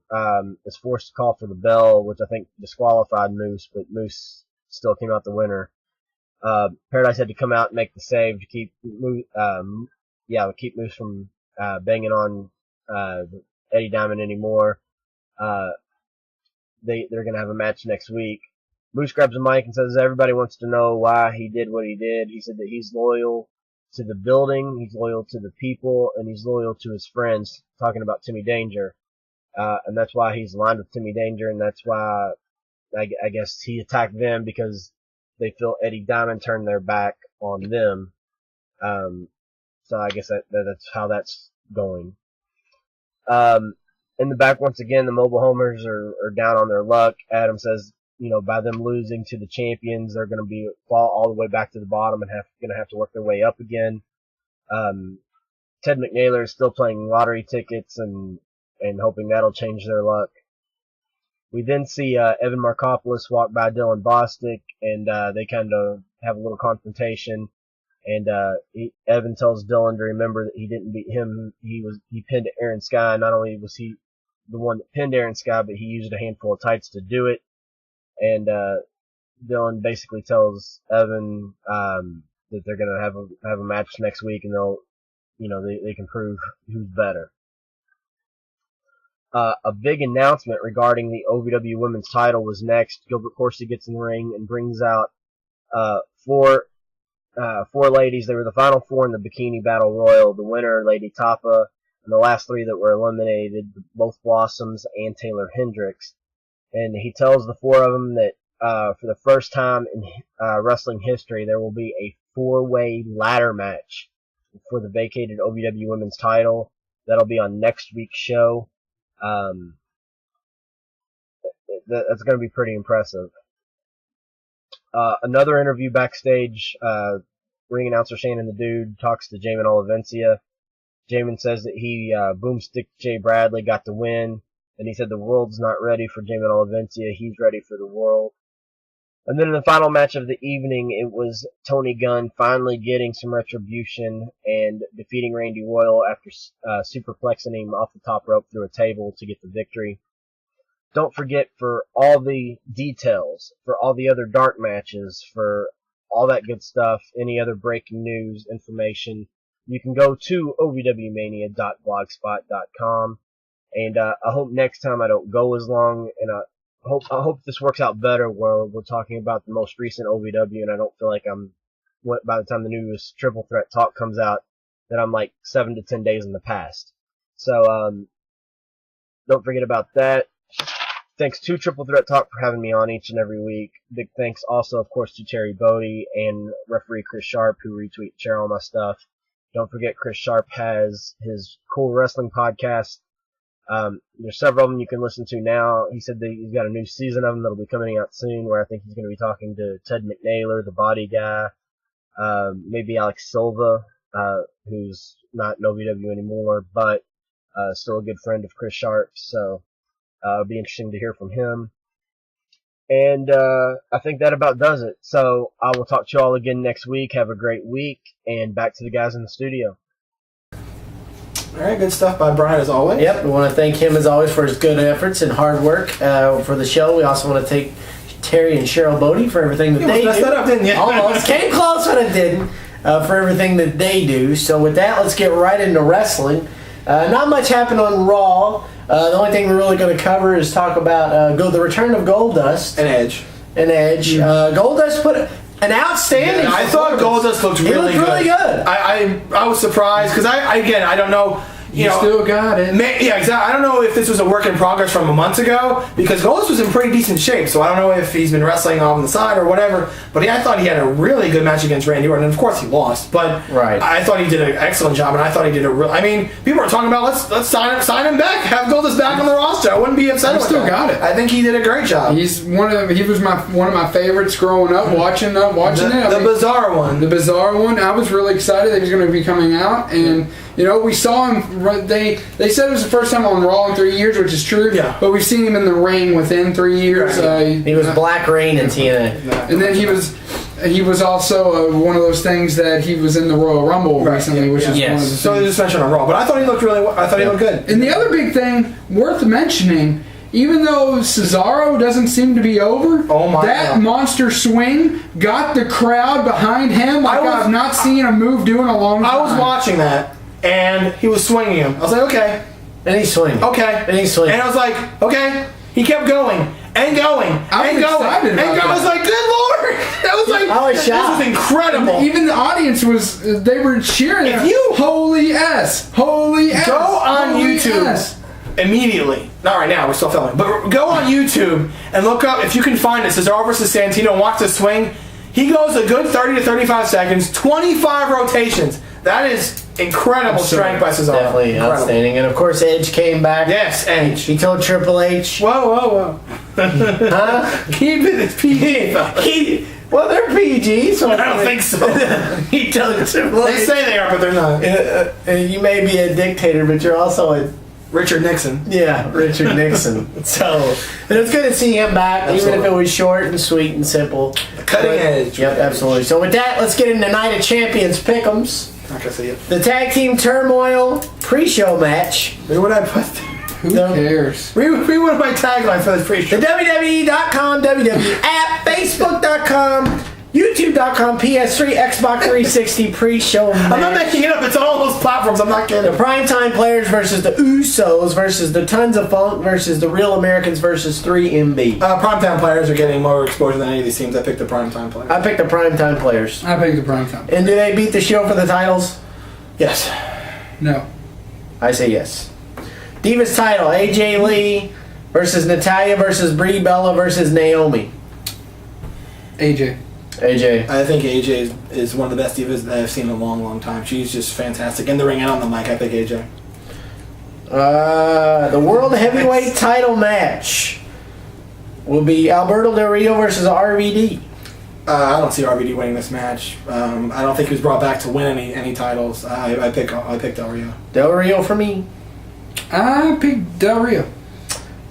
is forced to call for the bell, which I think disqualified Moose, but Moose still came out the winner. Paradise had to come out and make the save to keep Moose from banging on Eddie Diamond anymore. They're going to have a match next week. Moose grabs a mic and says everybody wants to know why he did what he did. He said that he's loyal to the building, he's loyal to the people, and he's loyal to his friends, talking about Timmy Danger. And that's why he's aligned with Timmy Danger, and that's why I guess he attacked them, because they feel Eddie Diamond turned their back on them. So I guess that's how that's going. In the back, once again, the mobile homers are down on their luck. Adam says, by them losing to the champions, they're going to fall all the way back to the bottom and going to have to work their way up again. Ted McNaylor is still playing lottery tickets and hoping that'll change their luck. We then see Evan Markopoulos walk by Dylan Bostic, and they kind of have a little confrontation. And Evan tells Dylan to remember that he didn't beat him. He pinned Aaron Sky. Not only was he the one that pinned Aaron Sky, but he used a handful of tights to do it. And Dylan basically tells Evan that they're going to have a match next week, and they can prove who's better. A big announcement regarding the OVW Women's title was next. Gilbert Corsi gets in the ring and brings out four ladies. They were the final four in the Bikini Battle Royal. The winner, Lady Tapa, and the last three that were eliminated, both Blossoms and Taylor Hendricks. And he tells the four of them that for the first time in wrestling history, there will be a 4-way ladder match for the vacated OVW Women's title. That'll be on next week's show. That's going to be pretty impressive. Another interview backstage, ring announcer Shannon the Dude talks to Jamin Olivencia. Jamin says that he Boomstick Jay Bradley got the win, and he said the world's not ready for Jamin Olivencia. He's ready for the world. And then in the final match of the evening, it was Tony Gunn finally getting some retribution and defeating Randy Royal after superplexing him off the top rope through a table to get the victory. Don't forget, for all the details, for all the other dark matches, for all that good stuff, any other breaking news, information, you can go to ovwmania.blogspot.com. And I hope next time I don't go as long, and I hope this works out better where we're talking about the most recent OVW, and I don't feel like by the time the newest Triple Threat Talk comes out, that I'm like 7 to 10 days in the past. So, don't forget about that. Thanks to Triple Threat Talk for having me on each and every week. Big thanks also, of course, to Terry Bodie and referee Chris Sharp, who retweet and share all my stuff. Don't forget, Chris Sharp has his Cool Wrestling podcast. There's several of them you can listen to now. He said that he's got a new season of them that'll be coming out soon, where I think he's going to be talking to Ted McNaylor, the Body Guy, maybe Alex Silva, who's not in OVW anymore, but still a good friend of Chris Sharp. So it'll be interesting to hear from him. And I think that about does it. So I will talk to you all again next week. Have a great week, and back to the guys in the studio. All right, good stuff by Brian as always. Yep, we want to thank him as always for his good efforts and hard work for the show. We also want to thank Terry and Cheryl Bodie for everything that they do. Messed that up, didn't you? Almost came close, but it didn't. For everything that they do. So with that, let's get right into wrestling. Not much happened on Raw. The only thing we're really going to cover is talk about the return of Goldust and Edge. Goldust put an outstanding. Yeah, I thought Goldust looked really good. Really good. I was surprised because I don't know. You know, still got it. Yeah, exactly. I don't know if this was a work in progress from a month ago because Goldust was in pretty decent shape. So I don't know if he's been wrestling on the side or whatever. But I thought he had a really good match against Randy Orton, and of course he lost. But I thought he did an excellent job, and I thought he did I mean, people are talking about let's sign him back, have Goldust back on the roster. I wouldn't be upset with still that. Got it. I think he did a great job. He was one of my favorites growing up, watching it. The bizarre one. The bizarre one. I was really excited that he was going to be coming out, and we saw him. They said it was the first time on Raw in 3 years, which is true. Yeah. But we've seen him in the ring within 3 years. Right. He was Black Rain in TNA, and then he was also one of those things that he was in the Royal Rumble recently, which is one of the things. So they just mentioned on Raw, but I thought he looked really. I thought he looked good. And the other big thing worth mentioning. Even though Cesaro doesn't seem to be over, that monster swing got the crowd behind him like I've not seen a move do in a long time. I was watching that, and he was swinging him. I was like, okay. And he's swinging. Okay. And he's swinging. And I was like, okay. He kept going and going and going. I was like, good Lord. This was incredible. And even the audience they were cheering. If you holy S. Go on YouTube. Immediately. Not right now, we're still filming. But go on YouTube and look up, if you can find it, Cesaro versus Santino, and watch the swing. He goes a good 30 to 35 seconds, 25 rotations. That is incredible strength by Cesaro. Definitely outstanding. And of course, Edge came back. Yes, Edge. He told Triple H. Whoa. Huh? Keep it PG. Well, they're PG, so I don't think so. He told Triple H. They say they are, but they're not. You may be a dictator, but you're also a Richard Nixon. Yeah, Richard Nixon. So, and it's good to see him back, absolutely. Even if it was short and sweet and simple. Cutting edge. Yep, absolutely. So with that, let's get into Night of Champions Pick'ems. Not gonna see it. The Tag Team Turmoil pre-show match. Where would I put Who cares? Read one of my taglines for this pre-show. The WWE.com, WWE app, Facebook.com, YouTube.com, PS3, Xbox 360 pre-show match. I'm not making it up. It's all those platforms. I'm not kidding. The Primetime Players versus the Usos versus the Tons of Funk versus the Real Americans versus 3MB. Primetime Players are getting more exposure than any of these teams. I picked the Primetime Players. I picked the Primetime Players. I picked the Primetime. And do they beat the show for the titles? Yes. No. I say yes. Divas title, AJ Lee versus Natalya versus Brie Bella versus Naomi. AJ. I think AJ is one of the best divas that I've seen in a long, long time. She's just fantastic. In the ring and on the mic, I pick AJ. The World Heavyweight title match will be Alberto Del Rio versus RVD. I don't see RVD winning this match. I don't think he was brought back to win any titles. I pick Del Rio. Del Rio for me. I pick Del Rio.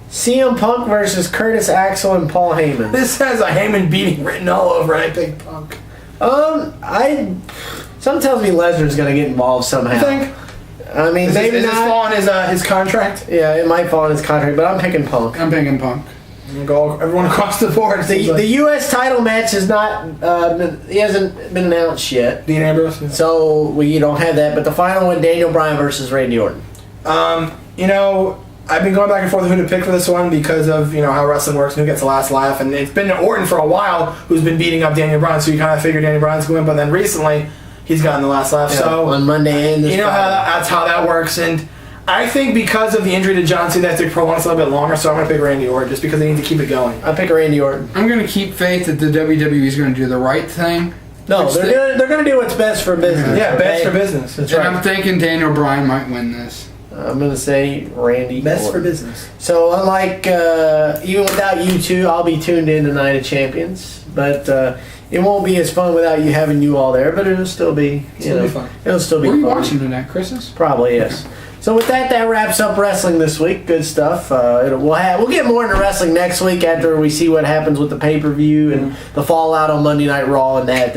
CM Punk versus Curtis Axel and Paul Heyman. This has a Heyman beating written all over it. I pick Punk. Something tells me Lesnar's going to get involved somehow. You think? I mean, maybe is not. this fall on his contract? Yeah, it might fall on his contract, but I'm picking Punk. I'm picking Punk. Go everyone across the board. The U.S. title match is not. He hasn't been announced yet. Dean Ambrose. Yeah. So we don't have that. But the final one, Daniel Bryan versus Randy Orton. I've been going back and forth who to pick for this one because of how wrestling works and who gets the last laugh. And it's been Orton for a while who's been beating up Daniel Bryan, so you kind of figure Daniel Bryan's going to win. But then recently, he's gotten the last laugh. Yeah, so on Monday and this Friday. That's how that works. And I think because of the injury to John Cena, they prolong this a little bit longer. So I'm going to pick Randy Orton just because they need to keep it going. I pick Randy Orton. I'm going to keep faith that the WWE is going to do the right thing. No, they're going to do what's best for business. Yeah, best for business. That's and right. I'm thinking Daniel Bryan might win this. I'm going to say Randy Best Orton. for business. So unlike, even without you two, I'll be tuned in to Night of Champions. But it won't be as fun without you having you all there, but it'll still be, be fun. It'll still be Were fun. you watching tonight, Chris's? Probably, yes. So with that wraps up wrestling this week. Good stuff. We'll get more into wrestling next week after we see what happens with the pay-per-view and the fallout on Monday Night Raw and that.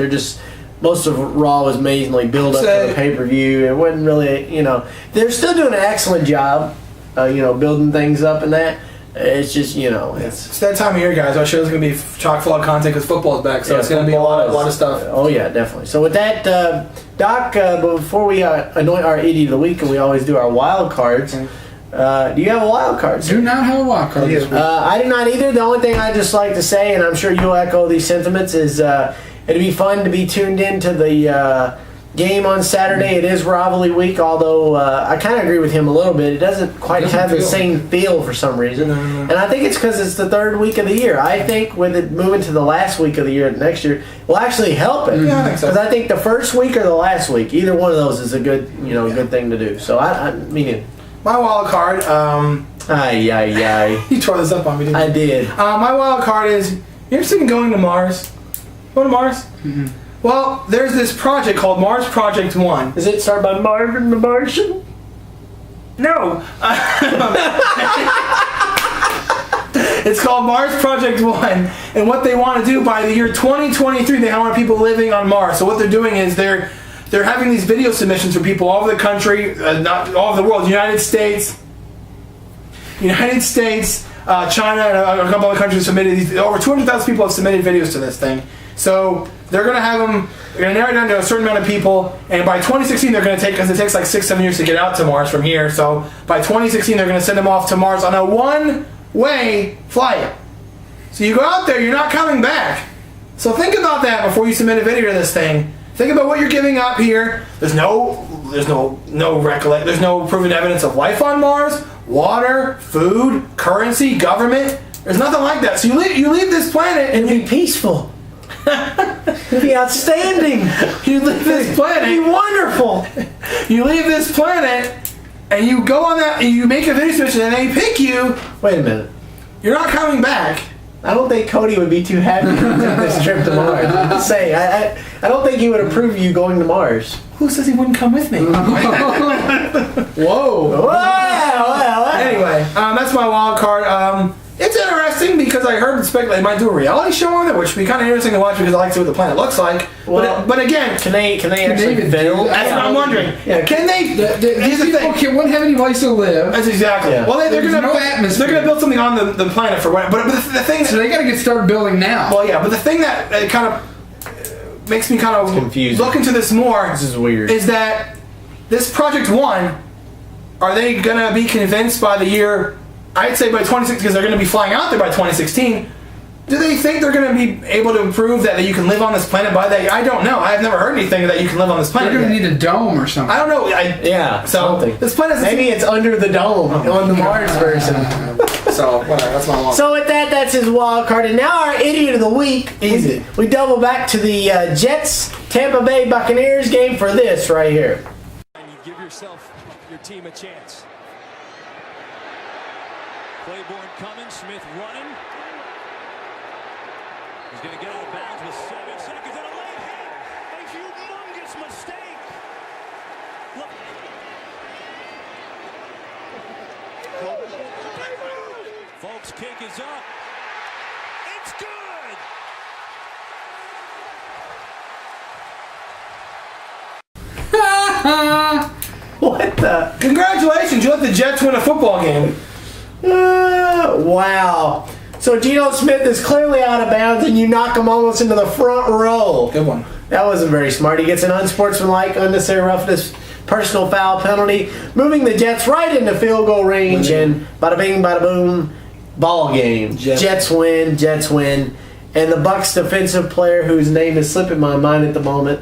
Most of Raw was amazingly built up for the pay-per-view. It wasn't really, they're still doing an excellent job, building things up and that. It's just, It's that time of year, guys. Our show's going to be chock full of content because football's back, so it's going to be a lot of stuff. Oh, yeah, definitely. So with that, Doc, before we anoint our idiot of the week, and we always do our wild cards, do you have a wild card? Do not have a wild card this week. I do not either. The only thing I'd just like to say, and I'm sure you'll echo these sentiments, is it'd be fun to be tuned into the game on Saturday. It is rivalry week, although I kind of agree with him a little bit. It doesn't quite have the same feel for some reason. And I think it's because it's the third week of the year. I think with it moving to the last week of the year next year will actually help it. Yeah, I think so. Because I think the first week or the last week, either one of those is a good, good thing to do. So I mean, my wild card. You tore this up on me, didn't you? I did. My wild card is, you interested in going to Mars? Go to Mars? Mm-hmm. Well, there's this project called Mars Project 1. Is it started by Marvin the Martian? No. It's called Mars Project 1. And what they want to do by the year 2023, they want people living on Mars. So what they're doing is they're having these video submissions for people all over the country, not all over the world, United States, China, and a couple other countries submitted these. Over 200,000 people have submitted videos to this thing. So they're going to have them, they're going to narrow it down to a certain amount of people, and by 2016 they're going to take, because it takes like 6-7 years to get out to Mars from here, so by 2016 they're going to send them off to Mars on a one-way flight. So you go out there, you're not coming back. So think about that before you submit a video to this thing. Think about what you're giving up here. There's no proven evidence of life on Mars, water, food, currency, government. There's nothing like that. So you leave this planet and be peaceful. It'd be outstanding. You leave this planet. It'd be wonderful. You leave this planet and you go on that and you make a video submission and they pick you. Wait a minute. You're not coming back. I don't think Cody would be too happy with this trip to Mars. I'm just saying, I don't think he would approve you going to Mars. Who says he wouldn't come with me? Whoa. Wow. Anyway, that's my wild card. It's interesting because I heard they might do a reality show on it, which would be kind of interesting to watch because I like to see what the planet looks like. Well, but again, can they actually film? That's what I'm wondering. Yeah. Can they? These people wouldn't have any place to live. That's exactly. Yeah. Well, they're going atmosphere. to build something on the planet for what? But the thing. So they got to get started building now. Well, yeah, but the thing that kind of makes me kind of confused. Look into this more. This is weird. Is that this Project 1? Are they going to be convinced by the year? I'd say by 2016, because they're going to be flying out there by 2016. Do they think they're going to be able to prove that you can live on this planet by that? I don't know. I've never heard anything that you can live on this planet. They're going to need a dome or something. I don't know. Yeah, so something. This planet. Maybe it's under the dome on the Mars version. So, whatever. That's my long. So with that, that's his wild card. And now our idiot of the week. Easy. We double back to the Jets Tampa Bay Buccaneers game for this right here. And you give yourself, your team a chance. Claiborne coming, Smith running. He's going to get out of bounds with 7 seconds and a late hit. A humongous mistake. Look. Folks, kick is up. It's good. What the? Congratulations, you let the Jets win a football game. Wow. So Geno Smith is clearly out of bounds and you knock him almost into the front row. Good one. That wasn't very smart. He gets an unsportsmanlike, unnecessary roughness, personal foul penalty, moving the Jets right into field goal range, and bada bing, bada boom, ball game. Jets win, and the Bucs defensive player whose name is slipping my mind at the moment.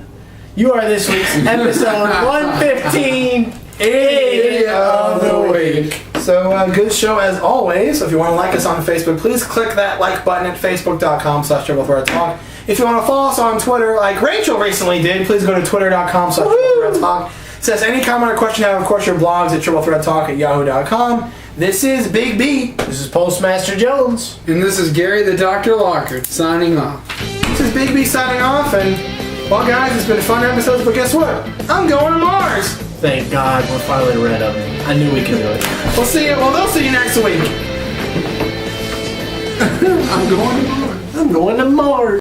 You are this week's episode 115 Idiot of the Week. So, good show as always. So if you want to like us on Facebook, please click that like button at facebook.com/triplethreattalk. If you want to follow us on Twitter, like Rachel recently did, please go to twitter.com/triplethreattalk. It says any comment or question you have, of course, your blogs at triplethreattalk@yahoo.com. This is Big B. This is Postmaster Jones. And this is Gary the Dr. Lockard signing off. This is Big B signing off, and, well, guys, it's been a fun episode, but guess what? I'm going to Mars. Thank God we're finally rid of it. I knew we could do it. We'll see you. Well, they'll see you next week. I'm going to Mars.